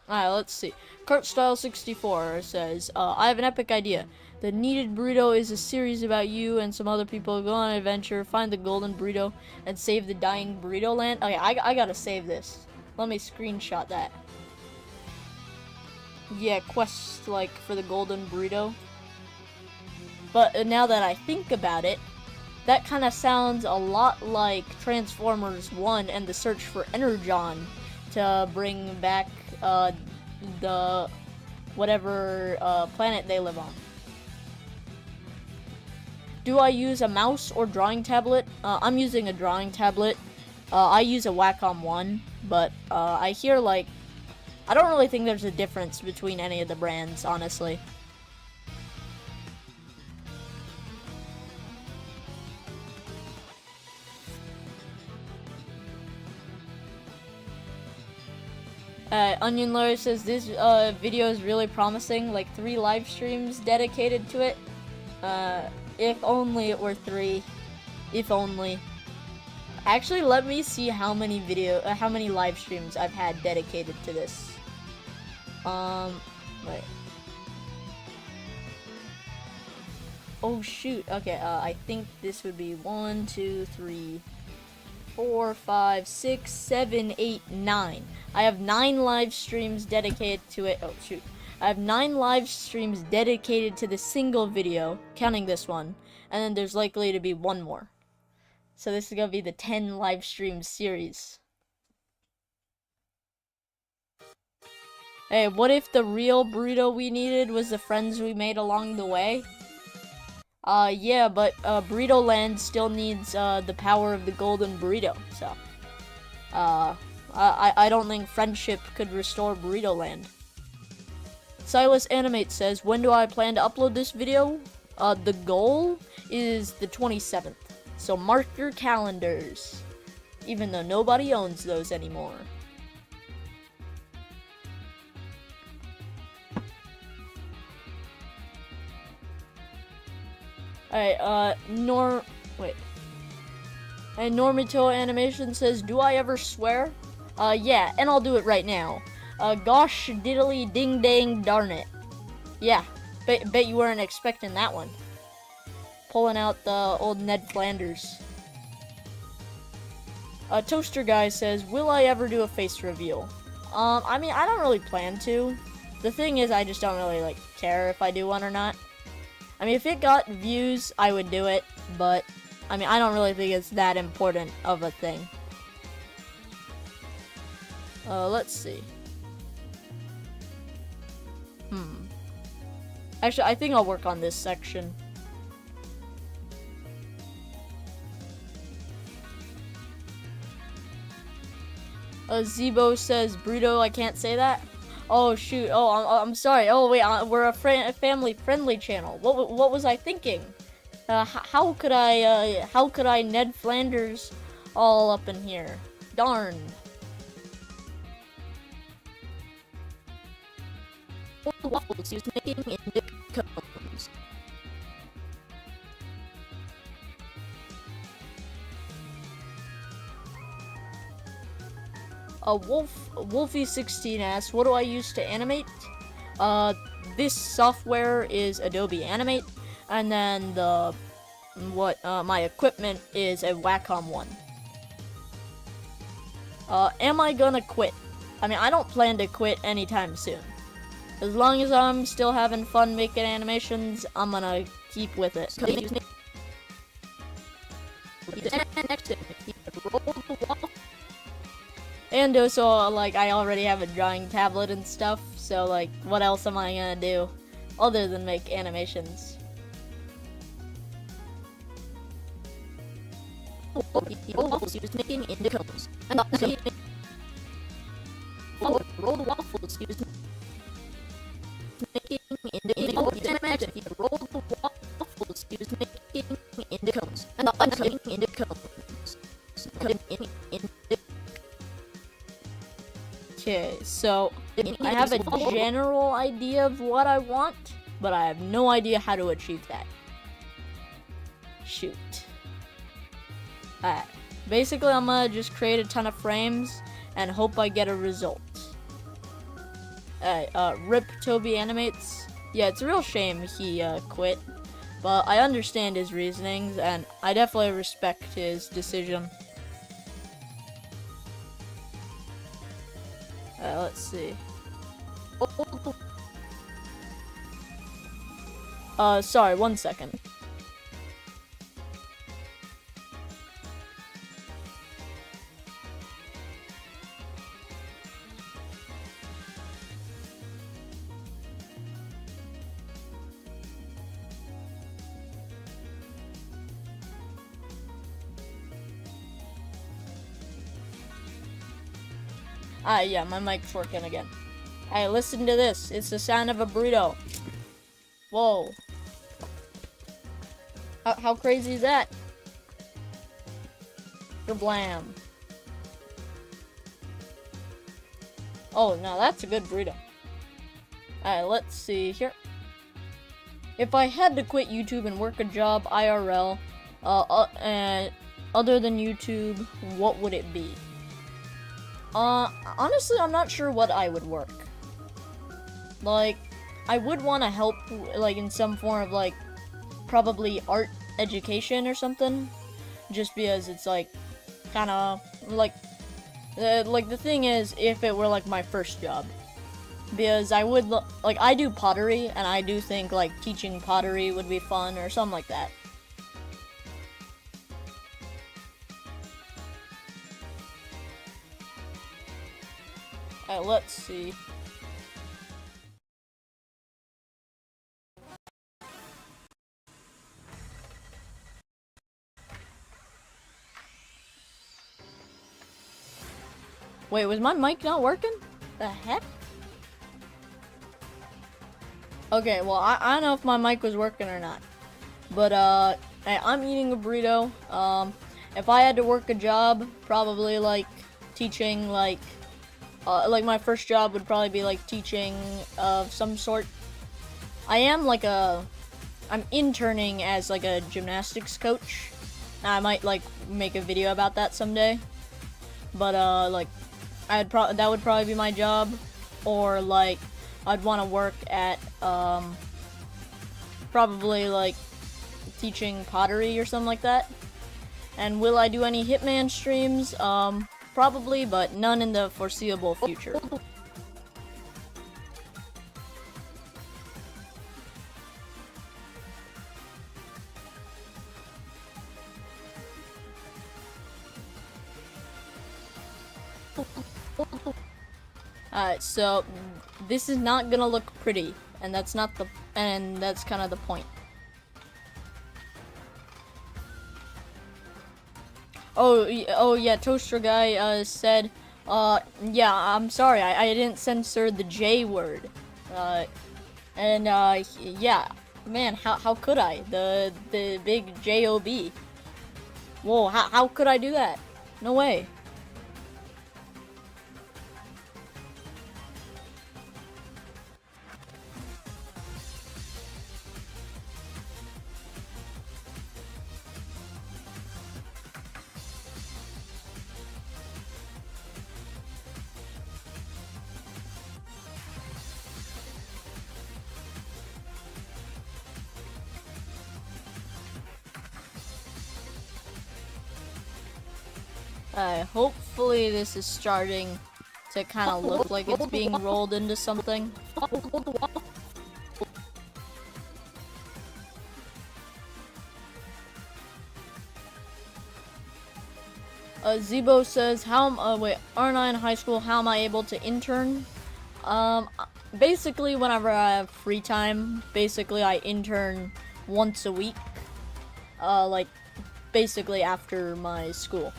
Alright, let's see. Cartstyle64 says, I have an epic idea. The Needed Burrito is a series about you and some other people go on an adventure, find the golden burrito, and save the dying burrito land. Okay, I gotta save this. Let me screenshot that. Yeah, quest, like, for the golden burrito. But now that I think about it, that kind of sounds a lot like Transformers 1 and the search for Energon to bring back, the whatever, planet they live on. Do I use a mouse or drawing tablet? I'm using a drawing tablet. I use a Wacom 1, but I hear, like, I don't really think there's a difference between any of the brands, honestly. Onion Larry says this video is really promising, like 3 live streams dedicated to it. If only it were 3. If only. Actually, let me see how many live streams I've had dedicated to this. Wait. Oh shoot. Okay. I think this would be 1, 2, 3, 4, 5, 6, 7, 8, 9. I have 9 live streams dedicated to it. Oh shoot. I have 9 live streams dedicated to the single video, counting this one, and then there's likely to be 1 more. So this is gonna be the 10 live stream series. Hey, what if the real burrito we needed was the friends we made along the way? Yeah, but Burrito Land still needs the power of the golden burrito, so I don't think friendship could restore Burrito Land. Silas Animate says, when do I plan to upload this video? The goal is the 27th. So mark your calendars, even though nobody owns those anymore. Alright, wait. And Normito Animation says, do I ever swear? Yeah, and I'll do it right now. Gosh diddly ding dang darn it. Yeah, bet you weren't expecting that one. Pulling out the old Ned Flanders. Toaster Guy says, will I ever do a face reveal? I mean, I don't really plan to. The thing is, I just don't really, like, care if I do one or not. I mean, if it got views, I would do it, but, I mean, I don't really think it's that important of a thing. Let's see. Actually, I think I'll work on this section. Zebo says, Burrito, I can't say that? Oh, shoot. Oh, I'm sorry. Oh, wait, we're a family-friendly channel. What was I thinking? How could I Ned Flanders all up in here? Darn. Waffles used making into cones. Wolfie16 asks, what do I use to animate? This software is Adobe Animate, and then my equipment is a Wacom one. Am I gonna quit? I mean, I don't plan to quit anytime soon. As long as I'm still having fun making animations, I'm gonna keep with it. And also, like, I already have a drawing tablet and stuff, so, like, what else am I gonna do other than make animations? Waffles used making into cones. And rolled waffles used making into rolled the waffles used making into cones. And cutting into cones. Cutting into. Okay, so I have a general idea of what I want, but I have no idea how to achieve that. Shoot. Alright. Basically, I'm gonna just create a ton of frames and hope I get a result. Rip Toby Animates. Yeah, it's a real shame he quit, but I understand his reasonings and I definitely respect his decision. Let's see. Sorry, 1 second. Yeah, my mic's working again. Hey, listen to this. It's the sound of a burrito. Whoa. How crazy is that? Kablam. Oh, now that's a good burrito. Alright, let's see here. If I had to quit YouTube and work a job IRL, other than YouTube, what would it be? Honestly, I'm not sure what I would work. Like, I would want to help, like, in some form of, like, probably art education or something. Just because it's, like, kind of, like, the thing is, if it were, like, my first job. Because I would, like, I do pottery, and I do think, like, teaching pottery would be fun or something like that. Let's see. Wait, was my mic not working? The heck? Okay, well, I don't know if my mic was working or not. But, I'm eating a burrito. If I had to work a job, probably, like, teaching, like my first job would probably be, like, teaching of some sort. I'm interning as, like, a gymnastics coach. I might like make a video about that someday. But like that would probably be my job, or like I'd want to work at probably like teaching pottery or something like that. And will I do any Hitman streams? Probably, but none in the foreseeable future. Alright, so this is not gonna look pretty, and that's kind of the point. Oh yeah, Toaster Guy said, yeah, I'm sorry, I didn't censor the J word. Yeah, man, how could I? The big J-O-B. Whoa, how could I do that? No way. Hopefully this is starting to kind of look like it's being rolled into something. Zebo says, wait, aren't I in high school? How am I able to intern? Basically, whenever I have free time, basically I intern once a week. Like, basically after my school.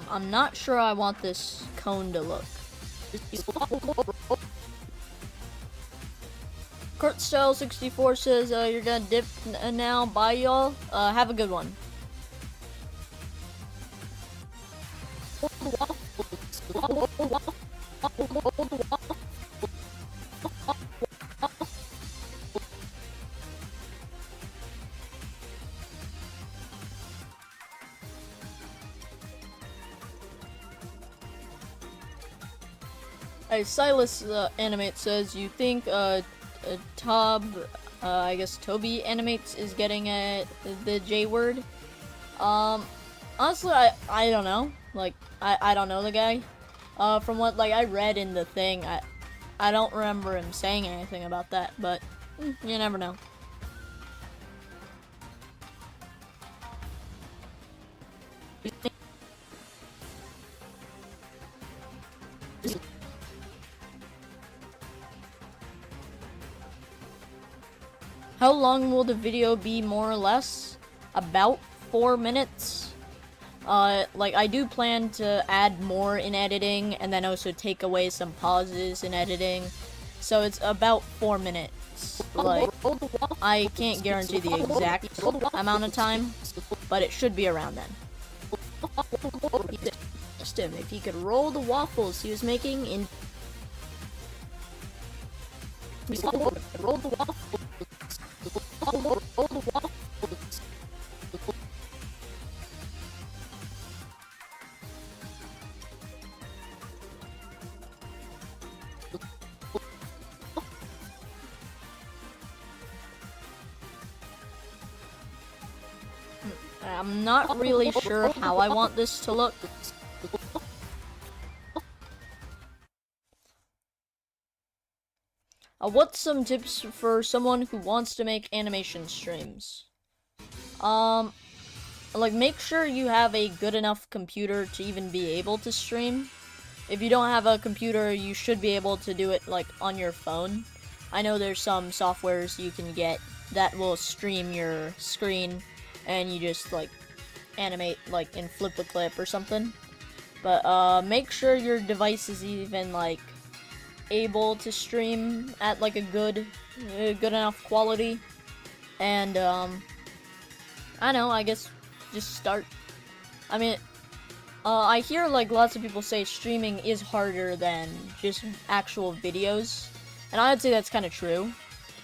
I'm not sure I want this cone to look. KurtStyle64 says, you're gonna dip now. Bye, y'all. Have a good one. Silas Animate says, you think I guess Toby Animates is getting the J word? Honestly, I don't know. Like, I don't know the guy. From what like I read in the thing, I don't remember him saying anything about that, but you never know. How long will the video be, more or less? About 4 minutes. Like, I do plan to add more in editing, and then also take away some pauses in editing. So it's about 4 minutes. Like, I can't guarantee the exact amount of time, but it should be around then. Asked him if he could roll the waffles he was making in... Roll the waffles. I'm not really sure how I want this to look. What's some tips for someone who wants to make animation streams? Like, make sure you have a good enough computer to even be able to stream. If you don't have a computer, you should be able to do it, like, on your phone. I know there's some softwares you can get that will stream your screen, and you just, like, animate, like, in Flip a Clip or something. But, make sure your device is even, like, able to stream at like a good enough quality, and I know, I guess just start. I mean, I hear like lots of people say streaming is harder than just actual videos, and I'd say that's kind of true,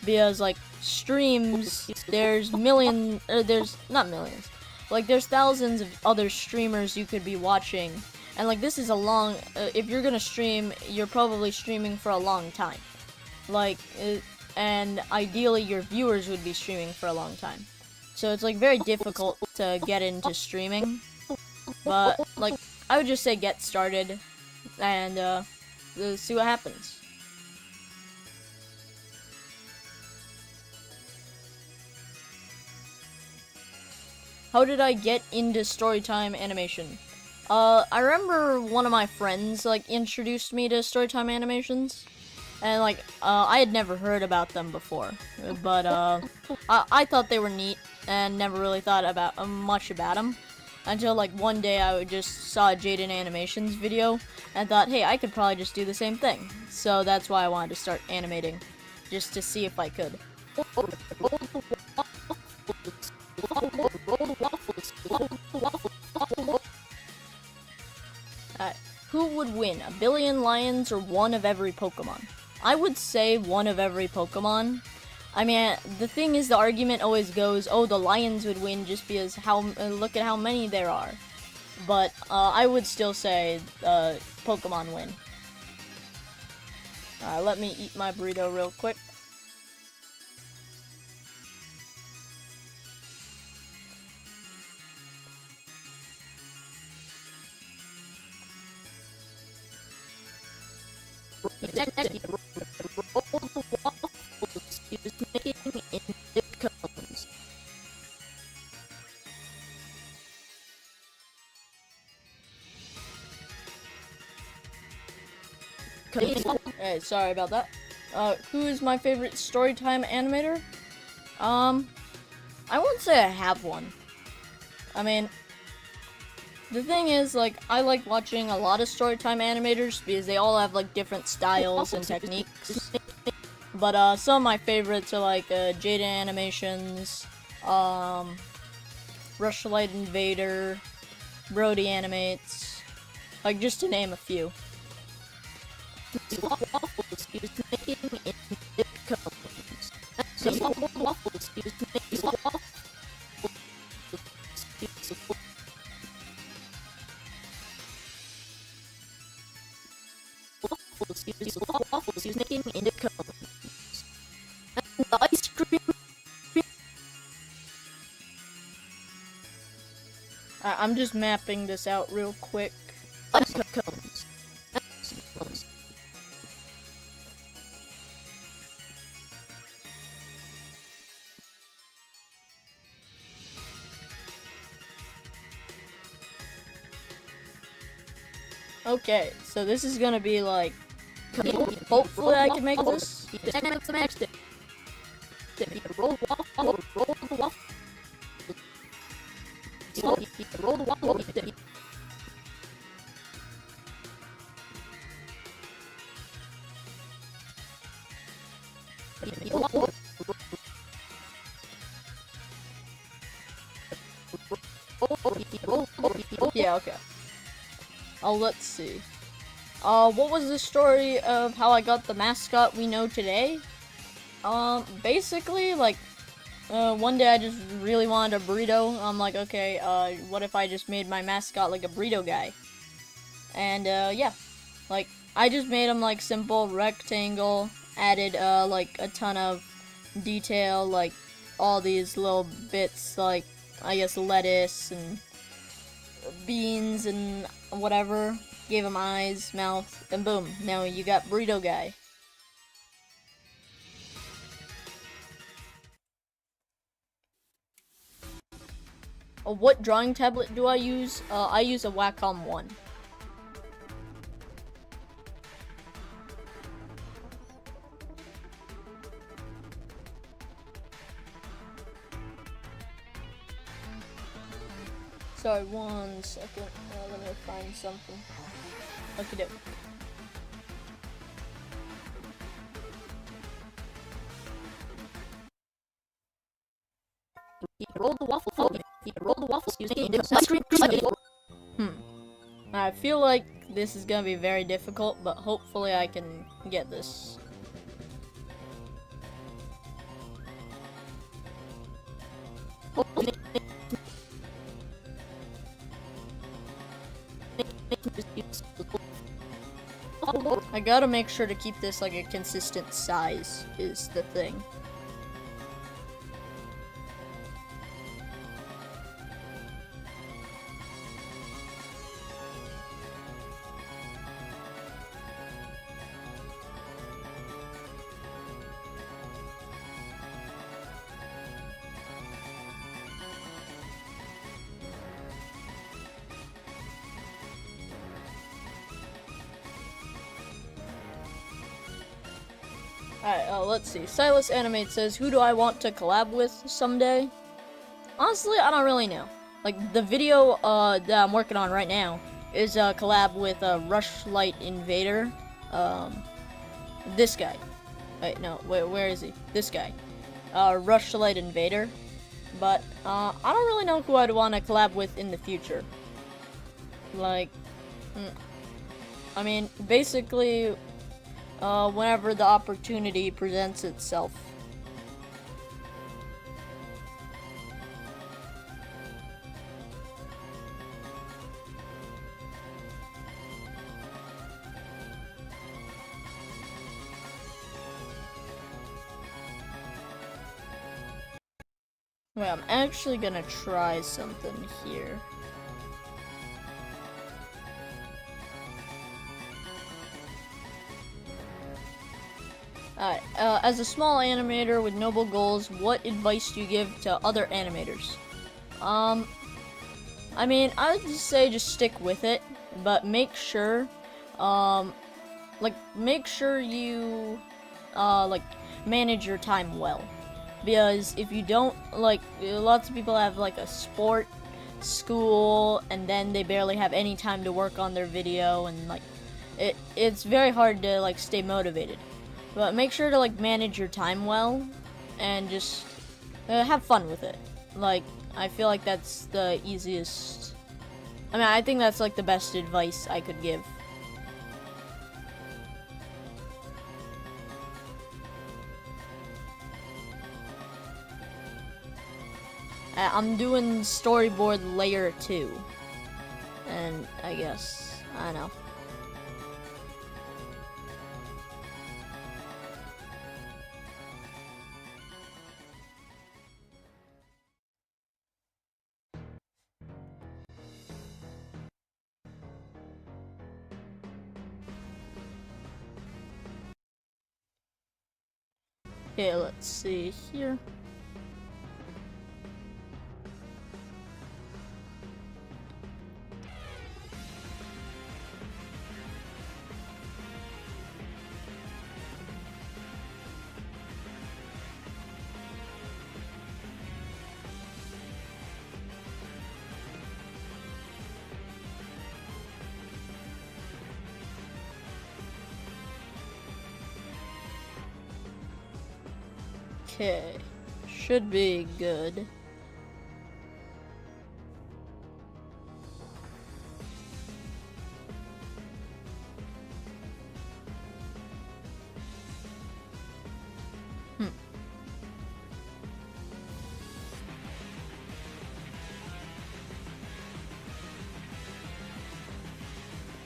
because like streams, there's there's not millions, like there's thousands of other streamers you could be watching, and like this is a long. If you're gonna stream, you're probably streaming for a long time, like, and ideally your viewers would be streaming for a long time. So it's like very difficult to get into streaming. But like I would just say get started and see what happens. How did I get into storytime animation? I remember one of my friends like introduced me to storytime animations. And like I had never heard about them before, but I thought they were neat and never really thought about much about them until like one day I just saw a Jaden Animations video and thought, hey, I could probably just do the same thing. So that's why I wanted to start animating, just to see if I could. Who would win, a billion lions or one of every Pokemon? I would say one of every Pokemon. I mean, the thing is, the argument always goes, oh, the lions would win just because look at how many there are. But I would still say Pokemon win. Let me eat my burrito real quick. Hey, sorry about that. Who is my favorite storytime animator? I won't say I have one. I mean, the thing is, like, I like watching a lot of storytime animators because they all have, like, different styles and techniques. But, some of my favorites are, like, Jada Animations, Rushlight Invader, Brody Animates, like, just to name a few. I'm just mapping this out real quick. Okay, so this is gonna be like, hopefully I can make this. Yeah, okay. Let's see. What was the story of how I got the mascot we know today? Basically, like, one day I just really wanted a burrito. I'm like, okay, what if I just made my mascot like a burrito guy? And, yeah. Like, I just made him, like, simple rectangle, added, like, a ton of detail, like, all these little bits, like, I guess lettuce and beans and whatever. Gave him eyes, mouth, and boom, now you got burrito guy. What drawing tablet do I use? I use a Wacom 1. Sorry, 1 second. Let me find something. Okay, roll the waffle, follow me. If you roll the waffle, excuse me, into ice cream. I feel like this is gonna be very difficult, but hopefully I can get this. I gotta make sure to keep this like a consistent size is the thing. Alright, let's see. Silas Animate says, who do I want to collab with someday? Honestly, I don't really know. Like, the video that I'm working on right now is a collab with Rushlight Invader. This guy. Wait, no, where is he? This guy. Rushlight Invader. But, I don't really know who I'd want to collab with in the future. Like, I mean, basically, whenever the opportunity presents itself. Wait, I'm actually gonna try something here. Alright, as a small animator with noble goals, what advice do you give to other animators? I mean, I would just say just stick with it, but make sure, make sure you, manage your time well. Because if you don't, lots of people have, a sport, school, and then they barely have any time to work on their video, and, it's very hard to, stay motivated. But make sure to, manage your time well, and just have fun with it. I feel like that's the easiest... I mean, I think that's, the best advice I could give. I'm doing storyboard layer 2. And I guess, I don't know. Okay, let's see here. Okay, should be good.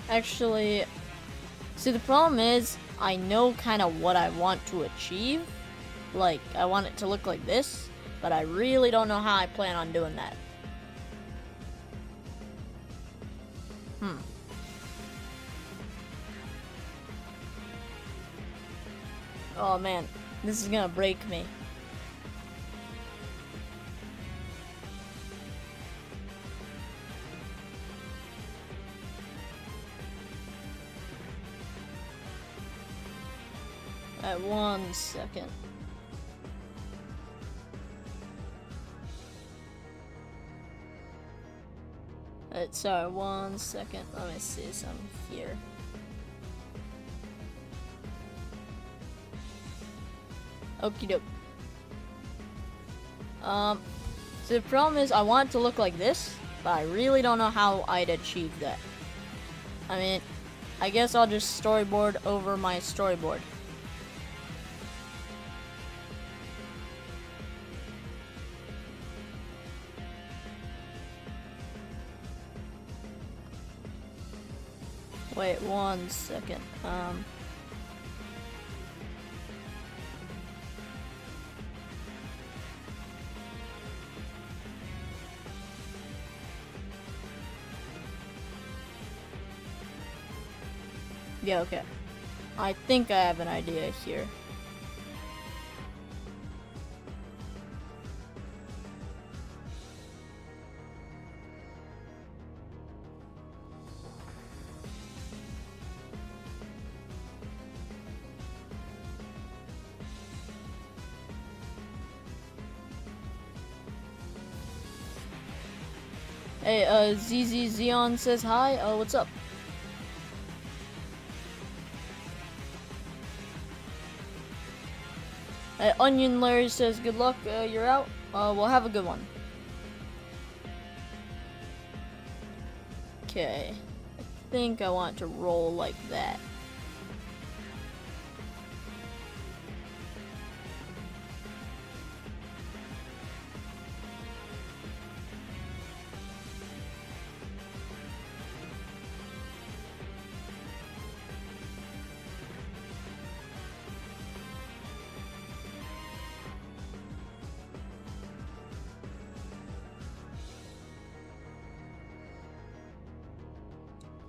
Actually, see, the problem is, I know kind of what I want to achieve. I want it to look like this, but I really don't know how I plan on doing that. Oh man, this is gonna break me. Alright, 1 second. Alright, sorry, 1 second. Let me see some here. Okie doke. So the problem is I want it to look like this, but I really don't know how I'd achieve that. I mean, I guess I'll just storyboard over my storyboard. Wait 1 second. Yeah, okay. I think I have an idea here. Hey, ZZ Zeon says hi. What's up? Onion Larry says good luck. You're out. We'll have a good one. Okay. I think I want to roll like that.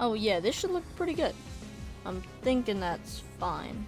Oh yeah, this should look pretty good. I'm thinking that's fine.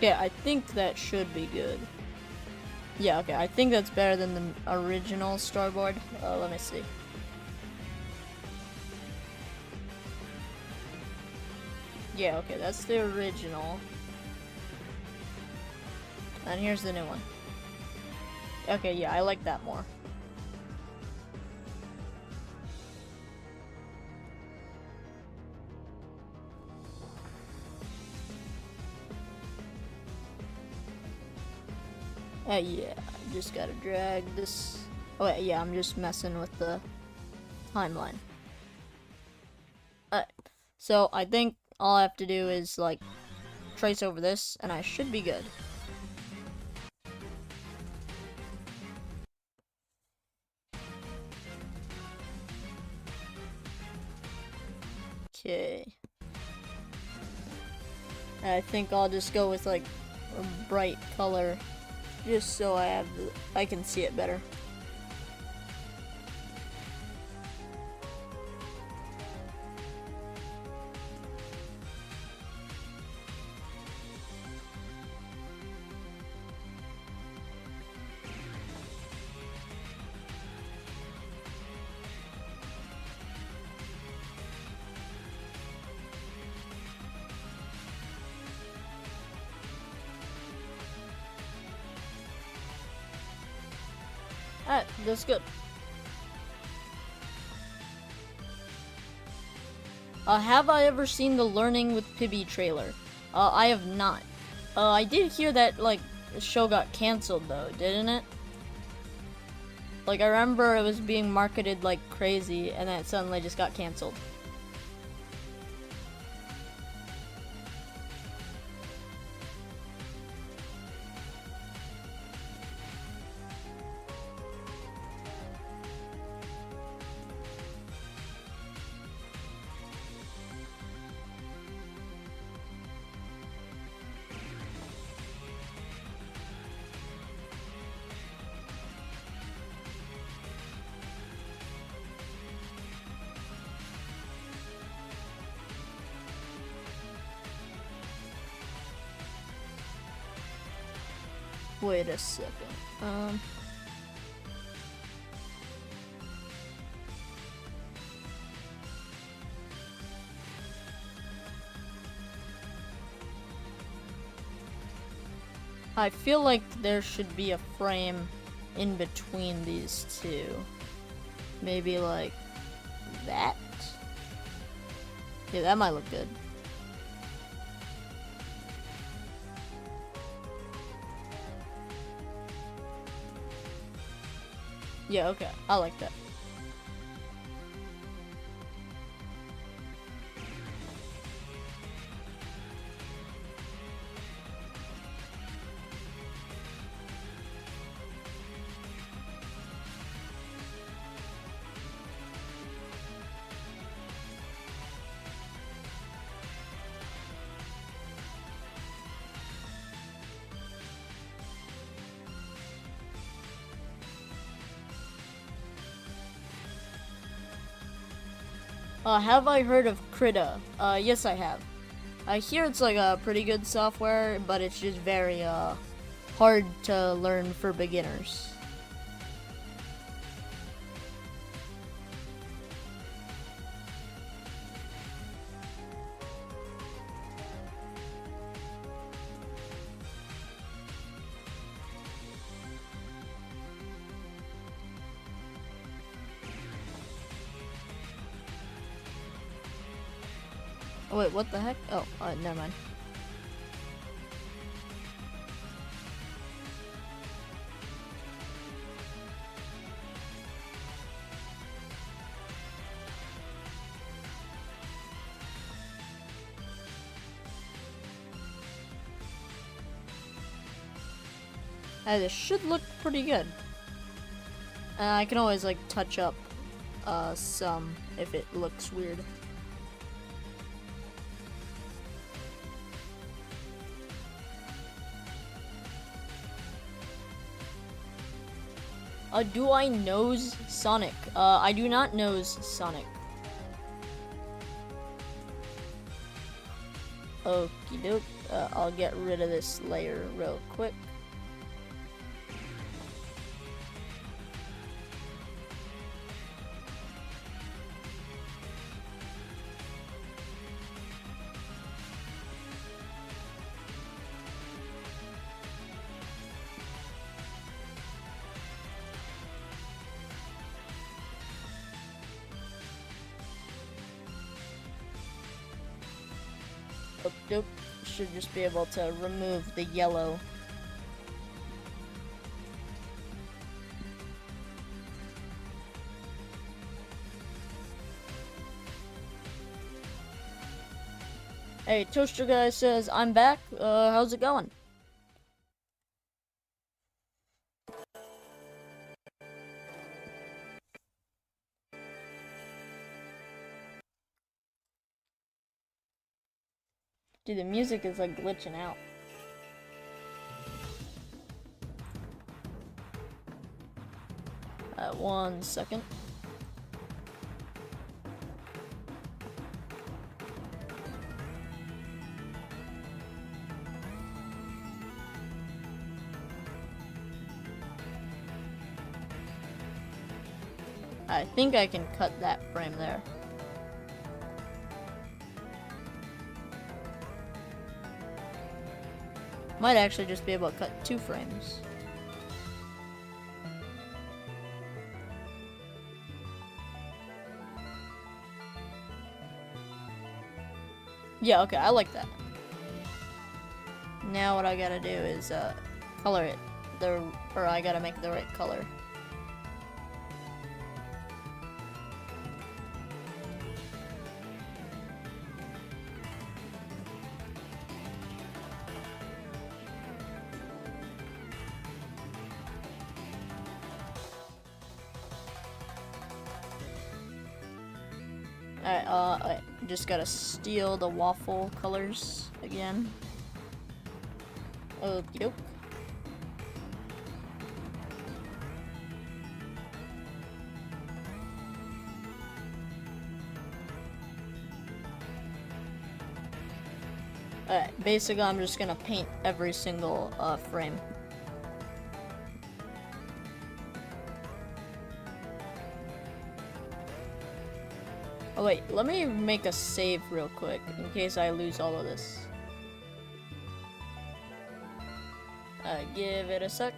Yeah, I think that should be good. Yeah, okay, I think that's better than the original storyboard. Let me see. Yeah, okay, that's the original. And here's the new one. Okay, yeah, I like that more. Yeah, I just gotta drag this. Oh, wait, yeah, I'm just messing with the timeline. Alright, so I think all I have to do is, like, trace over this, and I should be good. Okay. I think I'll just go with, like, a bright color, just so I can see it better. Alright, that's good. Have I ever seen the Learning with Pibby trailer? I have not. I did hear that, like, the show got canceled, though, didn't it? Like, I remember it was being marketed like crazy, and then it suddenly just got canceled. Wait a second. I feel like there should be a frame in between these two. Maybe like that? Yeah, that might look good. Yeah, okay. I like that. Have I heard of Krita? Yes I have. I hear it's like a pretty good software, but it's just very, hard to learn for beginners. Oh, wait, what the heck? Oh, never mind. This should look pretty good. I can always like touch up some if it looks weird. Do I nose Sonic? I do not nose Sonic. Okie doke. I'll get rid of this layer real quick. Nope, should just be able to remove the yellow. Hey, Toaster Guy says, I'm back. How's it going? Dude, the music is like glitching out. One second. I think I can cut that frame there. Might actually just be able to cut 2 frames. Yeah, okay, I like that. Now what I gotta do is color it. Or I gotta make the right color. Alright, I just gotta steal the waffle colors again. Okie doke. Alright, basically I'm just gonna paint every single frame. Oh wait, let me make a save real quick in case I lose all of this. Give it a sec.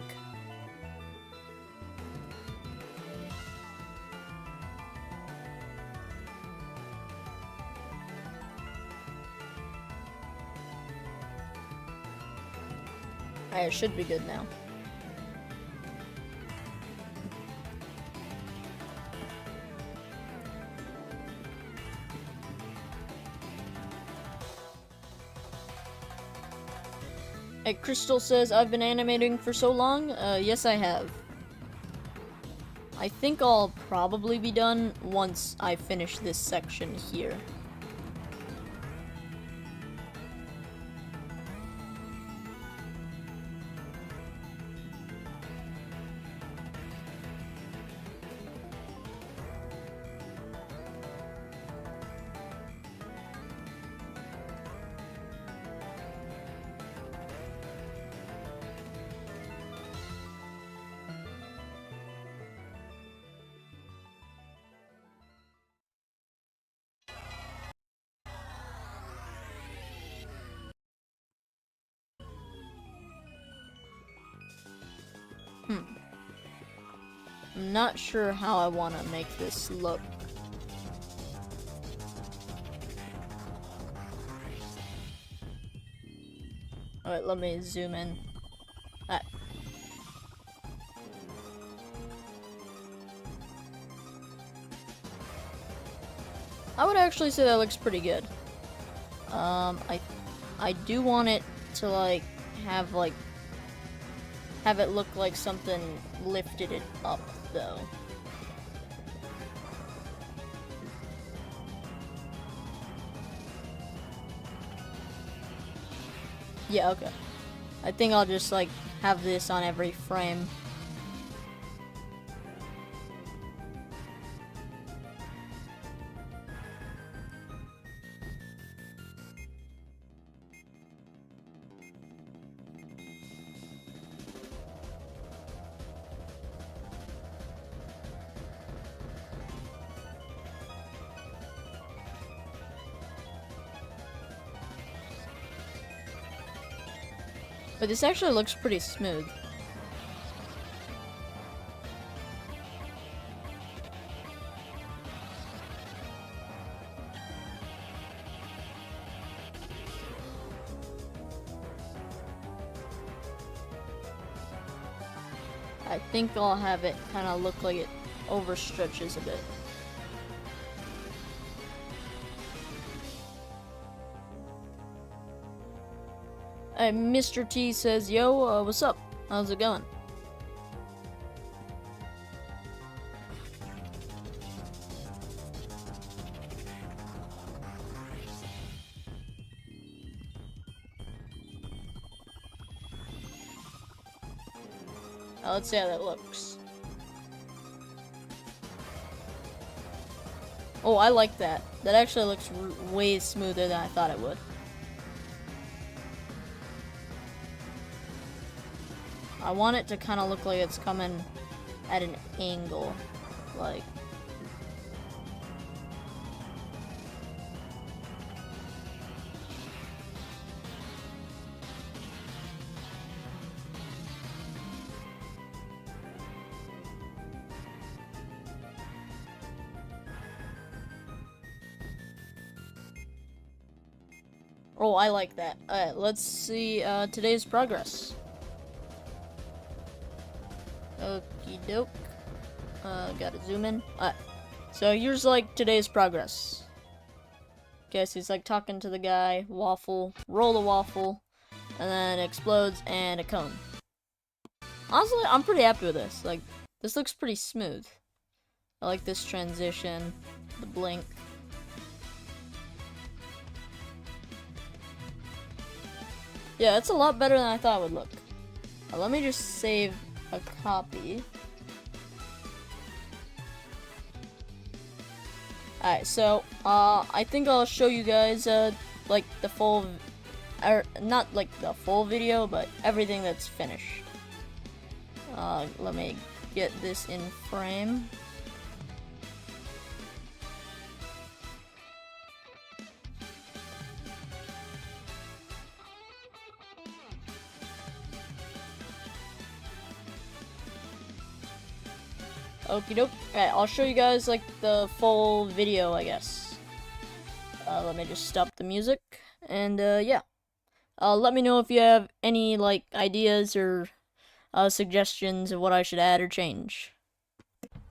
It should be good now. Crystal says, I've been animating for so long. Yes, I have. I think I'll probably be done once I finish this section here. I'm not sure how I want to make this look. Alright, let me zoom in. Alright. I would actually say that looks pretty good. I do want it to have it look like something lifted it up though. Yeah, okay. I think I'll just have this on every frame. But this actually looks pretty smooth. I think I'll have it kind of look like it overstretches a bit. Mr. T says, yo, what's up? How's it going? Let's see how that looks. Oh, I like that. That actually looks way smoother than I thought it would. I want it to kind of look like it's coming at an angle, like. Oh, I like that. Alright, let's see today's progress. Okie doke. Gotta zoom in. Alright. So here's today's progress. Guess he's talking to the guy, waffle, roll the waffle, and then it explodes and a cone. Honestly, I'm pretty happy with this. This looks pretty smooth. I like this transition, the blink. Yeah, it's a lot better than I thought it would look. Let me just save a copy. Alright, so, I think I'll show you guys, the full, or not the full video, but everything that's finished. Let me get this in frame. Okie doke. Alright, I'll show you guys like the full video, I guess. Let me just stop the music. And yeah. Let me know if you have any like ideas or suggestions of what I should add or change.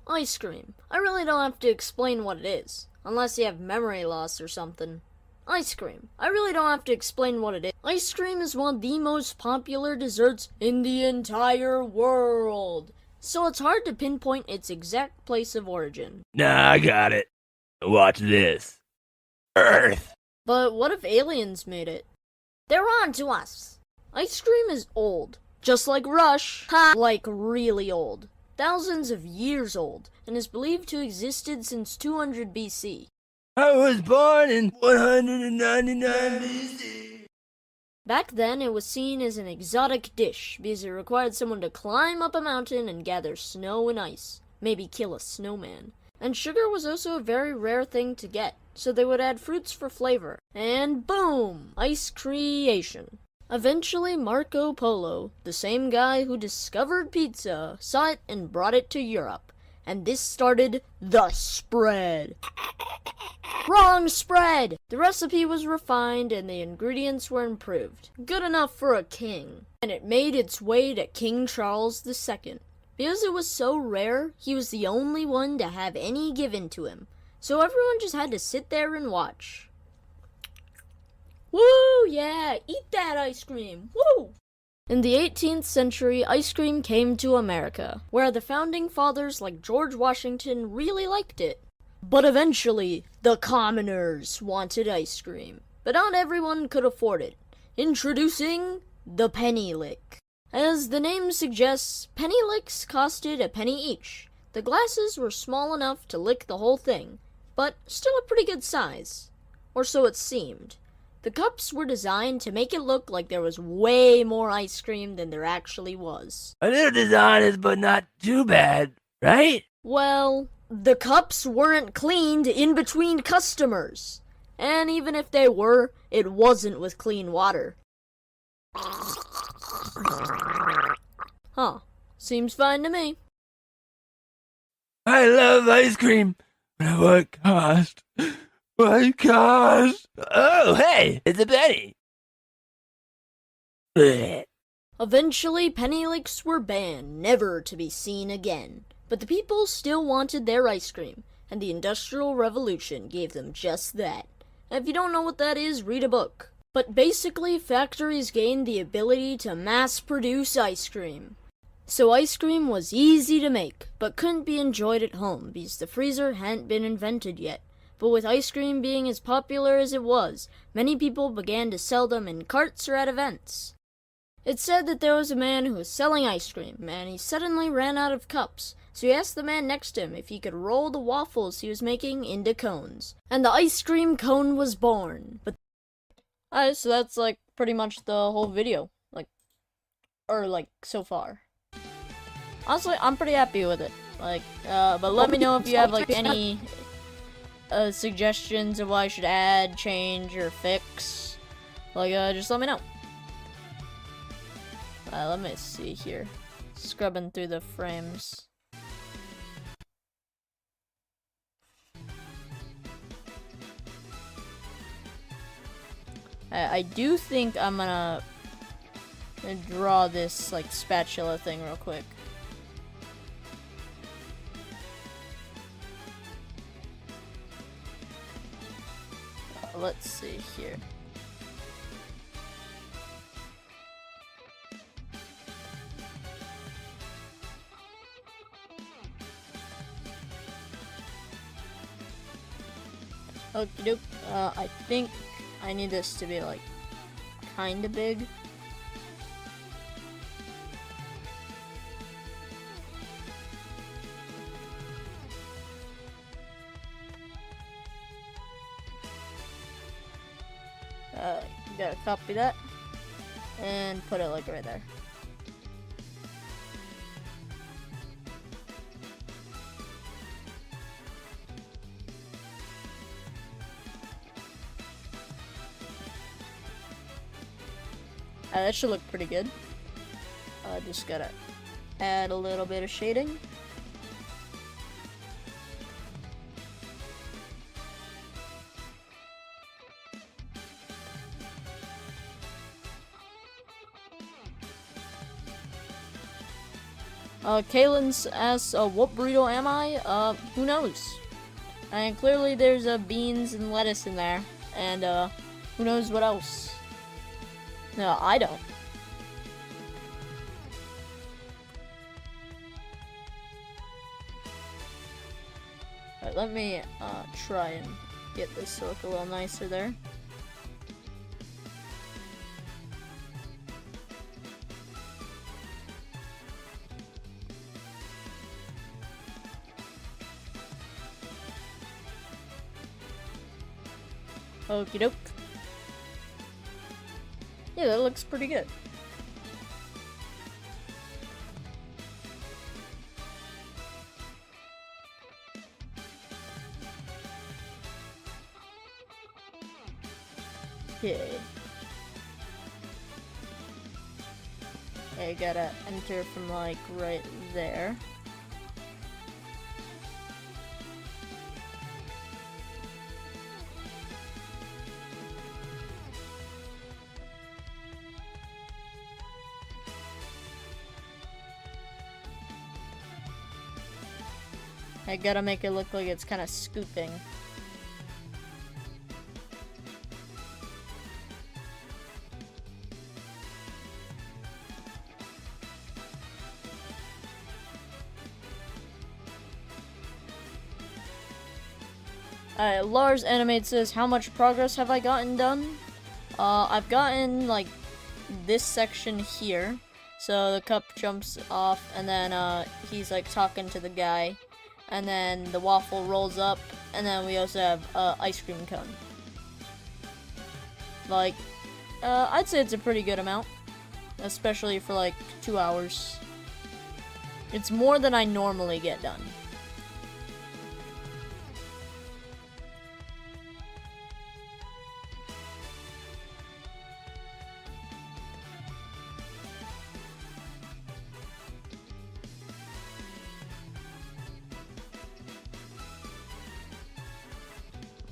Ice cream. I really don't have to explain what it is, unless you have memory loss or something. Ice cream. I really don't have to explain what it is. Ice cream is one of the most popular desserts in the entire world, so it's hard to pinpoint its exact place of origin. Nah, I got it. Watch this. Earth. But what if aliens made it? They're on to us. Ice cream is old, just like Rush. Ha! Like really old. Thousands of years old, and is believed to have existed since 200 BC. I was born in 199 BC. Back then, it was seen as an exotic dish because it required someone to climb up a mountain and gather snow and ice, maybe kill a snowman. And sugar was also a very rare thing to get, so they would add fruits for flavor. And boom! Ice creation. Eventually, Marco Polo, the same guy who discovered pizza, saw it and brought it to Europe. And this started the spread. Wrong spread! The recipe was refined and the ingredients were improved. Good enough for a king. And it made its way to King Charles II. Because it was so rare, he was the only one to have any given to him. So everyone just had to sit there and watch. Woo! Yeah! Eat that ice cream! Woo! In the 18th century, ice cream came to America, where the founding fathers like George Washington really liked it. But eventually, the commoners wanted ice cream. But not everyone could afford it. Introducing the penny lick. As the name suggests, penny licks costed a penny each. The glasses were small enough to lick the whole thing, but still a pretty good size. Or so it seemed. The cups were designed to make it look like there was way more ice cream than there actually was. A little dishonest, but not too bad, right? Well, the cups weren't cleaned in between customers. And even if they were, it wasn't with clean water. Huh. Seems fine to me. I love ice cream. But what cost? What cost? Oh, hey, it's a penny. Blech. Eventually, penny licks were banned, never to be seen again. But the people still wanted their ice cream, and the Industrial Revolution gave them just that. And if you don't know what that is, read a book. But basically, factories gained the ability to mass-produce ice cream. So ice cream was easy to make, but couldn't be enjoyed at home because the freezer hadn't been invented yet. But with ice cream being as popular as it was, many people began to sell them in carts or at events. It's said that there was a man who was selling ice cream, and he suddenly ran out of cups, so he asked the man next to him if he could roll the waffles he was making into cones. And the ice cream cone was born. But alright, so that's like pretty much the whole video. So far. Honestly, I'm pretty happy with it. But let me know if you have like any suggestions of what I should add, change, or fix. Just let me know. Let me see here. Scrubbing through the frames. I do think I'm gonna draw this like spatula thing real quick. Let's see here. Okie doke. I think I need this to be like kinda big. You gotta copy that and put it like right there. That should look pretty good. Just gotta add a little bit of shading. Kaylin asks, what burrito am I? Who knows? And clearly there's, beans and lettuce in there. And, who knows what else? No, I don't. Alright, let me, try and get this to look a little nicer there. Okie doke. Yeah, that looks pretty good. Okay. I gotta enter from like right there. I gotta make it look like it's kind of scooping. Lars Animate says, how much progress have I gotten done? I've gotten, like, this section here. So the cup jumps off, and then, he's, like, talking to the guy. And then the waffle rolls up, and then we also have, ice cream cone. Like, I'd say it's a pretty good amount. Especially for, like, 2 hours. It's more than I normally get done.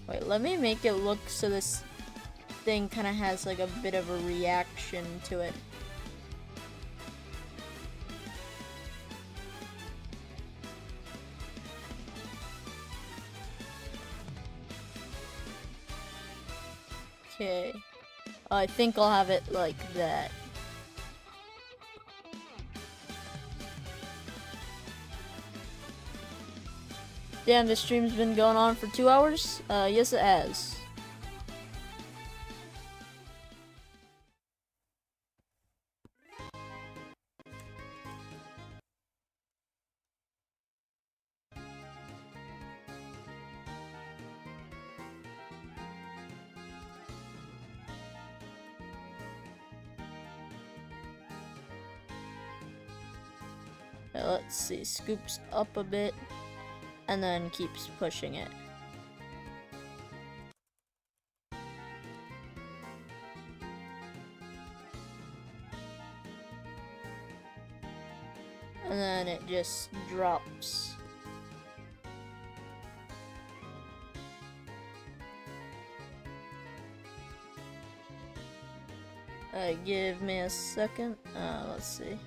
Wait, let me make it look so this thing kind of has like a bit of a reaction to it. Okay. I think I'll have it like that. Damn, this stream's been going on for 2 hours? Yes it has. Let's see, scoops up a bit. And then keeps pushing it. And then it just drops. Give me a second. Let's see.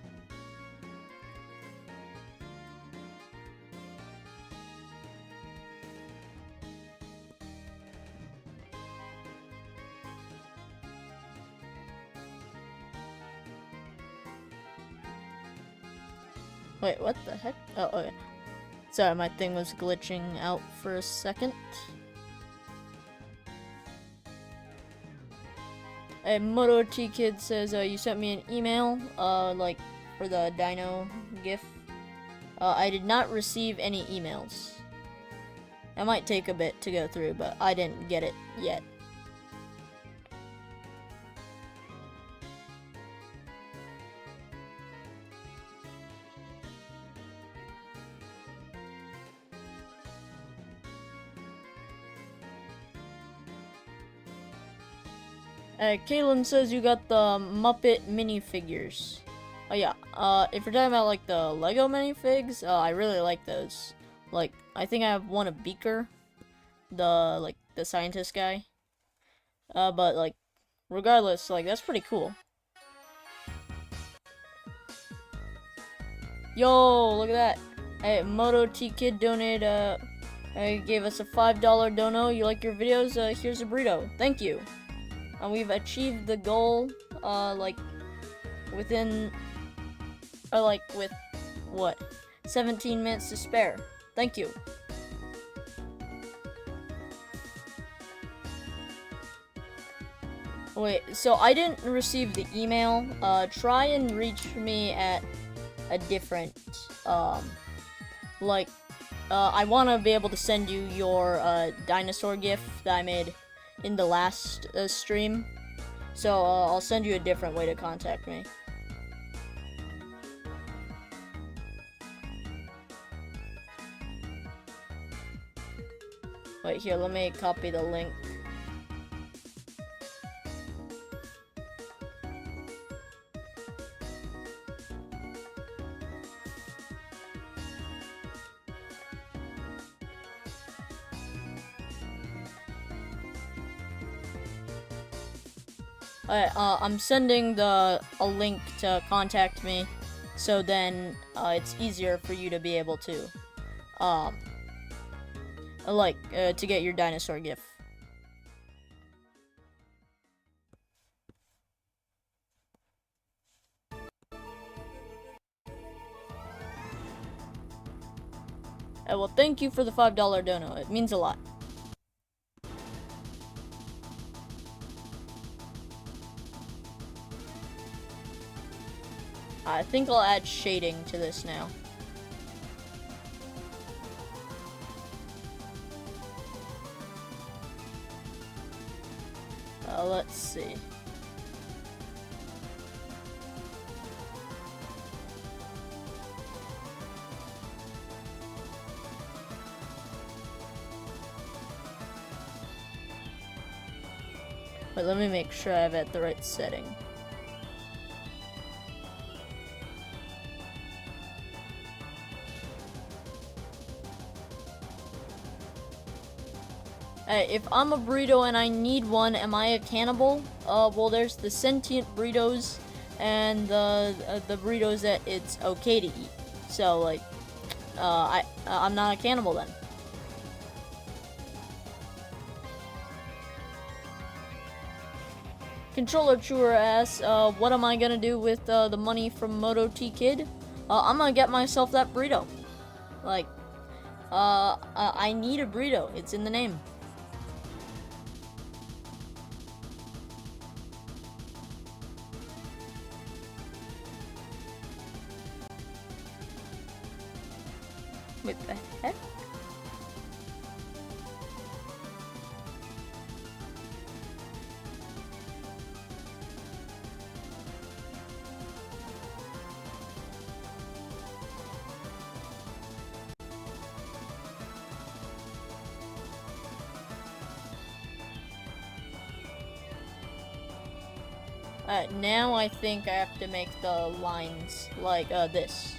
Wait, what the heck? Oh, okay. Sorry, my thing was glitching out for a second. A Moto T Kid says, you sent me an email, like, for the dino gif. I did not receive any emails. It might take a bit to go through, but I didn't get it yet. Kaylin says you got the Muppet minifigures. Oh yeah, if you're talking about like the Lego minifigs, I really like those. Like, I think I have one of Beaker, the scientist guy. But like, regardless, like, that's pretty cool. Yo, look at that. Hey, Moto T Kid donated, gave us a $5 dono. You like your videos? Here's a burrito. Thank you. And we've achieved the goal, like, within, with, what, 17 minutes to spare. Thank you. Wait, so I didn't receive the email. Try and reach me at a different, I want to be able to send you your, dinosaur gif that I made in the last, stream. So, I'll send you a different way to contact me. Wait, here, let me copy the link. I'm sending a link to contact me, so then, it's easier for you to be able to, to get your dinosaur gif. Well, thank you for the $5 dono. It means a lot. I think I'll add shading to this now. Let's see. Wait, let me make sure I have it at the right setting. If I'm a burrito and I need one, am I a cannibal? Well, there's the sentient burritos and the burritos that it's okay to eat. So, like, I'm not a cannibal then. Controller Chewer asks, what am I gonna do with the money from Moto T Kid? I'm gonna get myself that burrito. Like, I need a burrito. It's in the name. What the heck? Now I think I have to make the lines like this.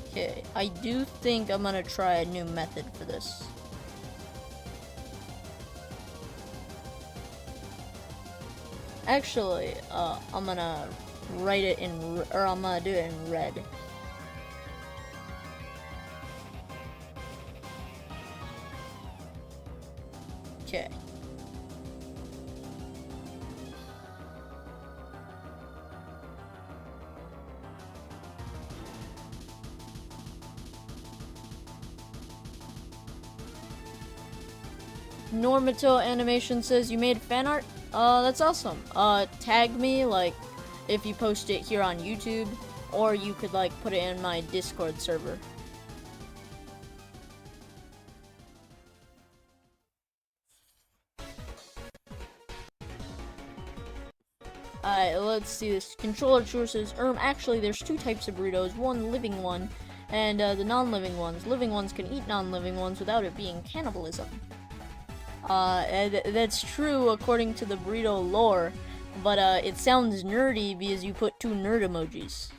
Okay, I do think I'm gonna try a new method for this. Actually, I'm gonna write it in, or I'm gonna do it in red. Okay. Normato Animation says you made fan art? That's awesome. Tag me, like, if you post it here on YouTube, or you could, like, put it in my Discord server. Alright, let's see this. Controller Chewer says, actually, there's two types of burritos, one living one, and the non-living ones. Living ones can eat non-living ones without it being cannibalism. That's true according to the burrito lore, but it sounds nerdy because you put two nerd emojis.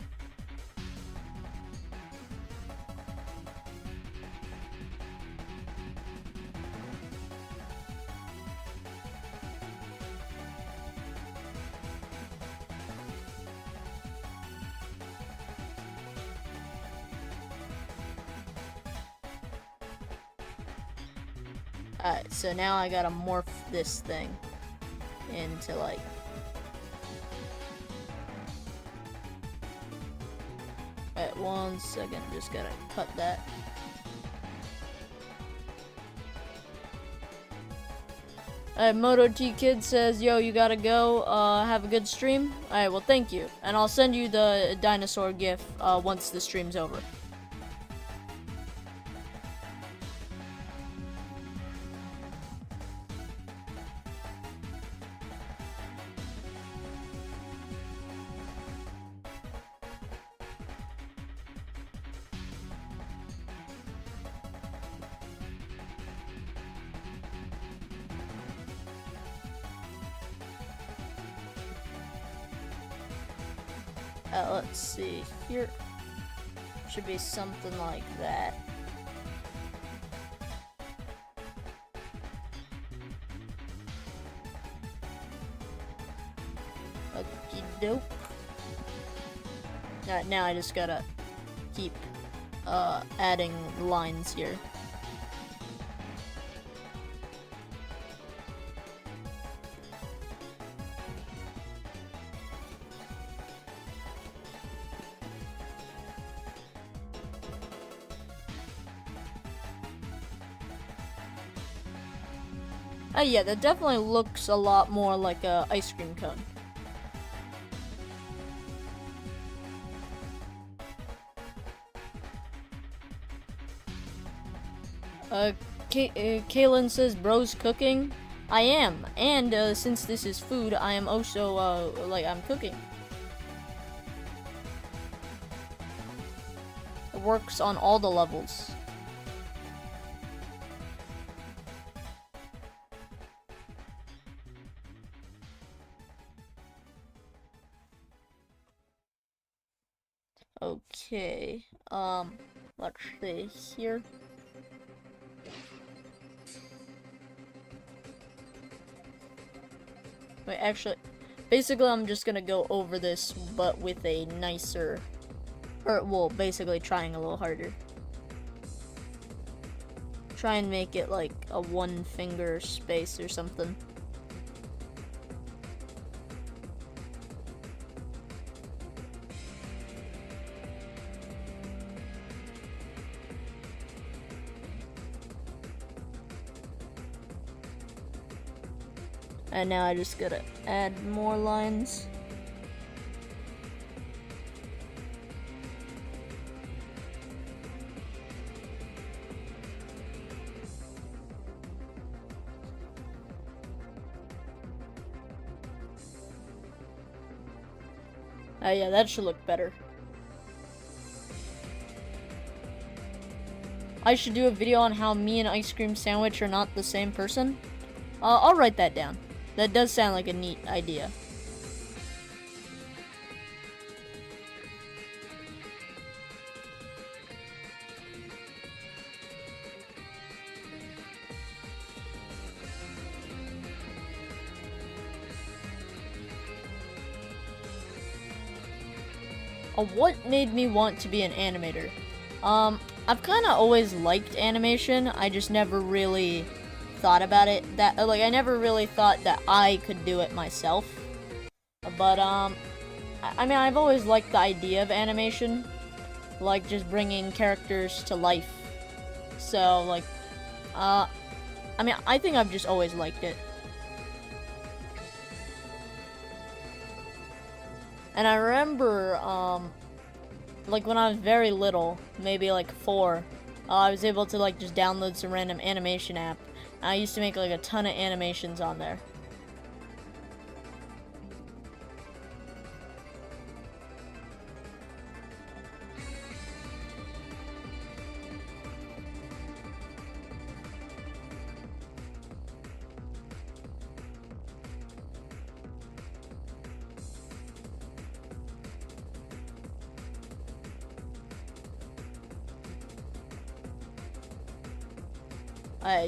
Alright, so now I gotta morph this thing into like... Alright, 1 second, just gotta cut that. Alright, Moto T Kid says, yo, you gotta go, have a good stream. Alright, well, thank you. And I'll send you the dinosaur gif, once the stream's over. Let's see, here should be something like that. Okie doke. Now I just gotta keep adding lines here. Yeah, that definitely looks a lot more like a ice cream cone. Kaylin says, bro's cooking. I am, and since this is food, I am also, like, I'm cooking. It works on all the levels. Okay, let's see here. Wait, actually, basically I'm just gonna go over this, but with a nicer, or, well, basically trying a little harder. Try and make it like a 1 finger space or something. And now I just gotta add more lines. Yeah, that should look better. I should do a video on how me and Ice Cream Sandwich are not the same person. I'll write that down. That does sound like a neat idea. What made me want to be an animator? I've kind of always liked animation. I just never really thought about it like I never really thought that I could do it myself. But I mean, I've always liked the idea of animation, like just bringing characters to life. So like I mean, I think I've just always liked it. And I remember like when I was very little, maybe like 4, I was able to like just download some random animation app. I used to make like a ton of animations on there.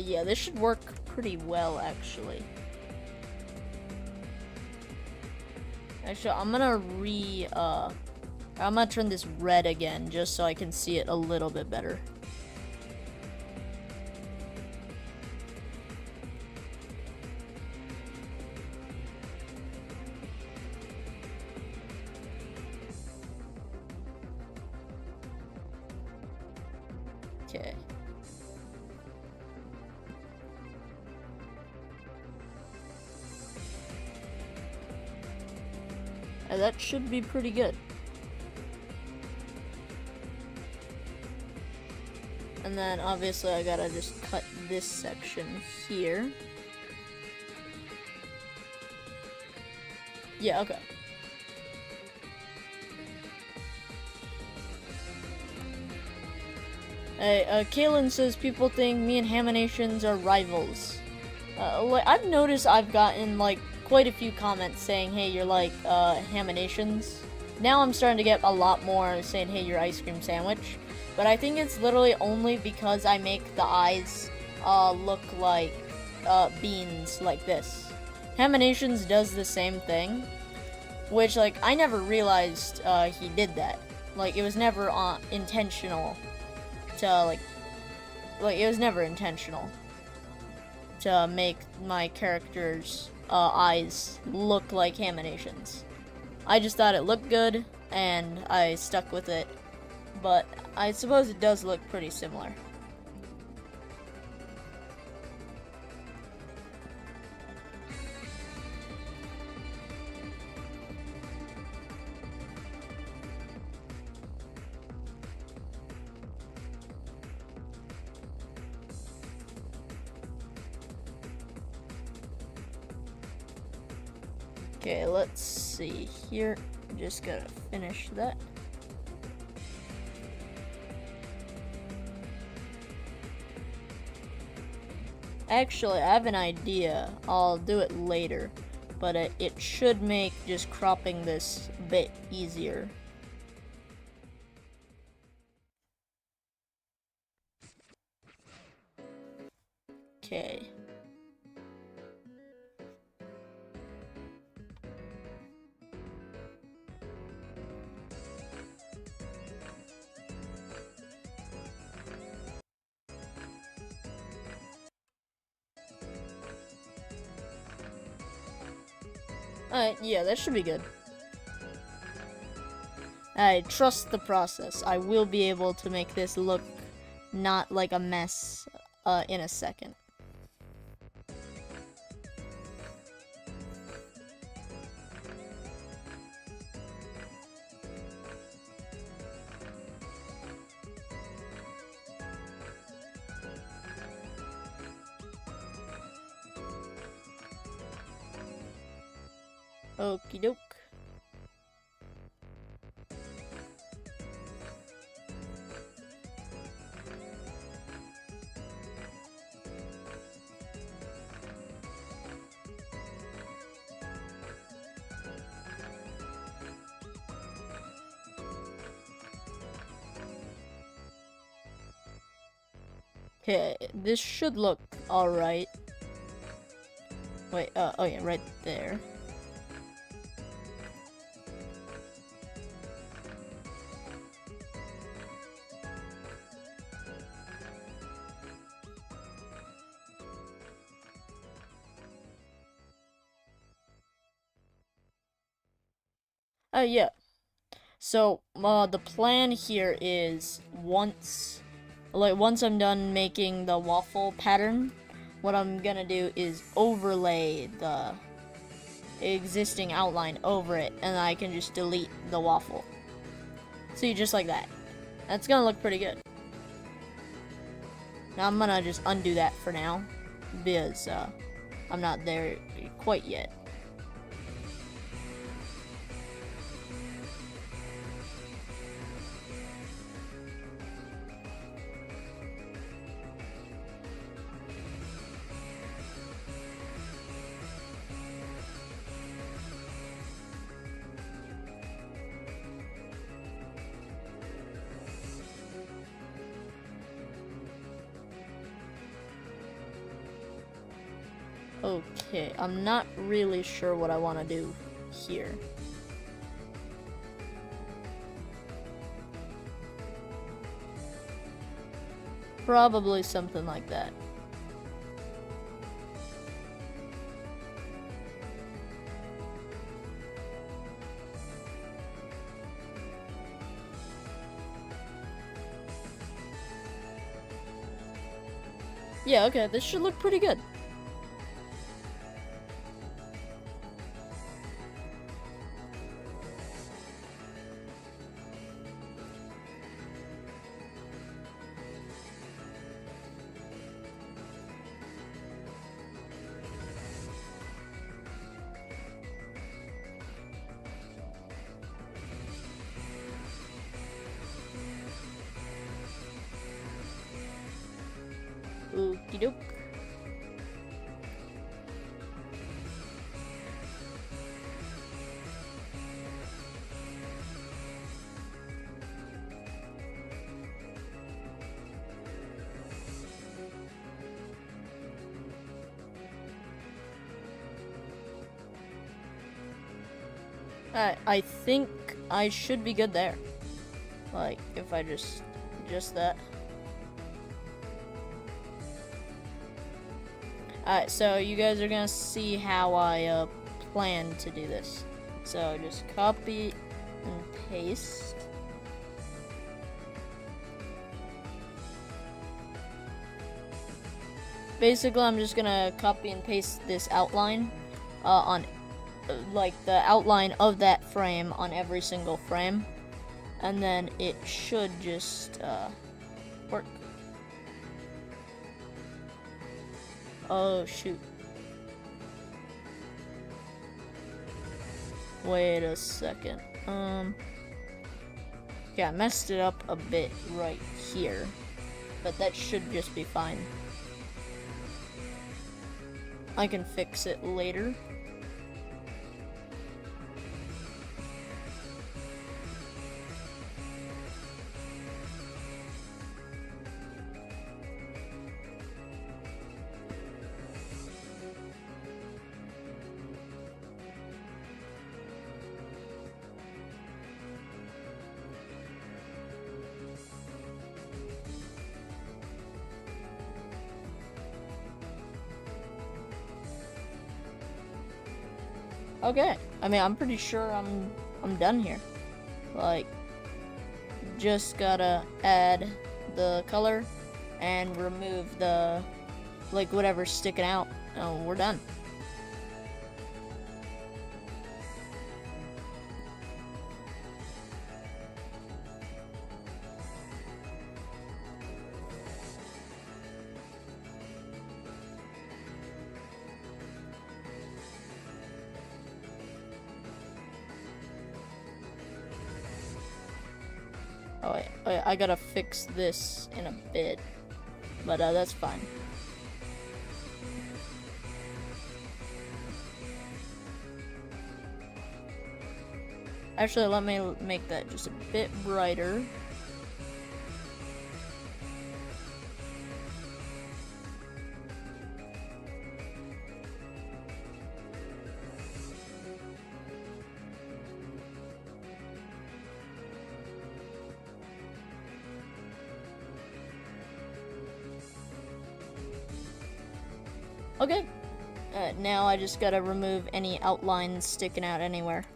Yeah, this should work pretty well, actually. Actually, I'm gonna turn this red again, just so I can see it a little bit better. Okay. That should be pretty good. And then obviously I gotta just cut this section here. Yeah, okay. Hey, Kaylin says people think me and Haminations are rivals. I've noticed I've gotten, like, quite a few comments saying, hey, you're like, Haminations. Now I'm starting to get a lot more saying, hey, you're ice cream sandwich. But I think it's literally only because I make the eyes, look like, beans like this. Haminations does the same thing. Which, like, I never realized, he did that. Like, it was never, intentional to, like, it was never intentional to make my character's, eyes look like Haminations. I just thought it looked good, and I stuck with it. But I suppose it does look pretty similar. Okay, let's see here. Just gotta finish that. Actually, I have an idea. I'll do it later, but it should make just cropping this a bit easier. Okay. Yeah, that should be good. I trust the process. I will be able to make this look not like a mess, in a second. Okie doke. Okay, this should look alright. Wait, oh yeah, right there. Yeah. So, the plan here is once I'm done making the waffle pattern, what I'm gonna do is overlay the existing outline over it, and I can just delete the waffle. See, just like that. That's gonna look pretty good. Now I'm gonna just undo that for now, because, I'm not there quite yet. Okay, I'm not really sure what I want to do here. Probably something like that. Yeah, okay, this should look pretty good. Okie doke. I think I should be good there. Like, if I just that. Alright, so you guys are gonna see how I plan to do this. So just copy and paste. Basically, I'm just gonna copy and paste this outline on like the outline of that frame on every single frame, and then it should just work. Oh shoot. Wait a second. Yeah, I messed it up a bit right here, but that should just be fine. I can fix it later. Okay, I mean, I'm pretty sure I'm done here. Like, just gotta add the color and remove the, like, whatever's sticking out. Oh, we're done. Oh wait, I gotta fix this in a bit, but that's fine. Actually, let me make that just a bit brighter. Okay, now I just gotta remove any outlines sticking out anywhere.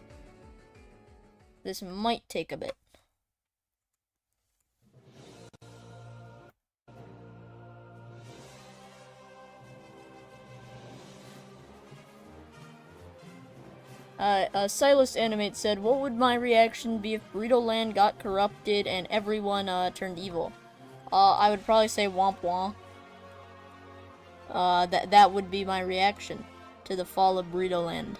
This might take a bit. Silas Animate said, "What would my reaction be if Burrito Land got corrupted and everyone turned evil?" I would probably say womp womp. That would be my reaction to the fall of Burrito Land.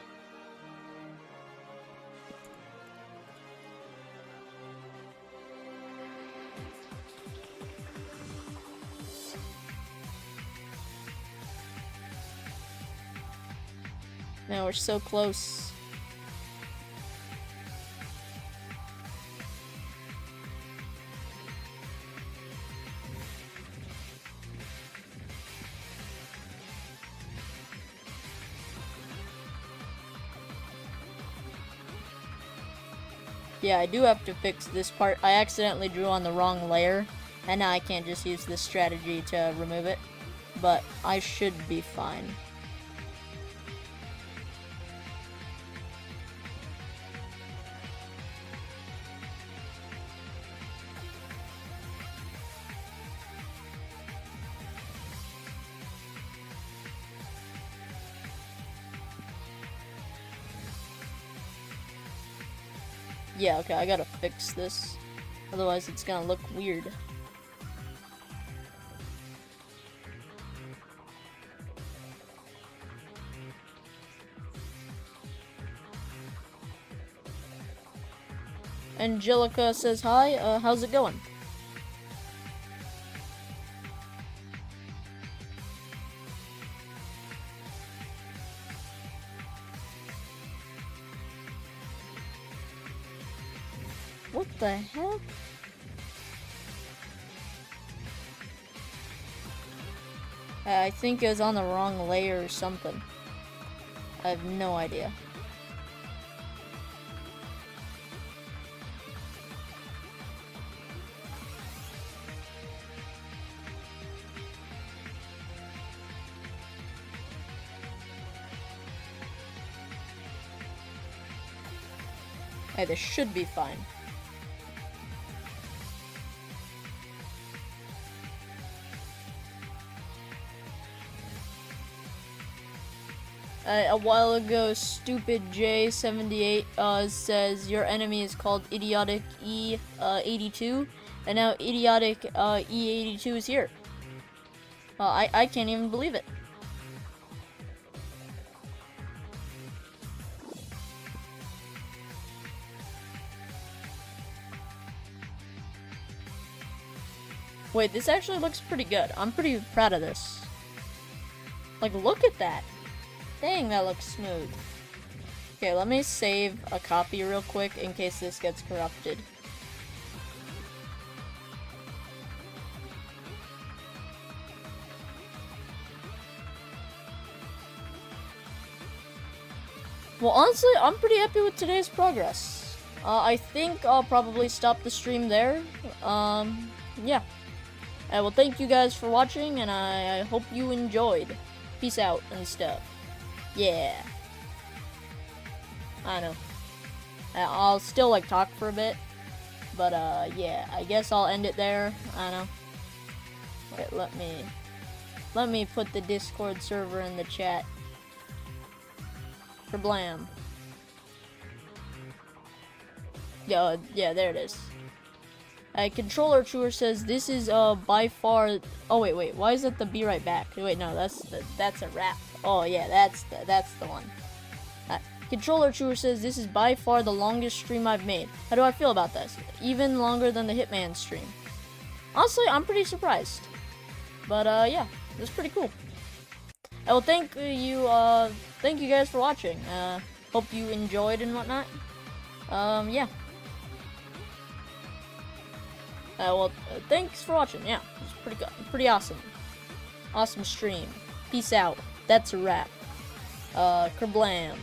Man, we're so close. Yeah, I do have to fix this part. I accidentally drew on the wrong layer, and now I can't just use this strategy to remove it. But I should be fine. Yeah, okay, I gotta fix this. Otherwise, it's gonna look weird. Angelica says hi, how's it going? What the heck? I think it was on the wrong layer or something. I have no idea. Hey, this should be fine. A while ago, Stupid J78 says your enemy is called Idiotic E82, and now Idiotic E82 is here. I can't even believe it. Wait, this actually looks pretty good. I'm pretty proud of this. Like, look at that. Dang, that looks smooth. Okay, let me save a copy real quick in case this gets corrupted. Well, honestly, I'm pretty happy with today's progress. I think I'll probably stop the stream there. Yeah. Well, thank you guys for watching, and I hope you enjoyed. Peace out and stuff. Yeah. I know. I'll still, like, talk for a bit. But, yeah. I guess I'll end it there. I know. Wait, let me put the Discord server in the chat. For blam. Yeah, there it is. Controller Chewer says this is by far. Oh wait, why is that the Be Right Back? Wait, no, that's a rap. Oh yeah, that's the one. Controller Chewer says this is by far the longest stream I've made. How do I feel about this? Even longer than the Hitman stream. Honestly, I'm pretty surprised. But yeah, it's pretty cool. Well, thank you guys for watching. Hope you enjoyed and whatnot. Yeah. Well, thanks for watching. Yeah, it's pretty good, pretty awesome. Awesome stream. Peace out. That's a wrap. Kerblam.